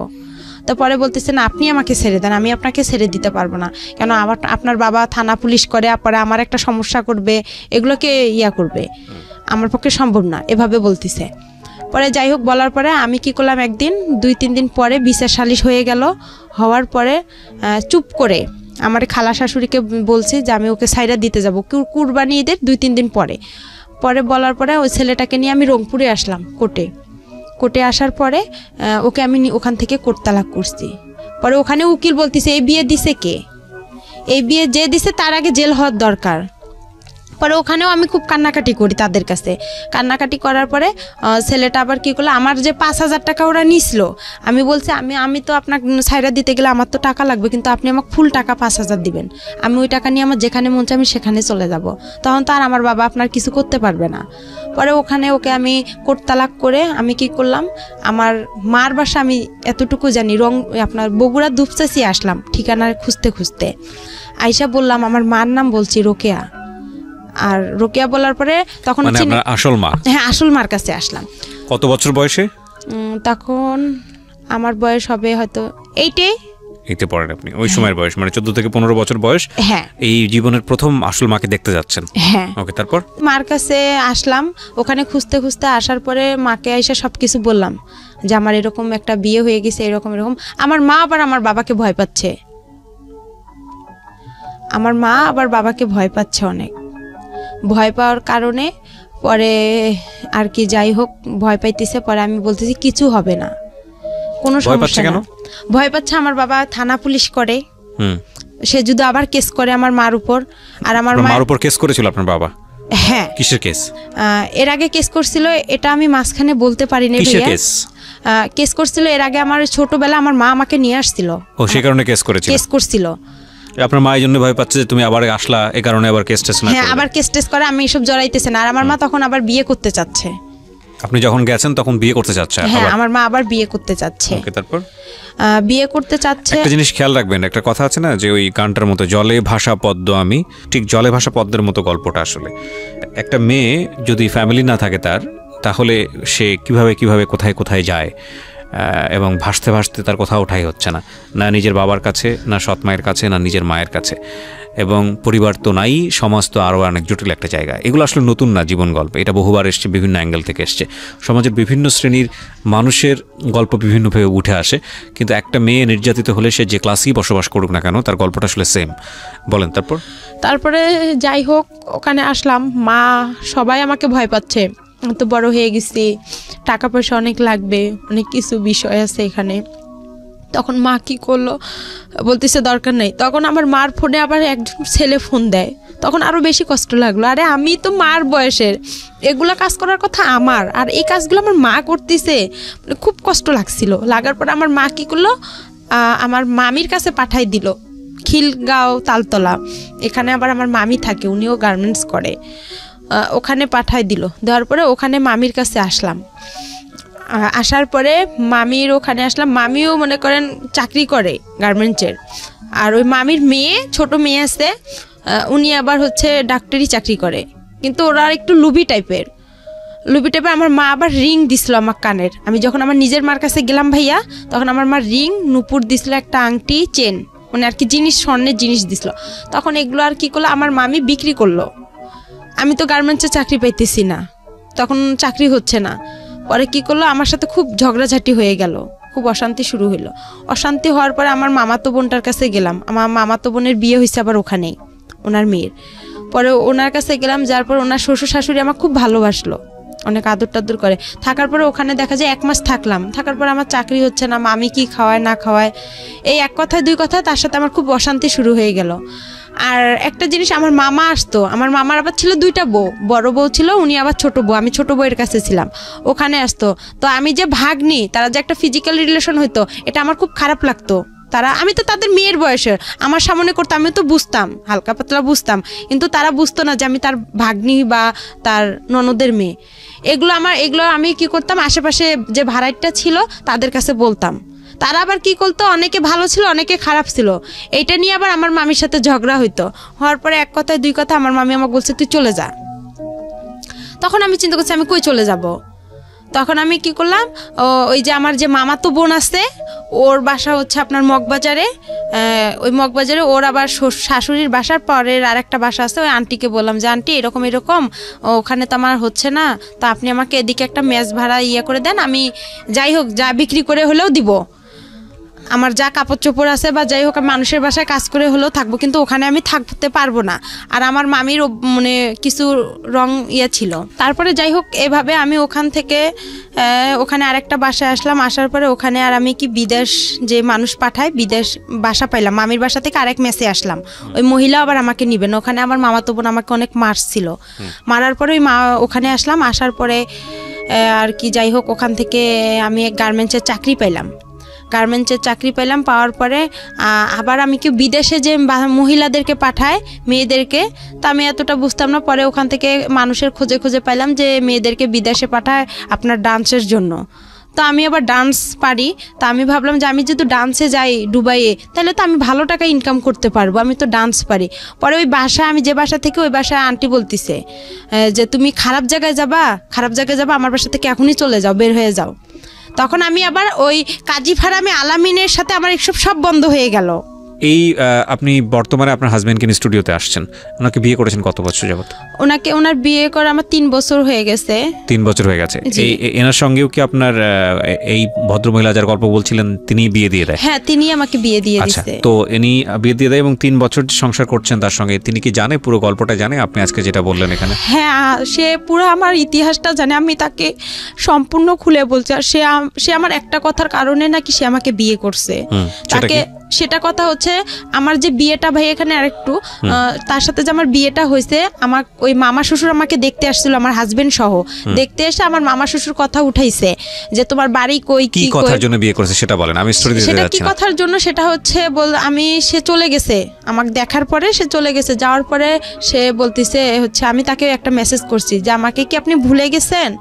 তো পরে বলতেছে না, আপনি আমাকে ছেড়ে দেন, আমি আপনাকে ছেড়ে দিতে পারবো না, কেন আপনার বাবা থানা পুলিশ করে, পরে আমার একটা সমস্যা করবে, এগুলোকে করবে, আমার পক্ষে সম্ভব না, এভাবে বলতেছে। পরে যাই হোক বলার পরে আমি কি করলাম, একদিন 2-3 দিন পরে বিচার সালিশ হয়ে গেল। হওয়ার পরে চুপ করে আমার খালা শাশুড়িকে বলছি যে আমি ওকে সাইরা দিতে যাব কুরবানি ঈদের 2-3 দিন পরে। বলার পরে ওই ছেলেটাকে নিয়ে আমি রংপুরে আসলাম কোর্টে আসার পরে ওকে আমি ওখান থেকে কোর্ট তালাক করছি। পরে ওখানে উকিল বলতেছে এই বিয়ে দিছে কে, এই বিয়ে যে দিছে তার আগে জেল হওয়ার দরকার। পরে ওখানেও আমি খুব কান্নাকাটি করি তাদের কাছে। কান্নাকাটি করার পরে ছেলেটা আবার কী করলো, আমার যে 5,000 টাকা ওরা নিছিল, আমি বলছি আমি তো আপনাকে সাইরা দিতে গেলে আমার তো টাকা লাগবে, কিন্তু আপনি আমাকে ফুল টাকা 5,000 দিবেন, আমি ওই টাকা নিয়ে আমার যেখানে মন চায় আমি সেখানে চলে যাব, তখন তো আর আমার বাবা আপনার কিছু করতে পারবে না। পরে ওখানে ওকে আমি কোর্ট তালাক করে আমি কি করলাম, আমার মার বাসা আমি এতটুকু জানি আপনার বগুড়া দুপচাচি আসলাম ঠিকানা খুঁজতে খুঁজতে। আইসা বললাম আমার মার নাম বলছি রোকেয়া। আর রোকেয়া বলার পরে তখন আসল মা, হ্যাঁ আসল মার কাছে আসলাম। কত বছর বয়সে? তখন আমার বয়স হবে হয়তো এইটে পড়েন আপনি, ওই সময়ের বয়স মানে 14 থেকে 15 বছর বয়স। হ্যাঁ, এই জীবনের প্রথম আসল মাকে দেখতে যাচ্ছেন। হ্যাঁ, ওকে। তারপর মার কাছে আসলাম, ওখানে খুঁজতে খুঁজতে আসার পরে মাকে এসে সবকিছু বললাম যে আমার এরকম একটা বিয়ে হয়ে গেছে, এরকম। আমার মা আবার আমার বাবাকে ভয় পাচ্ছে, অনেক ভয় পাওয়ার কারণে পরে আর কি যাই হোক ভয় পাইতেছে। পরে আমি বলতেছি কিছু হবে না, কোনো সমস্যা না। ভয় পাচ্ছে আমার বাবা থানা পুলিশ করে, সে যদি আবার কেস করে আমার মার উপর। আর আমার মার উপর কেস করেছিল আপনার বাবা? হ্যাঁ। কিসের কেস? এর আগে কেস করছিল, এটা আমি মাঝখানে বলতে পারিনি। কিসের কেস? কেস করছিল এর আগে, আমার ছোটবেলা আমার মা আমাকে নিয়ে আসছিল, ও সেই কারণে কেস করছিল। আপনার মা এই জন্য ভয় পাচ্ছে যে তুমি আবার আসলা, এই কারণে আবার কেস টেস না। হ্যাঁ, আবার কেস টেস করে, আমি এসব জড়াইতেছে না। আর আমার মা তখন আবার বিয়ে করতে চাচ্ছে। আপনি যখন গেছেন তখন বিয়ে করতে চাচ্ছে? হ্যাঁ, আমার মা আবার বিয়ে করতে চাচ্ছে। ওকে। তারপর বিয়ে করতে চাচ্ছে। একটা জিনিস খেয়াল রাখবেন, একটা কথা আছে না যে ওই গানটার মতো জলে ভাসা পদ্ম আমি, ঠিক জলে ভাসা পদ্মের মতো গল্পটা আসলে। একটা মেয়ে যদি ফ্যামিলি না থাকে তাহলে সে কিভাবে কোথায় কোথায় যায়, এবং ভাসতে ভাসতে তার কোথাও ওঠাই হচ্ছে না, না নিজের বাবার কাছে, না সৎ মায়ের কাছে, না নিজের মায়ের কাছে, এবং পরিবার তো নাই, সমাজ তো আরও অনেক জটিল একটা জায়গা। এগুলো আসলে নতুন না জীবন গল্প, এটা বহুবার এসছে, বিভিন্ন অ্যাঙ্গেল থেকে এসছে। সমাজের বিভিন্ন শ্রেণীর মানুষের গল্প বিভিন্নভাবে উঠে আসে, কিন্তু একটা মেয়ে নির্যাতিত হলে সে যে ক্লাসেই বসবাস করুক না কেন তার গল্পটা আসলে সেম। বলেন। তারপরে যাই হোক ওখানে আসলাম, মা সবাই আমাকে ভয় পাচ্ছে, তো বড় হয়ে গেছি, টাকা পয়সা অনেক লাগবে, অনেক কিছু বিষয় আছে এখানে। তখন মা কি করলো, বলতেছে দরকার নেই। তখন আমার মার ফোনে আবার একজন ছেলে ফোন দেয়, তখন আরও বেশি কষ্ট লাগলো। আরে আমি তো মার বয়সের, এগুলা কাজ করার কথা আমার, আর এই কাজগুলো আমার মা করতেছে, মানে খুব কষ্ট লাগছিল। লাগার পরে আমার মা কি করলো, আমার মামির কাছে পাঠাই দিল, খিলগাঁও তালতলা, এখানে আবার আমার মামি থাকে, উনিও গার্মেন্টস করে, ওখানে পাঠাই দিল। দেওয়ার পরে ওখানে মামির কাছে আসলাম। আসার পরে মামির ওখানে আসলাম, মামিও মনে করেন চাকরি করে গার্মেন্টসের। আর ওই মামির মেয়ে, ছোট মেয়ে আছে, উনি আবার হচ্ছে ডাক্তারি চাকরি করে, কিন্তু ওরা একটু লুবি টাইপের। আমার মা আবার রিং দিছিল আমার কানের। আমি যখন আমার নিজের মার কাছে গেলাম ভাইয়া, তখন আমার মা রিং, নুপুর দিছিল, একটা আংটি, চেন, মানে আর কি জিনিস, স্বর্ণের জিনিস দিছিল। তখন এগুলো আর কি করলো, আমার মামি বিক্রি করলো। আমি তো গার্মেন্টসে চাকরি পাইতেছি না, তখন চাকরি হচ্ছে না। পরে কি করলো, আমার সাথে খুব ঝগড়াঝাটি হয়ে গেল, খুব অশান্তি শুরু হইলো। অশান্তি হওয়ার পরে আমার মামাতো বোনটার কাছে গেলাম, আমার মামাতো বোনের বিয়ে হয়েছে আবার ওখানেই, ওনার মেয়ের। পরে ওনার কাছে গেলাম, যার পর ওনার শ্বশুর শাশুড়ি আমার খুব ভালোবাসলো, অনেক আদর টাদর করে। থাকার পরে ওখানে দেখা যায় 1 মাস থাকলাম, থাকার পরে আমার চাকরি হচ্ছে না, মামি কি খাওয়ায় না খাওয়ায়, এই এক কথায় দুই কথায় তার সাথে আমার খুব অশান্তি শুরু হয়ে গেল। আর একটা জিনিস, আমার মামা আসতো, আমার মামার আবার ছিল 2টা বউ, বড় বউ ছিল, উনি আবার ছোট বউ, আমি ছোট বউয়ের কাছে ছিলাম, ওখানে আসতো। তো আমি যে ভাগ্নি, তারা যে একটা ফিজিক্যাল রিলেশন হইতো, এটা আমার খুব খারাপ লাগতো। আমি তো তাদের মেয়ের বয়সের, আমার সামনে করতো, আমিও তো বুঝতাম, হালকা পাতলা বুঝতাম, কিন্তু তারা বুঝতো না যে আমি তার ভাগ্নি বা তার ননদের মেয়ে। এগুলো আমি কি করতাম, আশেপাশে যে ভাড়াইটা ছিল তাদের কাছে বলতাম। তারা আবার কি করতো, অনেকে ভালো ছিল, অনেকে খারাপ ছিল। এইটা নিয়ে আবার আমার মামির সাথে ঝগড়া হইতো। হওয়ার পরে এক কথায় দুই কথা আমার মামি আমাকে বলছে তুই চলে যা। তখন আমি চিন্তা করছি আমি কই চলে যাব। তখন আমি কি করলাম, ওই যে আমার যে মামাতো বোন আছে, ওর বাসা হচ্ছে আপনার মগবাজারে, ওই মগবাজারে ওর আবার শাশুড়ির বাসার পরের আর একটা বাসা আছে, ওই আন্টিকে বললাম যে আন্টি এরকম ওখানে তো আমার হচ্ছে না, তো আপনি আমাকে এদিকে একটা মেস ভাড়া করে দেন, আমি যাই হোক যা বিক্রি করে হলেও দিব। আমার যা কাপড় চোপড় আছে বা যাই হোক, মানুষের বাসায় কাজ করে হলেও থাকবো, কিন্তু ওখানে আমি থাকতে পারবো না। আর আমার মামির মানে কিছু রং ছিল। তারপরে যাই হোক এভাবে আমি ওখান থেকে ওখানে আরেকটা বাসায় আসলাম। আসার পরে ওখানে আর আমি কি বিদেশ যে মানুষ পাঠায়, বিদেশ বাসা পাইলাম। মামির বাসা থেকে আরেক মেসে আসলাম। ওই মহিলা আবার আমাকে নিবেন। ওখানে আমার মামাতো বোন আমাকে অনেক মারছিল। মারার পরে ওই ওখানে আসলাম। আসার পরে আর কি যাই হোক ওখান থেকে আমি এক গার্মেন্টসের চাকরি পাইলাম। পাওয়ার পরে আবার আমি কি বিদেশে যে মহিলাদেরকে পাঠায় মেয়েদেরকে, তা আমি এতটা বুঝতাম না। পরে ওখান থেকে মানুষের খোঁজে খোঁজে পাইলাম যে মেয়েদেরকে বিদেশে পাঠায় আপনার ডান্সের জন্য। তো আমি আবার ডান্স পারি। তা আমি ভাবলাম যে আমি যদি ডান্সে যাই দুবাইয়ে, তাহলে তো আমি ভালো টাকা ইনকাম করতে পারবো, আমি তো ডান্স পারি। পরে ওই বাসা, আমি যে বাসা থেকে, ওই বাসায় আন্টি বলতিছে যে তুমি খারাপ জায়গায় যাবা, আমার বাসা থেকে এখনই চলে যাও, বের হয়ে যাও। তখন আমি আবার ওই কাজী ফারামে আলামিনের সাথে আমার এসব সব বন্ধ হয়ে গেল। এই আপনি বর্তমানে আপনার হাজবেন্ডকে নিয়ে স্টুডিওতে আসছেন, ওনাকে বিয়ে করেছেন কত বছর যাবত? ওনার বিয়ে করে আমার 3 বছর হয়ে গেছে। 3 বছর হয়ে গেছে। এনার সঙ্গেও কি আপনার এই ভদ্রমহিলা যার গল্প বলছিলেন তিনি বিয়ে দিয়ে দেয়? হ্যাঁ, তিনি আমাকে বিয়ে দিয়ে দিয়েছে। তো ইনি বিয়ে দিয়ে দেয় এবং 3 বছর সংসার করছেন তার সঙ্গে। তিনি কি জানে, পুরো গল্পটা জানে আপনি আজকে যেটা বললেন এখানে? হ্যাঁ, সে পুরো আমার ইতিহাসটা জানে। আমি তাকে সম্পূর্ণ খুলে বলছি। আর সে আমার একটা কথার কারণে নাকি সে আমাকে বিয়ে করছে। তাকে সেটা কথা হচ্ছে আমার যে বিয়েটা, ভাই এখানে আরেকটু তার সাথে যে আমার বিয়েটা হয়েছে, আমার ওই মামা শ্বশুর আমাকে দেখতে আসছিল, আমার হাজবেন্ড সহ দেখতে এসে আমার মামা শ্বশুর কথা উঠাইছে যে তোমার বাড়ি কই, কি কথার জন্য বিয়ে করেছে সেটা বলেন, আমি স্টোরি দিতে যাচ্ছি না। সেটা কি কথার জন্য, সেটা হচ্ছে সে চলে গেছে আমাকে দেখার পরে, সে চলে গেছে। যাওয়ার পরে সে বলতিছে হচ্ছে, আমি তাকে একটা মেসেজ করছি যে আমাকে কি আপনি ভুলে গেছেন।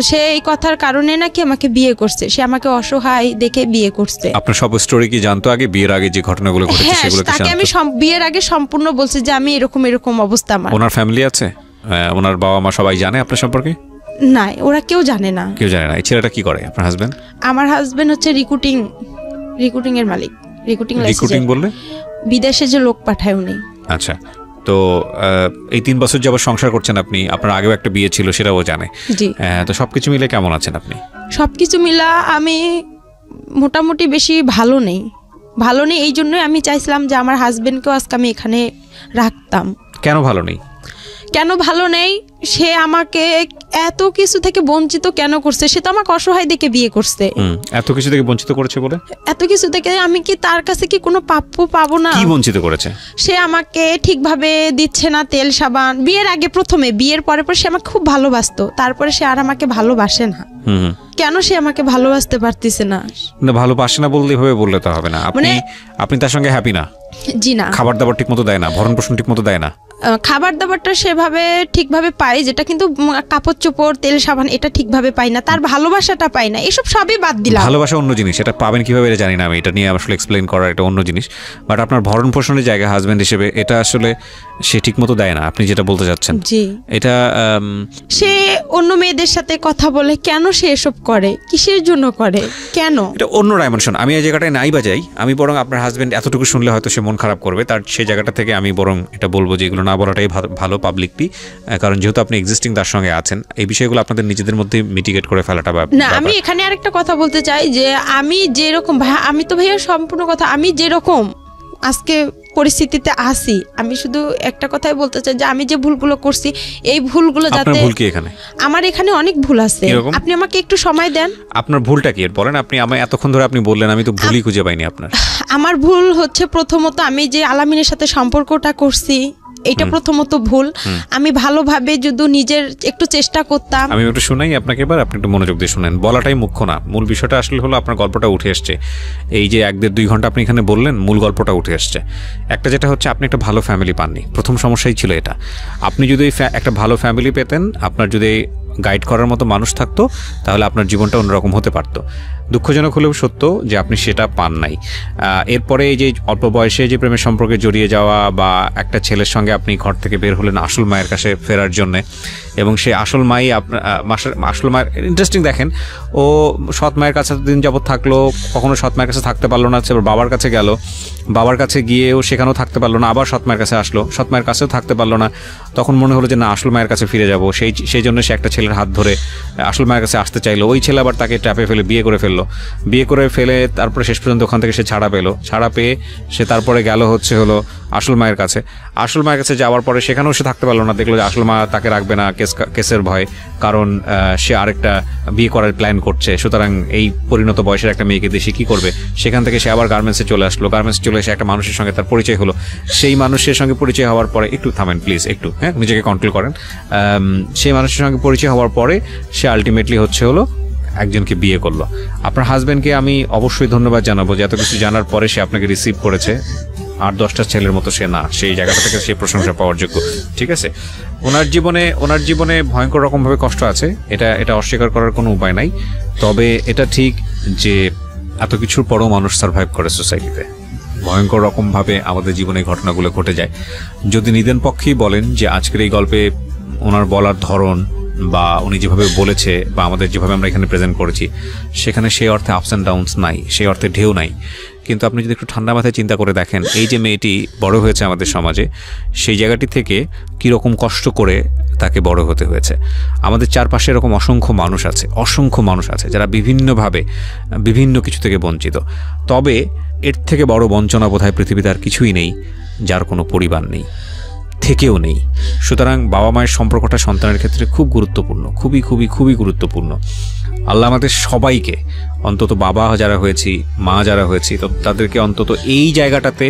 সে এই কথার কারণে নাকি আমাকে বিয়ে করছে। সে আমাকে অসহায় দেখে বিয়ে করছে। আপনার সব স্টোরি কি জানতো আগে, বিয়ের আগে যে ঘটনাগুলো ঘটেছে সেগুলো কি জানতো? তাকে আমি বিয়ের আগে সম্পূর্ণ বলছি যে আমি এরকম অবস্থা আমার। ওনার ফ্যামিলি আছে, ওনার বাবা মা সবাই জানে আপনার সম্পর্কে? না, ওরা কেউ জানে না। এই ছেলেটা কি করে আপনার হাজবেন্ড? আমার হাজবেন্ড হচ্ছে রিক্রুটিং এর মালিক। রিক্রুটিং বললে বিদেশে যে লোক পাঠায় উনি। আচ্ছা, তো এই 3 বছর যাবত সংসার করছেন আপনি, আপনার আগেও একটা বিয়ে ছিল সেটাও জানে। তো সবকিছু মিলে কেমন আছেন আপনি? সবকিছু মিলা আমি মোটামুটি বেশি ভালো নেই। এই জন্যই আমি চাইছিলাম যে আমার হাজবেন্ডকেও আজকে আমি এখানে রাখতাম। কেন ভালো নেই? সে আমাকে এত কিছু থেকে বঞ্চিত কেন করছে? সে তো আমাকে অসহায় দেখে বিয়ে করছে। এত কিছু থেকে বঞ্চিত করেছে বলে? এত কিছু থেকে আমি কি তার কাছে কি কোনো প্রাপ্য পাবো না? কি বঞ্চিত করেছে? সে আমাকে ঠিকভাবে দিচ্ছে না তেল সাবান। বিয়ের আগে প্রথমে, বিয়ের পরে সে আমাকে খুব ভালোবাসতো, তারপরে সে আর আমাকে ভালোবাসে না। কেন সে আমাকে ভালোবাসতে পারতেছে না? ভালোবাসে না বললে এভাবে বললে তো হবে না। আপনি তার সঙ্গে হ্যাপি না? জি না। খাবার দাবার ঠিক মতো দেয় না, ভরণ পোষণ ঠিক মতো দেয় না? খাবার দাবারটা সেভাবে ঠিকভাবে পাই, যেটা কিন্তু কাপড় চোপড় তেল সাবান এটা ঠিকভাবে পাই না। তার ভালোবাসাটা পাই না। এসব সবই বাদ দিলাম। ভালোবাসা অন্য জিনিস, এটা পাবেন কিভাবে এটা জানি না আমি, এটা নিয়ে আসলে এক্সপ্লেইন করা এটা অন্য জিনিস। বাট আপনার ভরণ পোষণের জায়গা হাজবেন্ড হিসেবে এটা আসলে সে ঠিক মতো দেয় না, আপনি যেটা বলতে চাচ্ছেন। জি, এটা সে অন্য মেয়েদের সাথে কথা বলে। কেন সে এসব করে? কিসের জন্য করে? কেন? এটা অন্য ডাইমেনশন। আমি এই জায়গাটায় নাই বাজাই, আমি বরং আপনার হাজবেন্ড এতটুকু শুনলে হয়তো সে মন খারাপ করবে, তার সেই জায়গাটা থেকে আমি বরং এটা বলবো যে এগুলো না বলাটাই ভালো পাবলিকলি, কারণ যেহেতু আপনি এক্সিস্টিং তার সঙ্গে আছেন, এই বিষয়গুলো আপনাদের নিজেদের মধ্যে মিটিগেট করে ফেলাটা না। আমি এখানে আরেকটা কথা বলতে চাই যে আমি যেরকম আমি তো ভাইয়া সম্পূর্ণ কথা, আমি যেরকম আজকে পরিস্থিতিতে আসি, আমি শুধু একটা কথাই বলতে চাই যে আমি যে ভুলগুলো করছি, এই ভুলগুলো যাতে। ভুল কি এখানে? আমার এখানে অনেক ভুল আছে। আপনি আমাকে একটু সময় দেন। আপনার ভুলটা কি বলেন? আপনি আমায় এতক্ষণ ধরে আপনি বললেন, আমি তো ভুলই খুঁজে পাইনি আপনার। আমার ভুল হচ্ছে প্রথমত আমি যে আলামিনের সাথে সম্পর্কটা করছি, এটা প্রথমত ভুল। আমি ভালোভাবে যদি নিজের একটু চেষ্টা করতাম। আমি একটু শোনাই আপনাকে এবার, আপনি একটু মনোযোগ দিয়ে শুনেন। বলাটাই মুখ্য না, মূল বিষয়টা আসলে হলো আপনার গল্পটা উঠে আসছে। এই যে 1-1.5-2 ঘন্টা আপনি এখানে বললেন, মূল গল্পটা উঠে আসছে। একটা যেটা হচ্ছে আপনি একটা ভালো ফ্যামিলি পাননি, প্রথম সমস্যাই ছিল এটা। আপনি যদি একটা ভালো ফ্যামিলি পেতেন, আপনার যদি গাইড করার মতো মানুষ থাকতো, তাহলে আপনার জীবনটা অন্যরকম হতে পারতো। দুঃখজনক হলেও সত্য যে আপনি সেটা পান নাই। এরপরে এই যে অল্প বয়সে যে প্রেমের সম্পর্কে জড়িয়ে যাওয়া, বা একটা ছেলের সঙ্গে আপনি ঘর থেকে বের হলেন আসল মায়ের কাছে ফেরার জন্যে, এবং সে আসল মাই আসল মায়ের ইন্টারেস্টিং দেখেন, ও সৎ মায়ের কাছে দিন যাবত থাকলো, কখনো সৎ মায়ের কাছে থাকতে পারলো না, বাবার কাছে গেল, বাবার কাছে গিয়েও সেখানেও থাকতে পারলো না, আবার সৎ মায়ের কাছে আসলো, সৎ মায়ের কাছেও থাকতে পারলো না। তখন মনে হলো যে না, আসল মায়ের কাছে ফিরে যাবো। সেই জন্য সে একটা ছেলের হাত ধরে আসল মায়ের কাছে আসতে চাইলো। ওই ছেলে আবার তাকে ট্র্যাপে ফেলে বিয়ে করে ফেললো। ফেললো, বিয়ে করে ফেলে তারপরে শেষ পর্যন্ত ওখান থেকে সে ছাড়া পেলো, ছাড়া পেয়ে সে তারপরে গেল হচ্ছে হলো আসল মায়ের কাছে। আসল মায়ের কাছে যাওয়ার পরে সেখানেও সে থাকতে পারলো না, দেখলো যে আসল মা তাকে রাখবে না কেসের ভয়, কারণ সে আরেকটা বিয়ে করার প্ল্যান করছে। সুতরাং এই পরিণত বয়সের একটা মেয়েকে দেশে কী করবে, সেখান থেকে সে আবার গার্মেন্টসে চলে আসলো, গার্মেন্টসে চলে এসে একটা মানুষের সঙ্গে তার পরিচয় হলো। সেই মানুষের সঙ্গে পরিচয় হওয়ার পরে, একটু থামেন প্লিজ, একটু হ্যাঁ নিজেকে কন্ট্রোল করেন। সেই মানুষের সঙ্গে পরিচয় হওয়ার পরে সে আলটিমেটলি হচ্ছে হলো একজনকে বিয়ে করলো। আপনার হাজব্যান্ডকে আমি অবশ্যই ধন্যবাদ জানাবো যে এত কিছু জানার পরে সে আপনাকে রিসিভ করেছে। 8-10টা ছেলের মতো সে না, সেই জায়গাটা থেকে সে প্রশংসা পাওয়ার যোগ্য। ঠিক আছে, ওনার জীবনে ভয়ঙ্কর রকমভাবে কষ্ট আছে, এটা অস্বীকার করার কোনো উপায় নাই। তবে এটা ঠিক যে এত কিছুর পরেও মানুষ সার্ভাইভ করে সোসাইটিতে, ভয়ঙ্কর রকমভাবে আমাদের জীবনে ঘটনাগুলো ঘটে যায়। যদি নিদেন পক্ষেই বলেন যে আজকের এই গল্পে ওনার বলার ধরন বা উনি যেভাবে বলেছে বা আমাদের যেভাবে আমরা এখানে প্রেজেন্ট করেছি, সেখানে সেই অর্থে আপস অ্যান্ড ডাউনস নাই, সেই অর্থে ঢেউ নাই। কিন্তু আপনি যদি একটু ঠান্ডা মাথায় চিন্তা করে দেখেন, এই যে মেয়েটি বড় হয়েছে আমাদের সমাজে, সেই জায়গাটি থেকে কীরকম কষ্ট করে তাকে বড় হতে হয়েছে। আমাদের চারপাশে এরকম অসংখ্য মানুষ আছে যারা বিভিন্নভাবে বিভিন্ন কিছু থেকে বঞ্চিত। তবে এর থেকে বড় বঞ্চনা বোধহয় পৃথিবীতে আর কিছুই নেই, যার কোনো পরিবার নেই, থেকেও নেই। সুতরাং বাবা মায়ের সম্পর্কটা সন্তানের ক্ষেত্রে খুব গুরুত্বপূর্ণ, খুবই খুবই খুবই গুরুত্বপূর্ণ। আল্লাহ আমাদের সবাইকে, অন্তত বাবা যারা হয়েছি, মা যারা হয়েছি, তো তাদেরকে অন্তত এই জায়গাটাতে